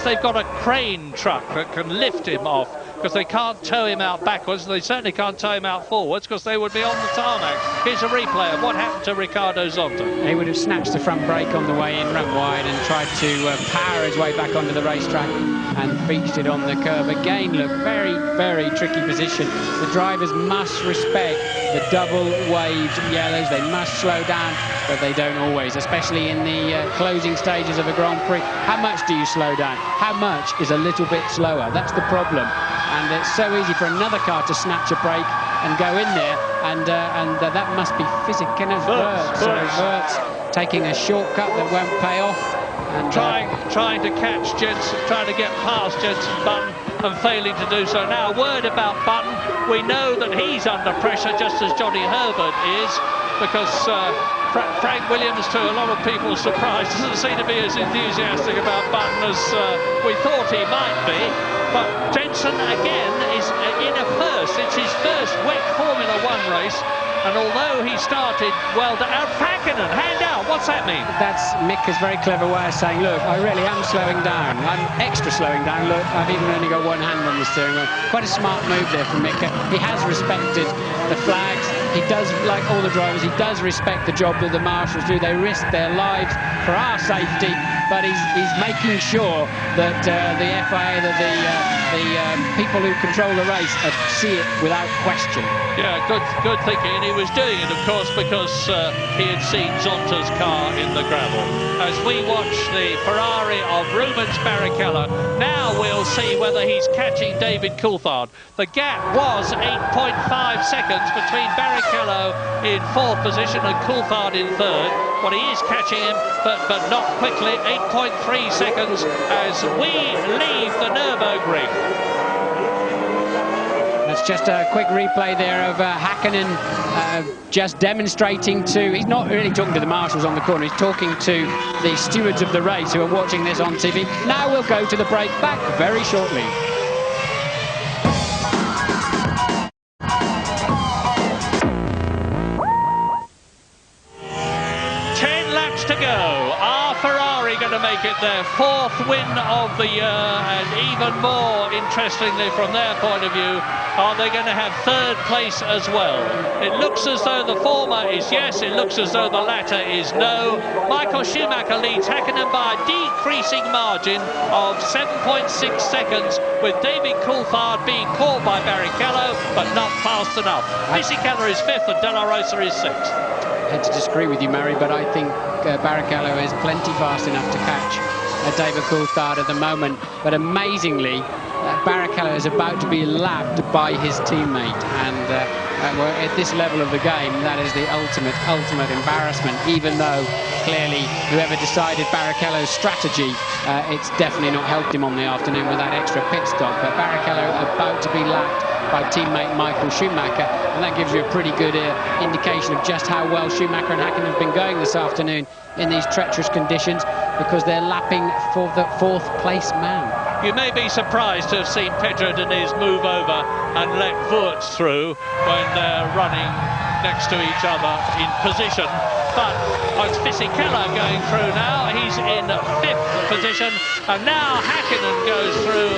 they've got a crane truck that can lift him off, because they can't tow him out backwards, and they certainly can't tow him out forwards because they would be on the tarmac. Here's a replay of what happened to Ricardo Zonta. He would have snatched the front brake on the way in, run wide, and tried to power his way back onto the racetrack and beached it on the curb. Again, look, very, very tricky position. The drivers must respect the double-waved yellows. They must slow down, but they don't always, especially in the closing stages of a Grand Prix. How much do you slow down? How much is a little bit slower? That's the problem. And it's so easy for another car to snatch a brake and go in there, and that must be Fisichella's Wirtz taking a shortcut that won't pay off. And trying to catch Jensen, trying to get past Jensen Button and failing to do so. Now, a word about Button. We know that he's under pressure, just as Johnny Herbert is, because Frank Williams, to a lot of people's surprise, doesn't seem to be as enthusiastic about Button as we thought he might be. But Jensen, again, is in a first. It's his first wet Formula One race. And although he started well down, Häkkinen, hand out, what's that mean? That's Mika's very clever way of saying, look, I really am slowing down. I'm extra slowing down. Look, I've even only got one hand on the steering wheel. Quite a smart move there from Mika. He has respected the flags. He does, like all the drivers, he does respect the job that the marshals do. They risk their lives for our safety, but he's making sure that the FIA, that the people who control the race see it without question. Yeah, good thinking, and he was doing it, of course, because he had seen Zonta's car in the gravel. As we watch the Ferrari of Rubens Barrichello, now we'll see whether he's catching David Coulthard. The gap was 8.5 seconds between Barrichello in 4th position and Coulthard in 3rd. Well, he is catching him, but not quickly. 8.3 seconds as we leave the Nürburgring. That's just a quick replay there of Häkkinen just demonstrating to... He's not really talking to the marshals on the corner, he's talking to the stewards of the race who are watching this on TV. Now we'll go to the break, back very shortly. 10 laps to go. Are Ferrari going to make it their 4th win of the year? And even more interestingly from their point of view, are they going to have 3rd place as well? It looks as though the former is yes, it looks as though the latter is no. Michael Schumacher leads Häkkinen by a decreasing margin of 7.6 seconds, with David Coulthard being caught by Barrichello, but not fast enough. Fisichella is 5th and De La Rosa is 6th. I had to disagree with you, Murray, but I think Barrichello is plenty fast enough to catch David Coulthard at the moment. But amazingly, Barrichello is about to be lapped by his teammate, and at this level of the game, that is the ultimate embarrassment. Even though clearly whoever decided Barrichello's strategy, it's definitely not helped him on the afternoon with that extra pit stop. But Barrichello about to be lapped by teammate Michael Schumacher, and that gives you a pretty good indication of just how well Schumacher and Häkkinen have been going this afternoon in these treacherous conditions, because they're lapping for the 4th place man. You may be surprised to have seen Pedro Diniz move over and let Wurz through when they're running next to each other in position. But it's Fisichella going through now. He's in 5th position, and now Häkkinen goes through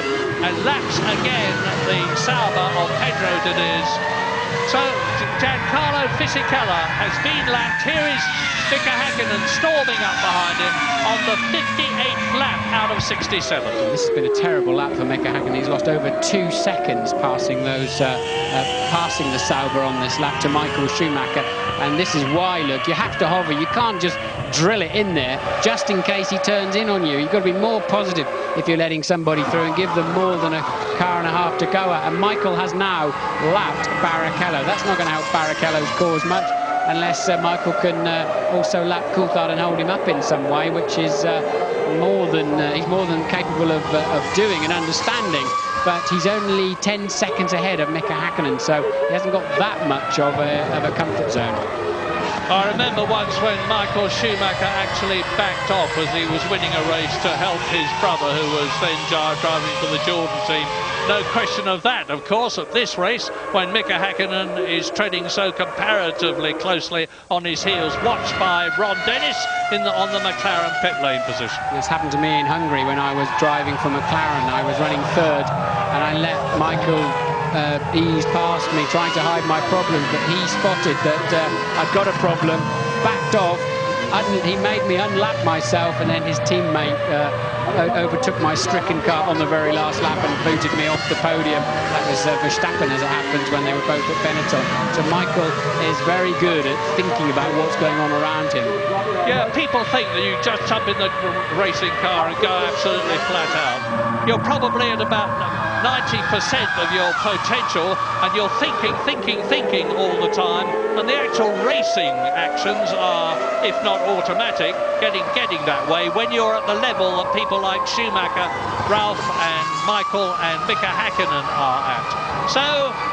and laps again the Sauber of Pedro Diniz. So Giancarlo Fisichella has been lapped. Here is Mika Häkkinen storming up behind him on the 58th lap out of 67. This has been a terrible lap for Mika Häkkinen. He's lost over 2 seconds passing those, passing the Sauber on this lap to Michael Schumacher. And this is why, look, you have to hover. You can't just drill it in there just in case he turns in on you. You've got to be more positive if you're letting somebody through and give them more than a car and a half to go at. And Michael has now lapped Barrichello. That's not going to help Barrichello's cause much, unless Michael can also lap Coulthard and hold him up in some way, which is he's more than capable of doing and understanding. But he's only 10 seconds ahead of Mika Häkkinen, so he hasn't got that much of a comfort zone. I remember once when Michael Schumacher actually backed off as he was winning a race to help his brother, who was then driving for the Jordan team. No question of that, of course, at this race, when Mika Häkkinen is treading so comparatively closely on his heels, watched by Ron Dennis on the McLaren pit lane position. This happened to me in Hungary when I was driving for McLaren. I was running 3rd, and I let Michael ease past me, trying to hide my problems, but he spotted that I'd got a problem, backed off. He made me unlap myself, and then his teammate overtook my stricken car on the very last lap and booted me off the podium. That was Verstappen, as it happens, when they were both at Benetton. So Michael is very good at thinking about what's going on around him. Yeah, people think that you just jump in the racing car and go absolutely flat out. You're probably at about 90% of your potential, and you're thinking all the time, and the actual racing actions are, if not automatic, getting that way when you're at the level that people like Schumacher, Ralph and Michael and Mika Häkkinen are at. So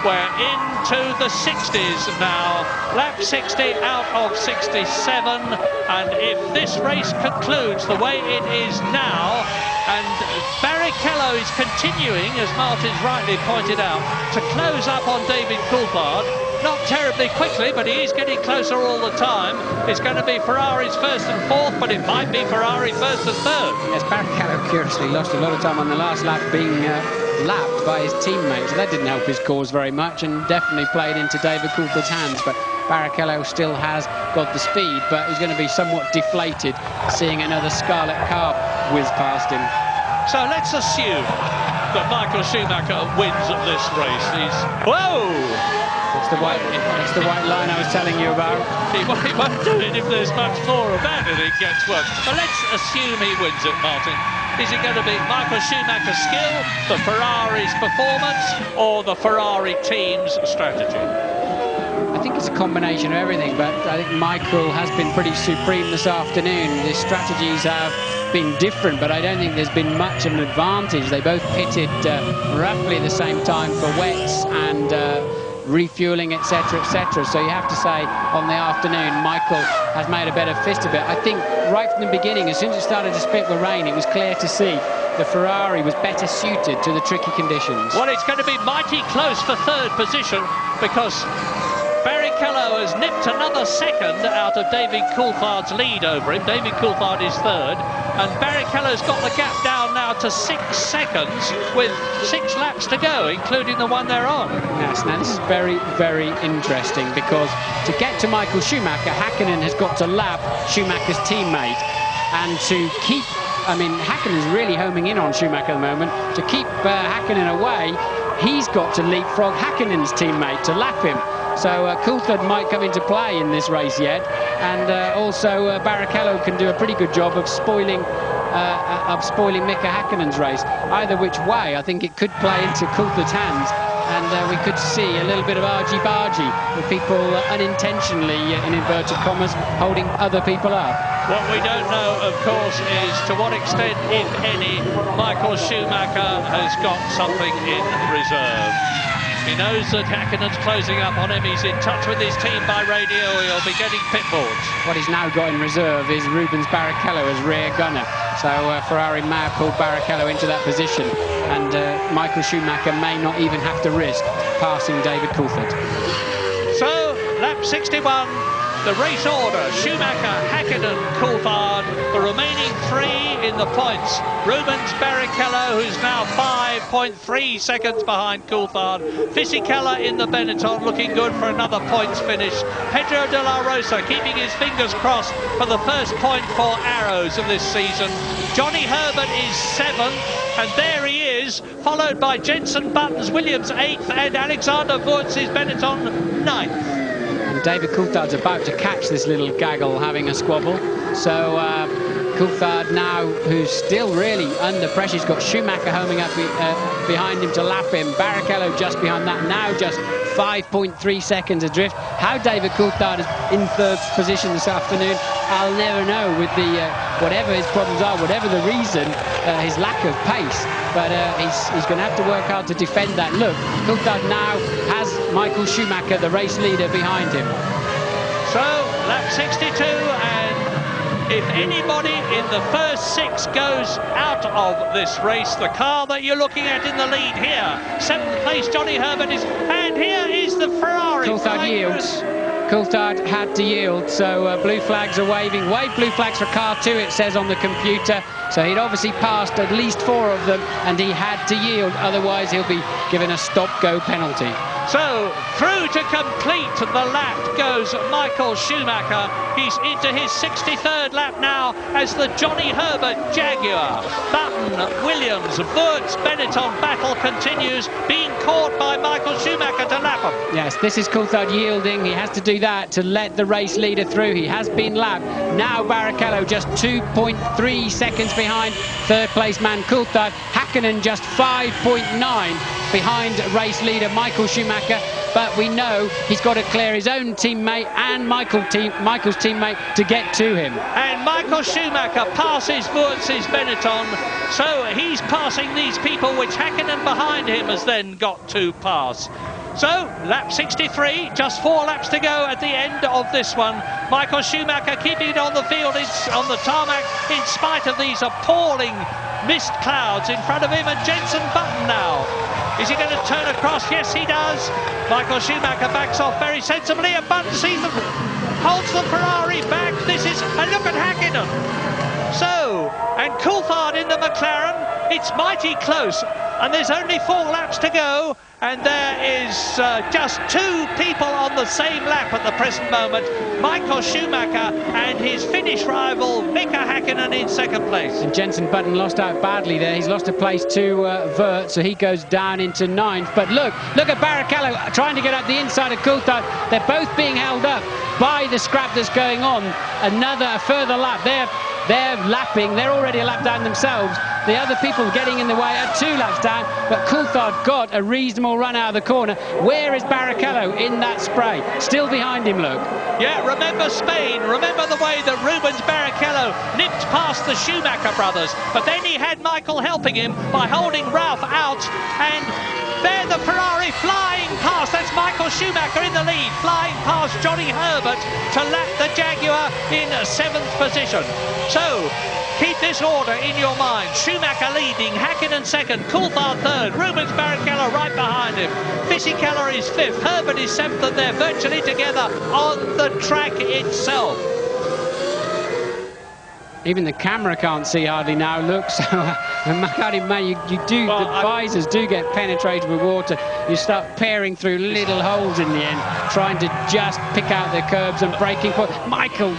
we're into the 60s now, lap 60 out of 67, and if this race concludes the way it is now, and Barrichello is continuing, as Martin's rightly pointed out, to close up on David Coulthard. Not terribly quickly, but he is getting closer all the time. It's going to be Ferrari's 1st and 4th, but it might be Ferrari 1st and 3rd. Yes, Barrichello curiously lost a lot of time on the last lap being lapped by his teammates. So that didn't help his cause very much, and definitely played into David Coulthard's hands. But Barrichello still has got the speed, but he's going to be somewhat deflated seeing another scarlet car whiz past him. So let's assume that Michael Schumacher wins at this race. Whoa! It's the white line I was telling you about. He won't do it if there's much more of that and it gets worse. But let's assume he wins it, Martin. Is it going to be Michael Schumacher's skill, the Ferrari's performance, or the Ferrari team's strategy? I think it's a combination of everything, but I think Michael has been pretty supreme this afternoon. His strategies have been different, but I don't think there's been much of an advantage. They both pitted roughly the same time for wets and refueling, etc., etc. So you have to say, on the afternoon, Michael has made a better fist of it. I think right from the beginning, as soon as it started to spit with rain, it was clear to see the Ferrari was better suited to the tricky conditions. Well, it's going to be mighty close for third position, because Barrichello has nipped another second out of David Coulthard's lead over him. David Coulthard is third, and Barrichello's got the gap down now to 6 seconds with 6 laps to go, including the one they're on. Yes, now this is very, very interesting, because to get to Michael Schumacher, Häkkinen has got to lap Schumacher's teammate, and to keep, I mean, Häkkinen's really homing in on Schumacher at the moment. To keep Häkkinen away, he's got to leapfrog Häkkinen's teammate to lap him. So Coulthard might come into play in this race yet, and also Barrichello can do a pretty good job of spoiling Mika Häkkinen's race. Either which way, I think it could play into Coulthard's hands, and we could see a little bit of argy-bargy with people unintentionally, in inverted commas, holding other people up. What we don't know, of course, is to what extent, if any, Michael Schumacher has got something in reserve. He knows that Häkkinen's closing up on him. He's in touch with his team by radio. He'll be getting pit boards. What he's now got in reserve is Rubens Barrichello as rear gunner. So Ferrari may have pulled Barrichello into that position, and Michael Schumacher may not even have to risk passing David Coulthard. So, lap 61, the race order: Schumacher, Häkkinen, Coulthard. The remaining 3 in the points: Rubens Barrichello, who's now 5.3 seconds behind Coulthard. Fisichella in the Benetton, looking good for another points finish. Pedro de la Rosa keeping his fingers crossed for the first point for Arrows of this season. Johnny Herbert is 7th, and there he is, followed by Jenson Button's Williams 8th, and Alexander Wurtz's Benetton 9th. And David Coulthard's about to catch this little gaggle having a squabble. So Coulthard now, who's still really under pressure, he's got Schumacher homing up behind him to lap him. Barrichello just behind that, now just 5.3 seconds adrift. How David Coulthard is in third position this afternoon, I'll never know, with the whatever his problems are, whatever the reason, his lack of pace. But he's going to have to work hard to defend that. Look, Coulthard now has Michael Schumacher, the race leader, behind him. So, lap 62, and if anybody in the first 6 goes out of this race, the car that you're looking at in the lead here, 7th place Johnny Herbert is, and here is the Ferrari. Coulthard yields. Coulthard had to yield, so blue flags are waving. Wave blue flags for car 2, it says on the computer. So he'd obviously passed at least 4 of them, and he had to yield, otherwise he'll be given a stop-go penalty. So, through to complete the lap goes Michael Schumacher. He's into his 63rd lap now as the Johnny Herbert Jaguar. Button, Williams, Wurtz, Benetton battle continues, being caught by Michael Schumacher to lap him. Yes, this is Coulthard yielding. He has to do that to let the race leader through. He has been lapped. Now Barrichello just 2.3 seconds behind third place man Coulthard. Häkkinen just 5.9 behind race leader Michael Schumacher, but we know he's got to clear his own teammate and Michael's teammate to get to him. And Michael Schumacher passes Wurtz's Benetton, so he's passing these people which Häkkinen behind him has then got to pass. So, lap 63, just 4 laps to go at the end of this one. Michael Schumacher keeping it on the field, on the tarmac, in spite of these appalling mist clouds in front of him, and Jenson Button now. Is he going to turn across? Yes, he does. Michael Schumacher backs off very sensibly, and Button sees them, holds the Ferrari back. This is, and look at Häkkinen. So, and Coulthard in the McLaren, it's mighty close, and there's only 4 laps to go, and there is just 2 people on the same lap at the present moment, Michael Schumacher and his Finnish rival Mika Häkkinen in 2nd place. And Jenson Button lost out badly there. He's lost a place to Wurtz, so he goes down into 9th. But look at Barrichello trying to get up the inside of Coulthard. They're both being held up by the scrap that's going on. A further lap. They're lapping. They're already a lap down themselves. The other people getting in the way are 2 laps down, but Coulthard got a reasonable run out of the corner. Where is Barrichello in that spray? Still behind him, Luke. Yeah, remember Spain. Remember the way that Rubens Barrichello nipped past the Schumacher brothers, but then he had Michael helping him by holding Ralph out, and there the Ferrari flying past. That's Michael Schumacher in the lead, flying past Johnny Herbert to lap the Jaguar in 7th position. So keep this order in your mind. Schumacher leading, Häkkinen 2nd, Coulthard 3rd, Rubens Barrichello right behind him. Fisichella is 5th, Herbert is 7th, and they're virtually together on the track itself. Even the camera can't see hardly now, look. So, the visors do get penetrated with water. You start peering through little holes in the end, trying to just pick out the curbs and braking point. Michael,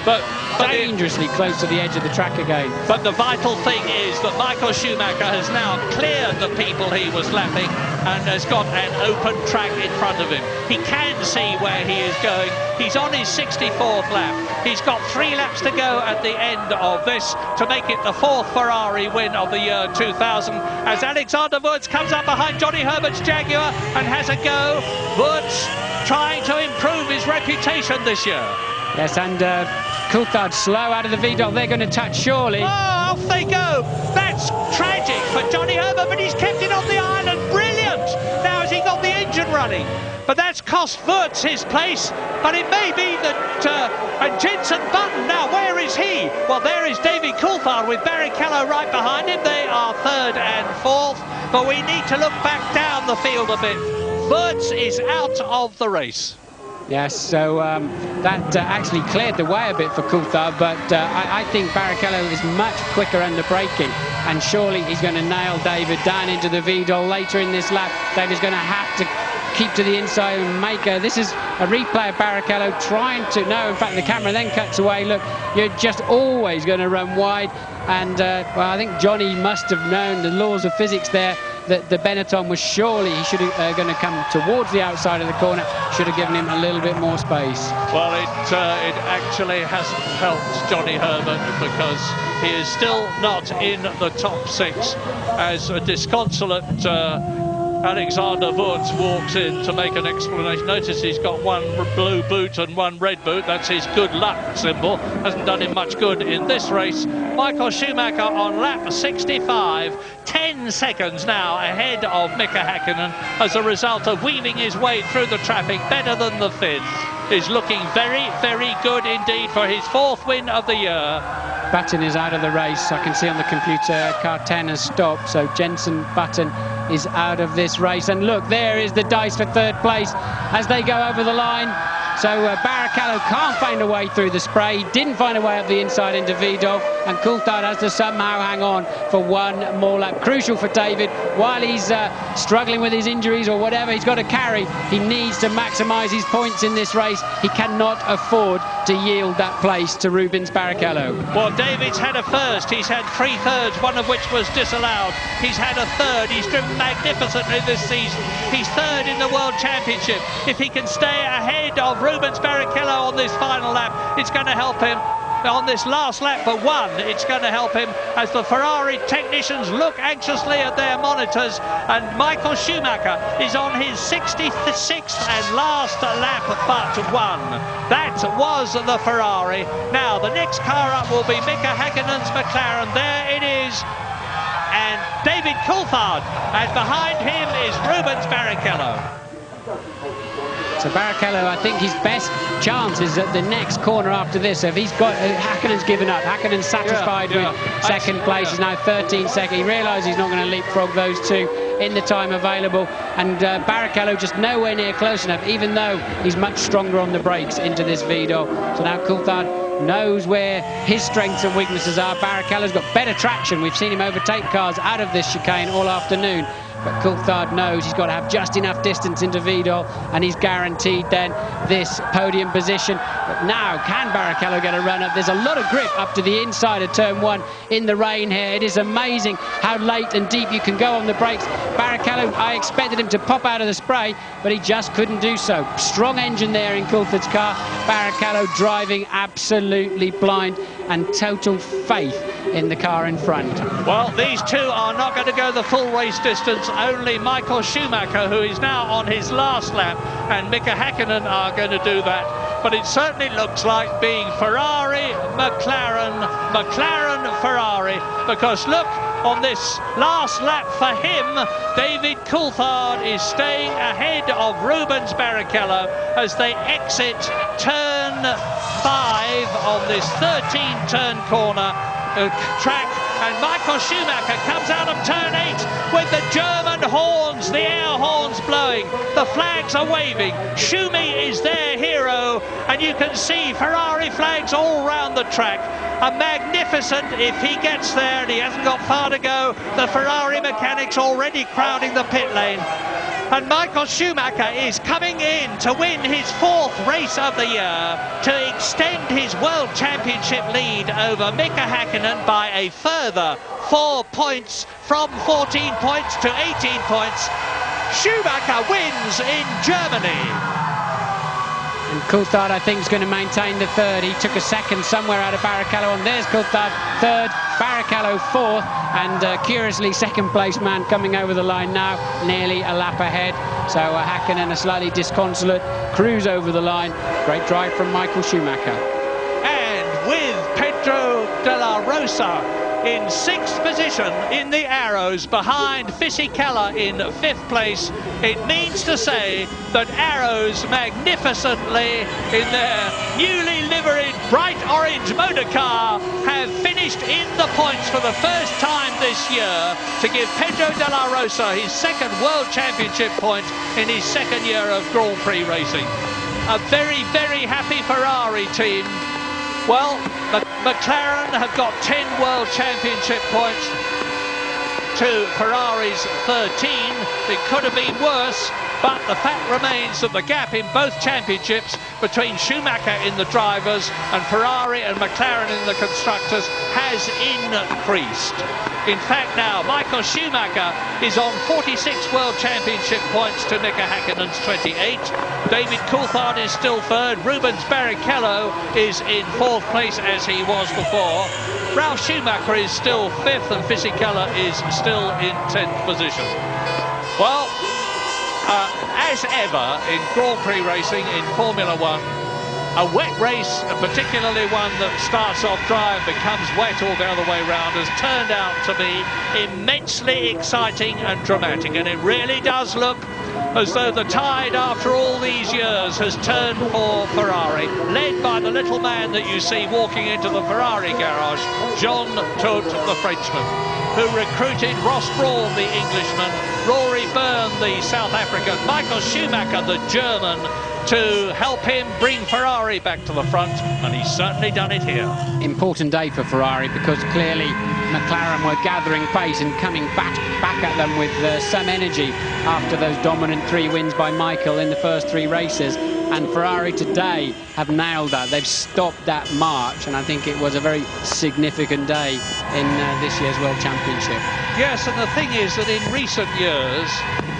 dangerously close to the edge of the track again. But the vital thing is that Michael Schumacher has now cleared the people he was lapping and has got an open track in front of him. He can see where he is going. He's on his 64th lap. He's got 3 laps to go at the end of this to make it the 4th Ferrari win of the year 2000, as Alexander Wurz comes up behind Johnny Herbert's Jaguar and has a go. Wurz trying to improve his reputation this year. Yes, and Coulthard slow out of the Vidal. They're going to touch surely. Oh, off they go. That's tragic for Johnny Herbert, but he's kept it on the island. Brilliant. Now has he got the engine running? But that's cost Wurz his place. But it may be that and Jenson Button, now where is he? Well, there is David Coulthard with Barrichello right behind him. They are 3rd and 4th, but we need to look back down the field a bit. Wurz is out of the race. Yes, so that actually cleared the way a bit for Coulthard, but I think Barrichello is much quicker under braking, and surely he's going to nail David down into the Vidal later in this lap. David's going to have to keep to the inside and make this is a replay of Barrichello trying to, no, in fact the camera then cuts away. Look, you're just always going to run wide, and well, I think Johnny must have known the laws of physics there, that the Benetton was surely, he should have going to come towards the outside of the corner, should have given him a little bit more space. Well, it actually hasn't helped Johnny Herbert, because he is still not in the top 6 as a disconsolate Alexander Wurz walks in to make an explanation. Notice he's got 1 blue boot and 1 red boot. That's his good luck symbol. Hasn't done him much good in this race. Michael Schumacher on lap 65, 10 seconds now ahead of Mika Häkkinen as a result of weaving his way through the traffic better than the Finns. Is looking very, very good indeed for his 4th win of the year. Button is out of the race. I can see on the computer car 10 has stopped, so Jenson Button is out of this race. And look, there is the dice for 3rd place as they go over the line. So Barrichello can't find a way through the spray. He didn't find a way up the inside into Vidal, and Coulthard has to somehow hang on for 1 more lap. Crucial for David, while he's struggling with his injuries or whatever he's got to carry, he needs to maximise his points in this race. He cannot afford to yield that place to Rubens Barrichello. Well, David's had a 1st, he's had 3 thirds, one of which was disallowed. He's had a 3rd, he's driven magnificently this season. He's 3rd in the World Championship. If he can stay ahead of Rubens Barrichello on this final lap, it's going to help him. On this last lap but 1, it's going to help him as the Ferrari technicians look anxiously at their monitors, and Michael Schumacher is on his 66th and last lap but 1. That was the Ferrari. Now the next car up will be Mika Häkkinen's McLaren. There it is, and David Coulthard, and behind him is Rubens Barrichello. So Barrichello, I think his best chance is at the next corner after this. So if he's got, Häkkinen's given up. Häkkinen's satisfied with 2nd place. He's now 13 second. He realises he's not going to leapfrog those 2 in the time available. And Barrichello just nowhere near close enough, even though he's much stronger on the brakes into this Vidal. So now Coulthard knows where his strengths and weaknesses are. Barrichello's got better traction. We've seen him overtake cars out of this chicane all afternoon. But Coulthard knows he's got to have just enough distance into Vidal, and he's guaranteed then this podium position. But now, can Barrichello get a run up? There's a lot of grip up to the inside of turn 1 in the rain here. It is amazing how late and deep you can go on the brakes. Barrichello, I expected him to pop out of the spray, but he just couldn't do so. Strong engine there in Coulthard's car. Barrichello driving absolutely blind, and total faith in the car in front. Well, these two are not going to go the full race distance. Only Michael Schumacher, who is now on his last lap, and Mika Häkkinen are going to do that. But it certainly looks like being Ferrari, McLaren, McLaren, Ferrari, because look, on this last lap for him, David Coulthard is staying ahead of Rubens Barrichello as they exit turn 5 on this 13-turn corner track, and Michael Schumacher comes out of turn 8 with the German horns, the air horns blowing, the flags are waving. Schumi is their hero, and you can see Ferrari flags all round the track. A magnificent, if he gets there, and he hasn't got far to go, the Ferrari mechanics already crowding the pit lane. And Michael Schumacher is coming in to win his 4th race of the year to extend his World Championship lead over Mika Häkkinen by a further 4 points, from 14 points to 18 points. Schumacher wins in Germany. And Coulthard, I think, is going to maintain the 3rd. He took a 2nd somewhere out of Barrichello, and there's Coulthard 3rd, Barrichello 4th, and curiously 2nd place man coming over the line now, nearly a lap ahead. So Häkkinen, a slightly disconsolate cruise over the line. Great drive from Michael Schumacher. And with Pedro de la Rosa in 6th position in the Arrows, behind Fisichella in 5th place, it means to say that Arrows magnificently in their newly liveried bright orange motor car have finished in the points for the first time this year to give Pedro de la Rosa his 2nd World Championship point in his 2nd year of Grand Prix racing. A very, very happy Ferrari team. Well, McLaren have got 10 World Championship points to Ferrari's 13. It could have been worse, but the fact remains that the gap in both championships between Schumacher in the drivers and Ferrari and McLaren in the constructors has increased. In fact, now Michael Schumacher is on 46 World Championship points to Mika Häkkinen's 28. David Coulthard is still 3rd. Rubens Barrichello is in 4th place as he was before. Ralf Schumacher is still 5th, and Fisichella is still in 10th position. Well, as ever in Grand Prix racing in Formula 1, a wet race, particularly one that starts off dry and becomes wet all the other way round, has turned out to be immensely exciting and dramatic, and it really does look as though the tide after all these years has turned for Ferrari, led by the little man that you see walking into the Ferrari garage, Jean Todt, the Frenchman, who recruited Ross Brawn, the Englishman, Rory Byrne, the South African, Michael Schumacher, the German, to help him bring Ferrari back to the front, and he's certainly done it here. Important day for Ferrari, because clearly McLaren were gathering pace and coming back at them with some energy after those dominant 3 wins by Michael in the first 3 races. And Ferrari today have nailed that. They've stopped that march, and I think it was a very significant day in this year's World Championship. Yes, and the thing is that in recent years,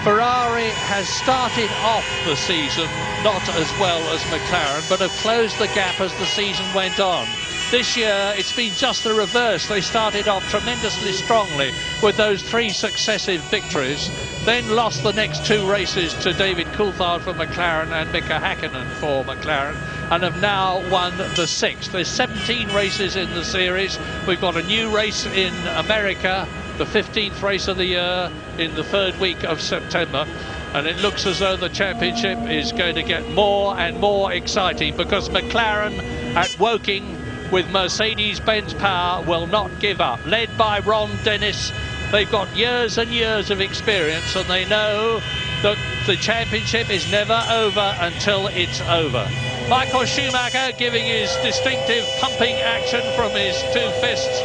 Ferrari has started off the season not as well as McLaren, but have closed the gap as the season went on. This year, it's been just the reverse. They started off tremendously strongly with those 3 successive victories, then lost the next 2 races to David Coulthard for McLaren and Mika Häkkinen for McLaren, and have now won the 6th. There's 17 races in the series. We've got a new race in America, the 15th race of the year, in the 3rd week of September. And it looks as though the championship is going to get more and more exciting, because McLaren at Woking with Mercedes-Benz power will not give up. Led by Ron Dennis, they've got years and years of experience, and they know that the championship is never over until it's over. Michael Schumacher giving his distinctive pumping action from his 2 fists,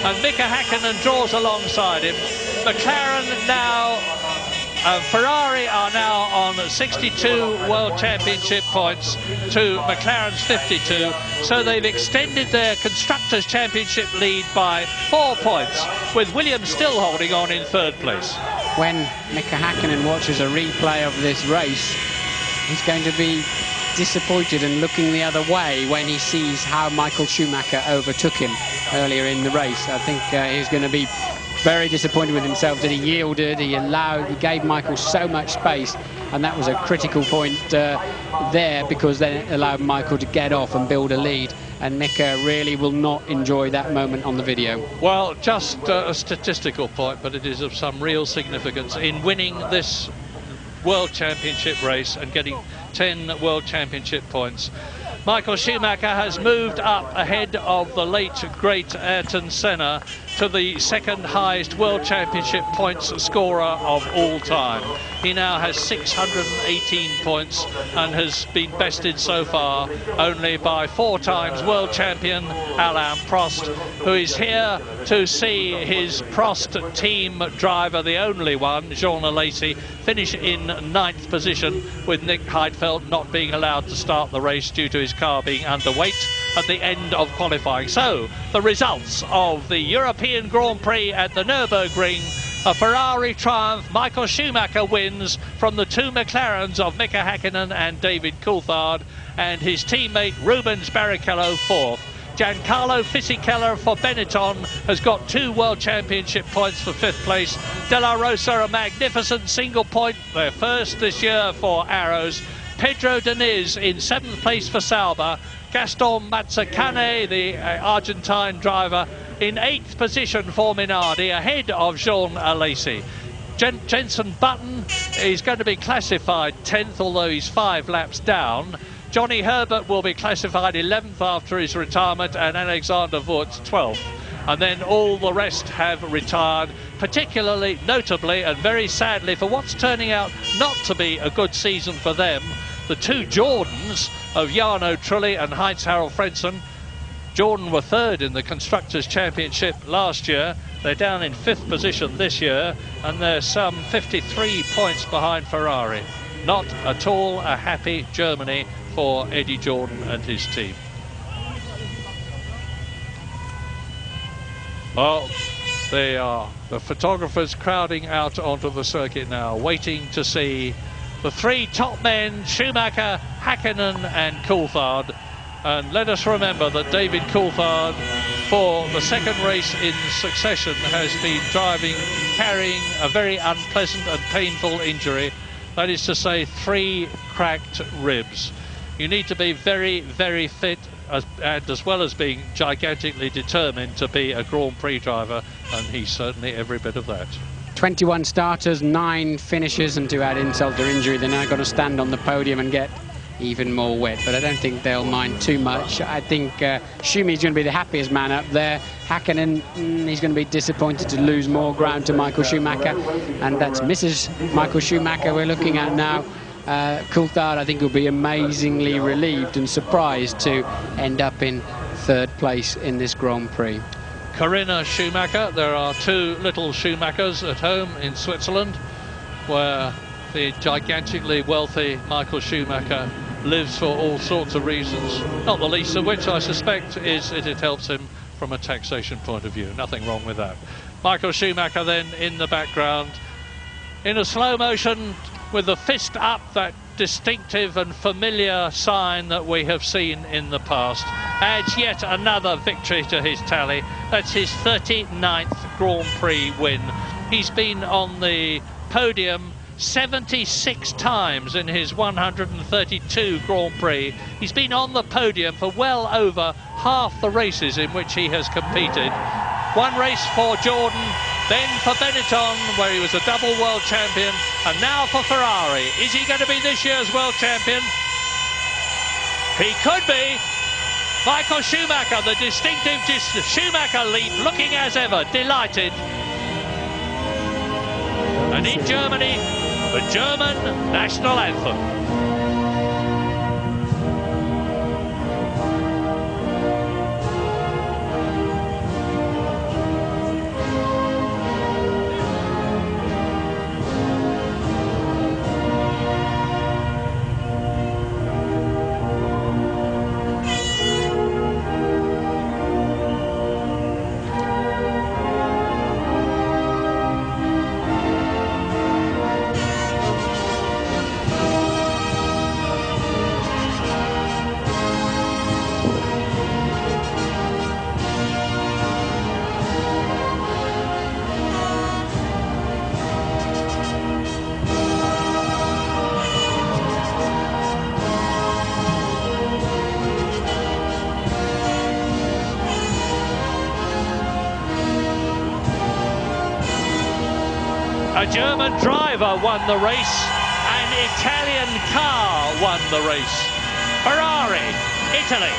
and Mika Häkkinen draws alongside him. McLaren now Ferrari are now on 62 World Championship points to McLaren's 52, so they've extended their Constructors' Championship lead by 4 points, with Williams still holding on in 3rd place. When Mika Häkkinen watches a replay of this race, he's going to be disappointed and looking the other way when he sees how Michael Schumacher overtook him earlier in the race. I think he's going to be very disappointed with himself that he yielded, he gave Michael so much space, and that was a critical point there, because then it allowed Michael to get off and build a lead, and Mika really will not enjoy that moment on the video. Well, just a statistical point, but it is of some real significance in winning this World Championship race and getting 10 World Championship points. Michael Schumacher has moved up ahead of the late great Ayrton Senna to the 2nd highest World Championship points scorer of all time. He now has 618 points and has been bested so far only by 4 times world champion Alain Prost, who is here to see his Prost team driver, the only one, Jean Alesi, finish in 9th position, with Nick Heidfeld not being allowed to start the race due to his car being underweight at the end of qualifying. So, the results of the European Grand Prix at the Nürburgring: a Ferrari triumph. Michael Schumacher wins from the 2 McLarens of Mika Häkkinen and David Coulthard, and his teammate Rubens Barrichello 4th. Giancarlo Fisichella for Benetton has got 2 World Championship points for 5th place. De La Rosa, a magnificent single point, their first this year for Arrows. Pedro Diniz in 7th place for Sauber. Gaston Mazzacane, the Argentine driver, in 8th position for Minardi, ahead of Jean Alesi. Jenson Button is going to be classified 10th, although he's 5 laps down. Johnny Herbert will be classified 11th after his retirement, and Alexander Wurz 12th. And then all the rest have retired, particularly, notably, and very sadly, for what's turning out not to be a good season for them, the 2 Jordans of Jarno Trulli and Heinz-Harald Frentzen. Jordan were 3rd in the Constructors' Championship last year. They're down in 5th position this year, and they're some 53 points behind Ferrari. Not at all a happy Germany for Eddie Jordan and his team. Well, they are the photographers crowding out onto the circuit now, waiting to see the 3 top men, Schumacher, Häkkinen and Coulthard. And let us remember that David Coulthard, for the 2nd race in succession, has been carrying a very unpleasant and painful injury. That is to say, 3 cracked ribs. You need to be very, very fit, and as well as being gigantically determined to be a Grand Prix driver, and he's certainly every bit of that. 21 starters, 9 finishers, and to add insult to injury, they're now going to stand on the podium and get even more wet, but I don't think they'll mind too much. I think Schumi's going to be the happiest man up there. Häkkinen, he's going to be disappointed to lose more ground to Michael Schumacher, and that's Mrs. Michael Schumacher we're looking at now. Coulthard, I think, will be amazingly relieved and surprised to end up in 3rd place in this Grand Prix. Corinna Schumacher, there are 2 little Schumachers at home in Switzerland, where the gigantically wealthy Michael Schumacher lives for all sorts of reasons, not the least of which, I suspect, is that it helps him from a taxation point of view. Nothing wrong with that. Michael Schumacher then in the background, in a slow motion, with the fist up, that distinctive and familiar sign that we have seen in the past, adds yet another victory to his tally. That's his 39th Grand Prix win. He's been on the podium 76 times in his 132 Grand Prix. He's been on the podium for well over half the races in which he has competed. 1 race for Jordan, then for Benetton, where he was a double world champion, and now for Ferrari. Is he going to be this year's world champion? He could be. Michael Schumacher, the distinctive Schumacher leap, looking as ever delighted. And in Germany, the German national anthem. A German driver won the race, an Italian car won the race. Ferrari, Italy.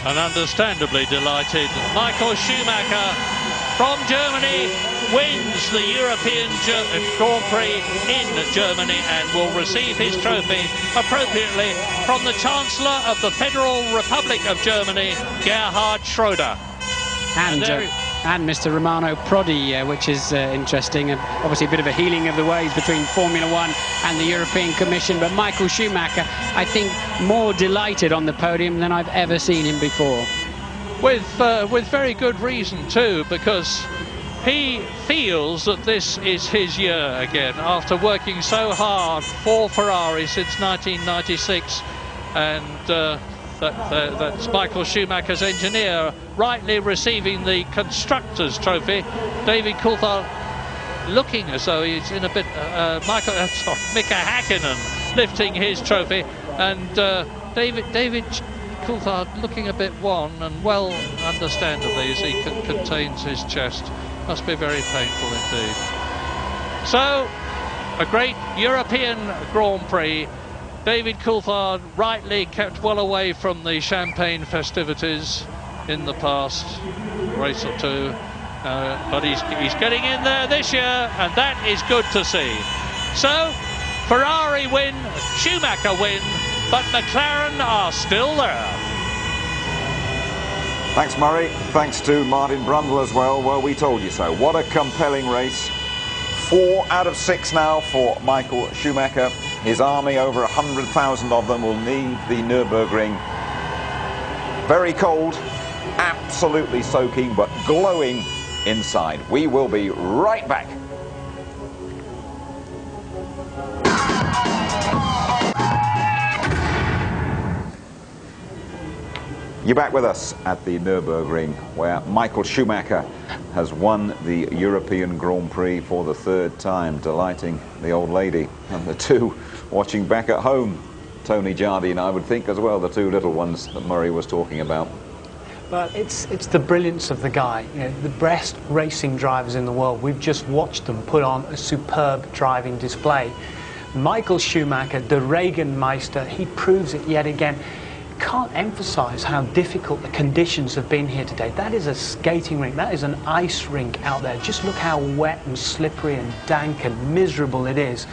And understandably delighted, Michael Schumacher from Germany wins the European Grand Prix in Germany and will receive his trophy appropriately from the Chancellor of the Federal Republic of Germany, Gerhard Schröder. And Mr. Romano Prodi, which is interesting. And obviously a bit of a healing of the ways between Formula One and the European Commission. But Michael Schumacher, I think, more delighted on the podium than I've ever seen him before. With very good reason too, because he feels that this is his year again after working so hard for Ferrari since 1996, and that's Michael Schumacher's engineer rightly receiving the Constructors' Trophy. David Coulthard looking as though he's in a bit. Mika Häkkinen lifting his trophy, and David Coulthard looking a bit wan, and well, understandably, as he contains his chest. Must be very painful indeed. So, a great European Grand Prix. David Coulthard rightly kept well away from the champagne festivities in the past race or two, but he's getting in there this year, and that is good to see. So, Ferrari win, Schumacher win, but McLaren are still there. Thanks, Murray. Thanks to Martin Brundle as well. Well, we told you so. What a compelling race. 4 out of 6 now for Michael Schumacher. His army, over 100,000 of them, will leave the Nürburgring. Very cold, absolutely soaking, but glowing inside. We will be right back. You're back with us at the Nürburgring, where Michael Schumacher has won the European Grand Prix for the 3rd time, delighting the old lady. And the two watching back at home, Tony Jardine, I would think as well, the 2 little ones that Murray was talking about. Well, it's the brilliance of the guy. You know, the best racing drivers in the world. We've just watched them put on a superb driving display. Michael Schumacher, the Regenmeister, he proves it yet again. Can't emphasize how difficult the conditions have been here today. That is a skating rink, that is an ice rink out there. Just look how wet and slippery and dank and miserable it is.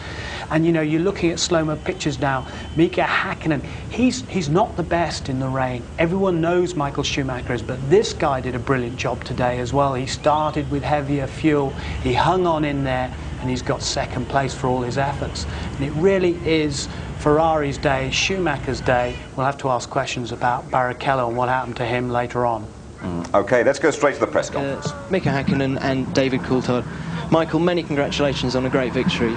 And you know, you're looking at slow-mo pictures now. Mika Häkkinen, he's not the best in the rain. Everyone knows Michael Schumacher is, but this guy did a brilliant job today as well. He started with heavier fuel, he hung on in there, and he's got 2nd place for all his efforts. And it really is Ferrari's day, Schumacher's day. We'll have to ask questions about Barrichello and what happened to him later on. OK, let's go straight to the press conference. Mika Häkkinen and David Coulthard. Michael, many congratulations on a great victory.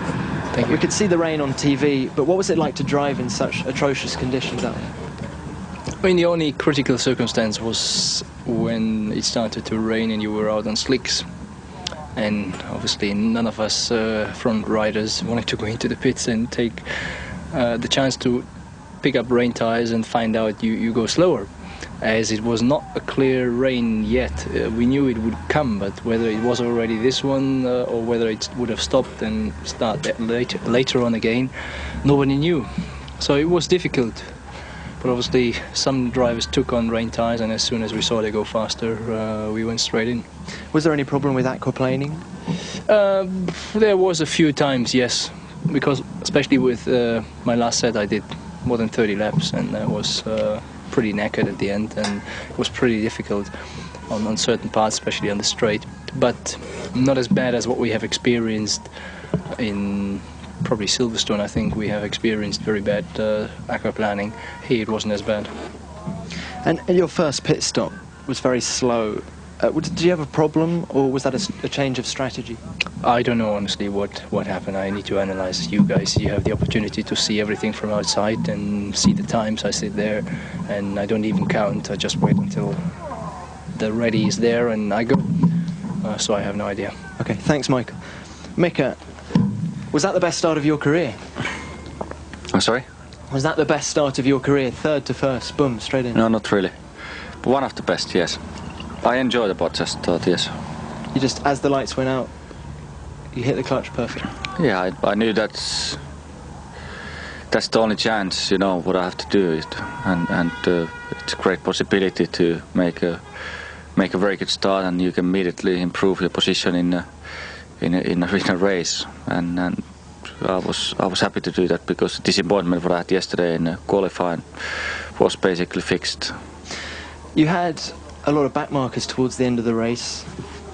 Thank you. We could see the rain on TV, but what was it like to drive in such atrocious conditions out there? I mean, the only critical circumstance was when it started to rain and you were out on slicks. And obviously none of us front riders wanted to go into the pits and take the chance to pick up rain tires and find out you go slower. As it was not a clear rain yet, we knew it would come, but whether it was already this one or whether it would have stopped and start later on again, nobody knew. So it was difficult. But obviously some drivers took on rain tires, and as soon as we saw they go faster, we went straight in. Was there any problem with aquaplaning? There was a few times, yes, because especially with my last set. I did more than 30 laps, and I was pretty knackered at the end, and it was pretty difficult on certain parts, especially on the straight, but not as bad as what we have experienced in probably Silverstone. I think we have experienced very bad aquaplaning. Here it wasn't as bad. And your first pit stop was very slow. Did you have a problem, or was that a change of strategy? I don't know honestly what happened. I need to analyze. You guys, you have the opportunity to see everything from outside and see the times. I sit there and I don't even count. I just wait until the ready is there and I go. So I have no idea. Okay, thanks, Michael. Mika, was that the best start of your career? I'm sorry? Was that the best start of your career? Third to first, boom, straight in? No, not really. But one of the best, yes. I enjoyed the podcast start, yes. You just, as the lights went out, you hit the clutch perfect? Yeah, I knew that's the only chance, you know, what I have to do. And it's a great possibility to make a very good start, and you can immediately improve your position in a race. And I was happy to do that, because the disappointment what I had yesterday in qualifying was basically fixed. You had a lot of back markers towards the end of the race.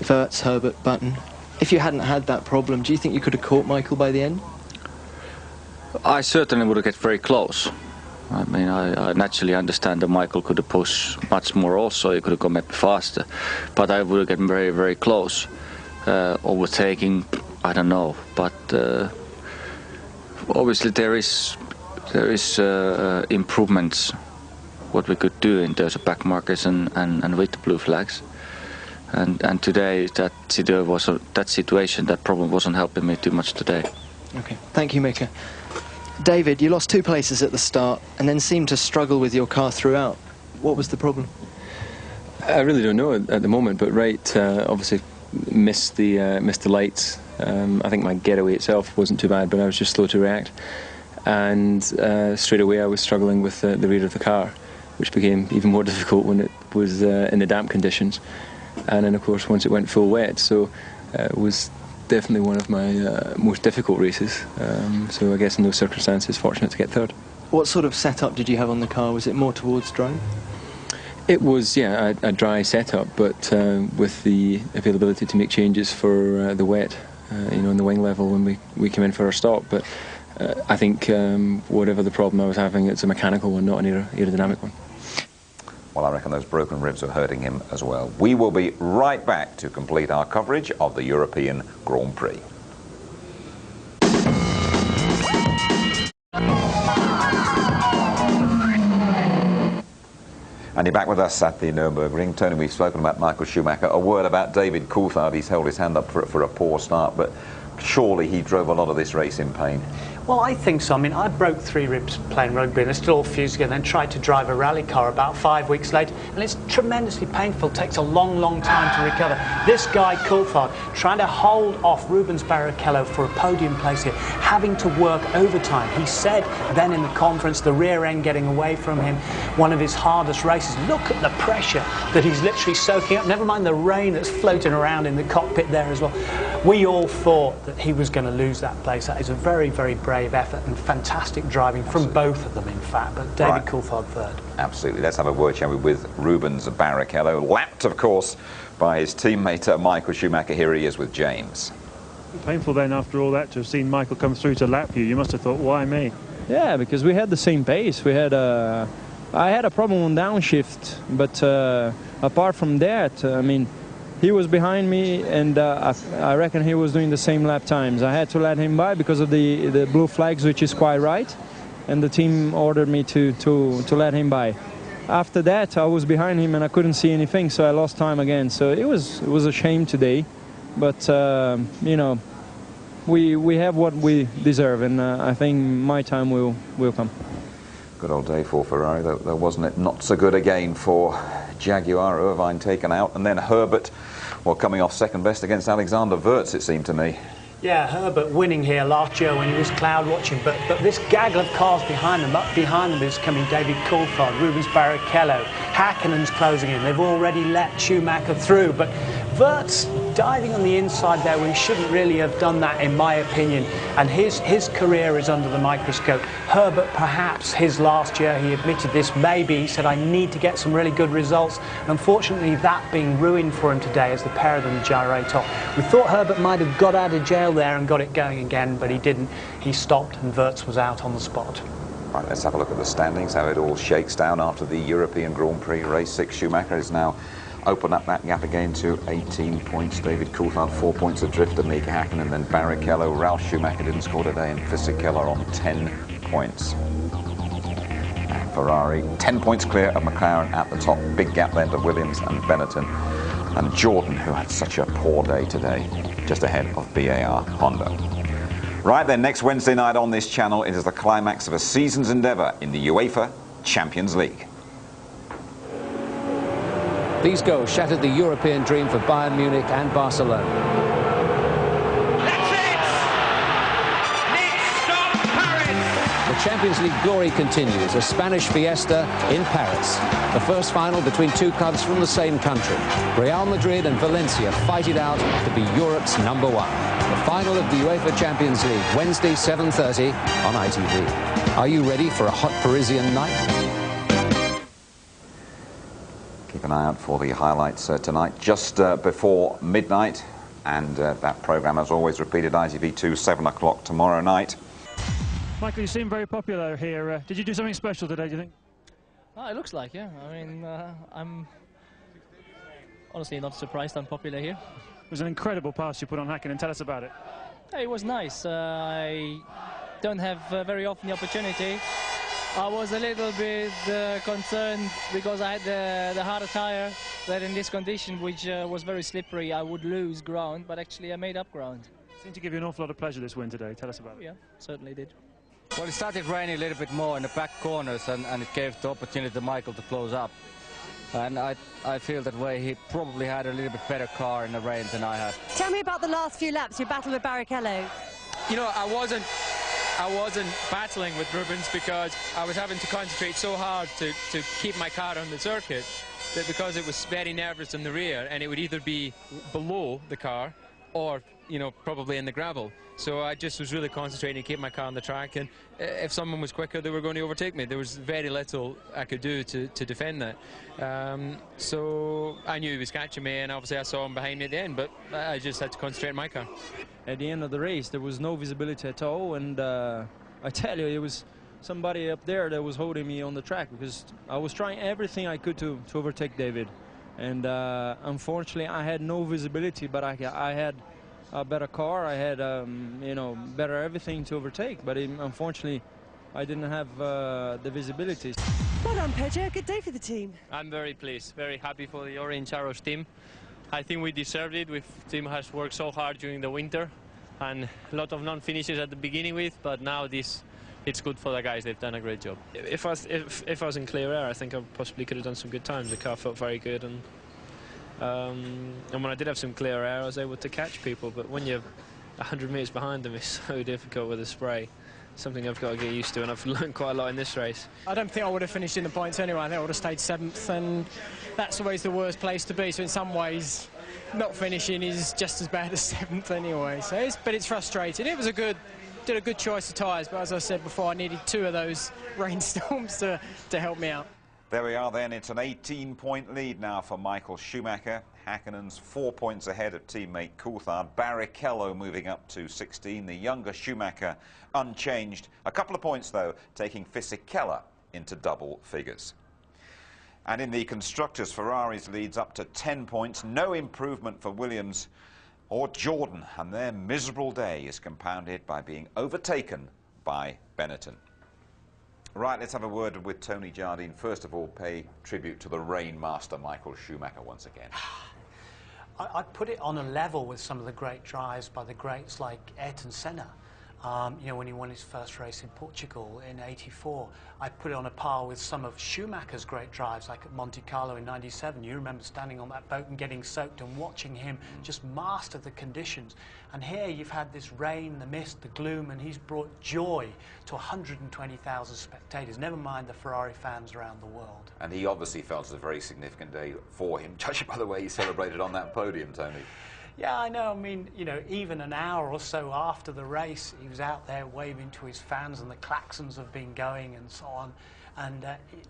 Wirtz, Herbert, Button. If you hadn't had that problem, do you think you could have caught Michael by the end? I certainly would have get very close. I mean, I naturally understand that Michael could have pushed much more also. He could have gone maybe faster. But I would have gotten very, very close. Overtaking, I don't know. But obviously there is improvements what we could do in terms of back markers and with the blue flags. And today that situation, that problem wasn't helping me too much today. Okay, thank you, Mika. David, you lost 2 places at the start and then seemed to struggle with your car throughout. What was the problem? I really don't know at the moment, but Wright obviously missed the lights. I think my getaway itself wasn't too bad, but I was just slow to react. And straight away I was struggling with the rear of the car, which became even more difficult when it was in the damp conditions. And then of course once it went full wet, so it was definitely one of my most difficult races. So I guess in those circumstances, fortunate to get third. What sort of setup did you have on the car? Was it more towards dry? It was, yeah, a dry setup, but with the availability to make changes for the wet, you know, in the wing level when we came in for our stop. But I think whatever the problem I was having, it's a mechanical one, not an aerodynamic one. Well, I reckon those broken ribs are hurting him as well. We will be right back to complete our coverage of the European Grand Prix. And you're back with us at the Nürburgring. Tony, we've spoken about Michael Schumacher. A word about David Coulthard. He's held his hand up for a poor start, but surely he drove a lot of this race in pain. Well, I think so. I mean, I broke 3 ribs playing rugby and I still all fused together, and then tried to drive a rally car about 5 weeks later, and it's tremendously painful. It takes a long, long time to recover. This guy, Coulthard, trying to hold off Rubens Barrichello for a podium place here, having to work overtime. He said then in the conference, the rear end getting away from him, one of his hardest races. Look at the pressure that he's literally soaking up, never mind the rain that's floating around in the cockpit there as well. We all thought that he was going to lose that place. That is a very, very brave effort and fantastic driving from both of them, in fact, but David Coulthard third. Absolutely. Let's have a word, shall we, with Rubens Barrichello, lapped, of course, by his teammate Michael Schumacher. Here he is with James. Painful then, after all that, to have seen Michael come through to lap you. You must have thought, why me? Yeah, because we had the same pace. We had I had a problem on downshift, but apart from that, I mean, he was behind me, and I reckon he was doing the same lap times. I had to let him by because of the blue flags, which is quite right, and the team ordered me to let him by. After that, I was behind him and I couldn't see anything, so I lost time again. So it was a shame today, but you know, we have what we deserve, and I think my time will come. Good old day for Ferrari. There wasn't it not so good again for Jaguar. Irvine taken out, and then Herbert, well, coming off second best against Alexander Wirtz, it seemed to me. Yeah, Herbert winning here last year when he was cloud watching, but this gaggle of cars behind them, up behind them is coming David Coulthard, Rubens Barrichello, Häkkinen's closing in. They've already let Schumacher through, but Wirtz diving on the inside there when he shouldn't really have done that, in my opinion. And his career is under the microscope. Herbert, perhaps his last year, he admitted this, maybe he said, I need to get some really good results. And unfortunately, that being ruined for him today as the pair of them gyrate off. We thought Herbert might have got out of jail there and got it going again, but he didn't. He stopped and Wirtz was out on the spot. Right, let's have a look at the standings, how it all shakes down after the European Grand Prix race. 6 Schumacher is now opened up that gap again to 18 points. David Coulthard 4 points adrift of Mika Häkkinen, and then Barrichello. Ralf Schumacher didn't score today, and Fisichella on 10 points. And Ferrari 10 points clear of McLaren at the top. Big gap then to Williams and Benetton. And Jordan, who had such a poor day today, just ahead of BAR Honda. Right then, next Wednesday night on this channel, it is the climax of a season's endeavour in the UEFA Champions League. These goals shattered the European dream for Bayern Munich and Barcelona. That's it! Next stop, Paris! The Champions League glory continues, a Spanish fiesta in Paris. The first final between two clubs from the same country. Real Madrid and Valencia fight it out to be Europe's #1. The final of the UEFA Champions League, Wednesday 7:30 on ITV. Are you ready for a hot Parisian night? Keep an eye out for the highlights tonight, just before midnight. And that programme, as always, repeated ITV2, 7 o'clock tomorrow night. Michael, you seem very popular here. Did you do something special today, do you think? Oh, it looks like, yeah. I mean, I'm honestly not surprised I'm popular here. It was an incredible pass you put on Häkkinen. Tell us about it. Hey, it was nice. I don't have very often the opportunity. I was a little bit concerned because I had the harder tire, that in this condition, which was very slippery, I would lose ground, but actually I made up ground. Seemed to give you an awful lot of pleasure, this win today. Tell us about it. Yeah, certainly did. Well, it started raining a little bit more in the back corners, and it gave the opportunity to Michael to close up. And I feel that way he probably had a little bit better car in the rain than I had. Tell me about the last few laps, your battle with Barrichello. You know, I wasn't battling with Rubens because I was having to concentrate so hard to keep my car on the circuit, that because it was very nervous in the rear, and it would either be below the car or, you know, probably in the gravel. So I just was really concentrating to keep my car on the track, and if someone was quicker, they were going to overtake me. There was very little I could do to defend that. So I knew he was catching me, and obviously I saw him behind me at the end, but I just had to concentrate on my car. At the end of the race, there was no visibility at all, and I tell you, it was somebody up there that was holding me on the track, because I was trying everything I could to overtake David. And unfortunately, I had no visibility, but I had a better car, I had you know, better everything to overtake, but unfortunately I didn't have the visibility. Well done, Pedro, good day for the team. I'm very pleased, very happy for the Orange Arrows team. I think we deserved it. The team has worked so hard during the winter, and a lot of non-finishes at the beginning with, but now it's good for the guys. They've done a great job. If I was in clear air, I think I possibly could have done some good times. The car felt very good, and when I did have some clear air, I was able to catch people. But when you're 100 metres behind them, it's so difficult with the spray. Something I've got to get used to, and I've learned quite a lot in this race. I don't think I would have finished in the points anyway. I think I would have stayed 7th, and that's always the worst place to be. So in some ways, not finishing is just as bad as 7th anyway. So but it's frustrating. It was did a good choice of tyres, but as I said before, I needed 2 of those rainstorms to help me out. There we are then. It's an 18-point lead now for Michael Schumacher. Häkkinen's 4 points ahead of teammate Coulthard. Barrichello moving up to 16. The younger Schumacher unchanged. A couple of points, though, taking Fisichella into double figures. And in the constructors, Ferrari's leads up to 10 points. No improvement for Williams or Jordan. And their miserable day is compounded by being overtaken by Benetton. Right, let's have a word with Tony Jardine. First of all, pay tribute to the rain master, Michael Schumacher, once again. I'd put it on a level with some of the great drives by the greats like Ayrton Senna. You know, when he won his first race in Portugal in '84, I put it on a par with some of Schumacher's great drives, like at Monte Carlo in '97. You remember standing on that boat and getting soaked and watching him just master the conditions. And here you've had this rain, the mist, the gloom, and he's brought joy to 120,000 spectators, never mind the Ferrari fans around the world. And he obviously felt it was a very significant day for him, judging by the way he celebrated on that podium, Tony. Yeah, I know. I mean, you know, even an hour or so after the race, he was out there waving to his fans and the klaxons have been going and so on. And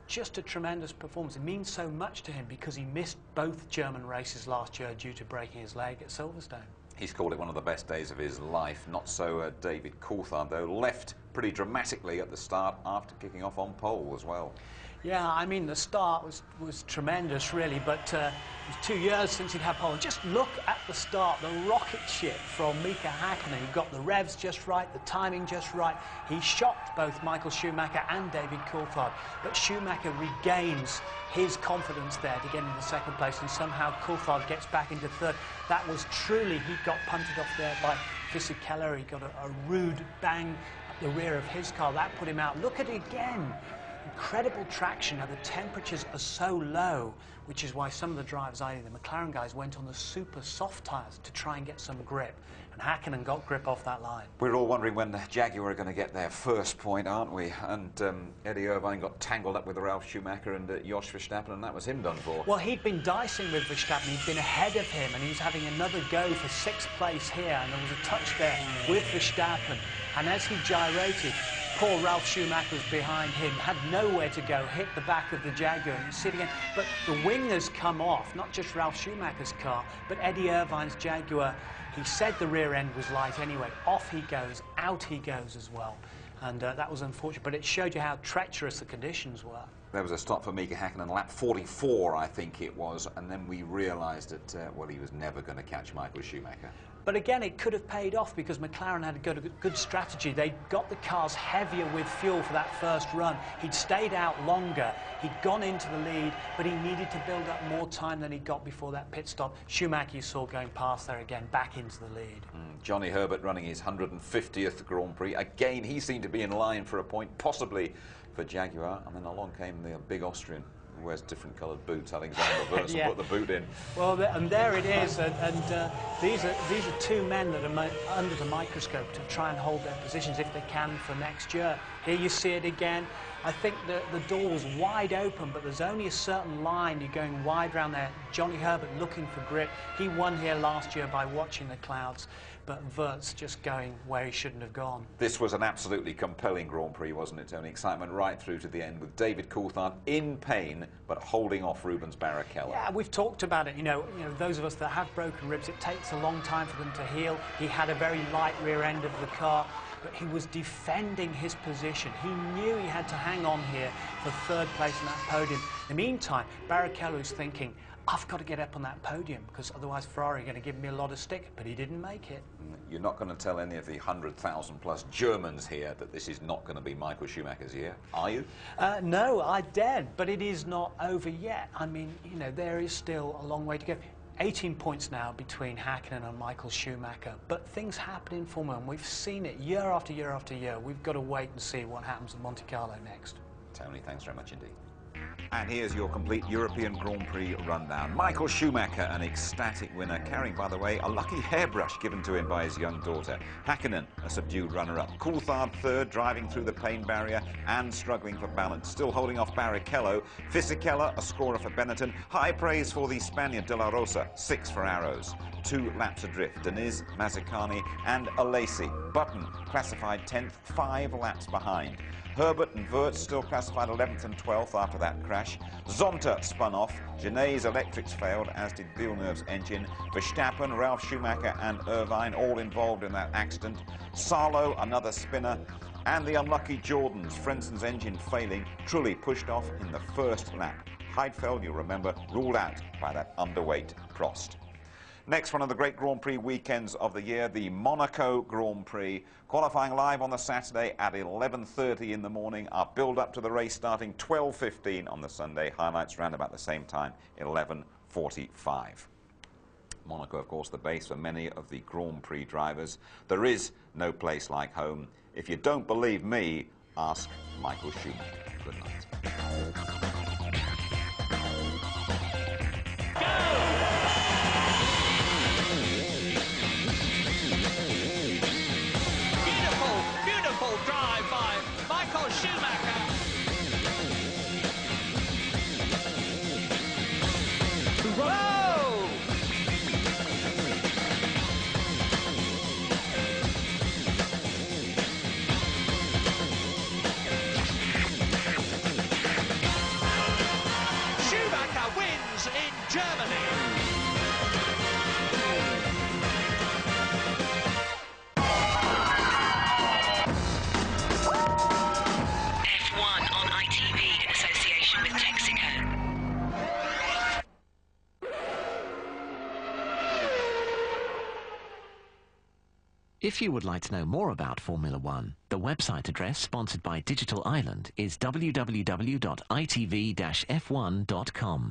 just a tremendous performance. It means so much to him because he missed both German races last year due to breaking his leg at Silverstone. He's called it one of the best days of his life. Not so David Coulthard, though. Left pretty dramatically at the start after kicking off on pole as well. Yeah, I mean, the start was tremendous, really, but it was 2 years since he'd had pole. Just look at the start, the rocket ship from Mika Hakkinen. He got the revs just right, the timing just right. He shocked both Michael Schumacher and David Coulthard, but Schumacher regains his confidence there to get into second place, and somehow Coulthard gets back into third. That was truly, he got punted off there by Fisichella. He got a rude bang at the rear of his car. That put him out. Look at it again. Incredible traction. Now the temperatures are so low, which is why some of the drivers, i.e. the McLaren guys, went on the super soft tyres to try and get some grip. And Hakkinen got grip off that line. We're all wondering when the Jaguar are going to get their first point, aren't we? And Eddie Irvine got tangled up with Ralf Schumacher and Jos Verstappen, and that was him done for. Well, he'd been dicing with Verstappen. He'd been ahead of him, and he was having another go for 6th place here. And there was a touch there with Verstappen. And as he gyrated, poor Ralf Schumacher was behind him, had nowhere to go, hit the back of the Jaguar, and you see it again. But the wing has come off, not just Ralf Schumacher's car, but Eddie Irvine's Jaguar. He said the rear end was light anyway. Off he goes, out he goes as well. And that was unfortunate, but it showed you how treacherous the conditions were. There was a stop for Mika Hakkinen, lap 44, I think it was, and then we realised that, well, he was never going to catch Michael Schumacher. But again, it could have paid off because McLaren had a good strategy. They got the cars heavier with fuel for that first run. He'd stayed out longer. He'd gone into the lead, but he needed to build up more time than he got before that pit stop. Schumacher, you saw going past there again, back into the lead. Johnny Herbert running his 150th Grand Prix. Again, he seemed to be in line for a point, possibly for Jaguar, and then along came the big Austrian. Wears different coloured boots, Alexander Wurz, yeah. Put the boot in. Well, and there it is, and these are two men that are under the microscope to try and hold their positions if they can for next year. Here you see it again. I think the door was wide open, but there's only a certain line. You're going wide around there. Johnny Herbert looking for grip. He won here last year by watching the clouds, but Wurz just going where he shouldn't have gone. This was an absolutely compelling Grand Prix, wasn't it, Tony? Excitement right through to the end with David Coulthard in pain, but holding off Rubens Barrichello. Yeah, we've talked about it. You know, those of us that have broken ribs, it takes a long time for them to heal. He had a very light rear end of the car, but he was defending his position. He knew he had to hang on here for third place on that podium. In the meantime, Barrichello's thinking, I've got to get up on that podium because otherwise Ferrari are going to give me a lot of stick, but he didn't make it. You're not going to tell any of the 100,000 plus Germans here that this is not going to be Michael Schumacher's year, are you? No, I daren't, but it is not over yet. I mean, you know, there is still a long way to go. 18 points now between Hakkinen and Michael Schumacher, but things happen in Formula 1. We've seen it year after year after year. We've got to wait and see what happens at Monte Carlo next. Tony, thanks very much indeed. And here's your complete European Grand Prix rundown. Michael Schumacher, an ecstatic winner, carrying, by the way, a lucky hairbrush given to him by his young daughter. Hakkinen, a subdued runner-up. Coulthard third, driving through the pain barrier and struggling for balance. Still holding off Barrichello. Fisichella, a scorer for Benetton. High praise for the Spaniard De La Rosa, 6 for Arrows. 2 laps adrift. Deniz, Mazzacani and Alesi. Button classified 10th, 5 laps behind. Herbert and Wurz still classified 11th and 12th after that crash. Zonta spun off. Genet's electrics failed, as did Villeneuve's engine. Verstappen, Ralf Schumacher and Irvine all involved in that accident. Salo, another spinner. And the unlucky Jordans, Frenson's engine failing, Trulli pushed off in the first lap. Heidfeld, you'll remember, ruled out by that underweight Prost. Next, one of the great Grand Prix weekends of the year, the Monaco Grand Prix. Qualifying live on the Saturday at 11:30 in the morning. Our build-up to the race starting 12:15 on the Sunday. Highlights around about the same time, 11:45. Monaco, of course, the base for many of the Grand Prix drivers. There is no place like home. If you don't believe me, ask Michael Schumacher. Good night. Drive by Michael Schumacher. Whoa! Germany. F1 on ITV in association with Texaco. If you would like to know more about Formula One, the website address sponsored by Digital Island is www.itv-f1.com.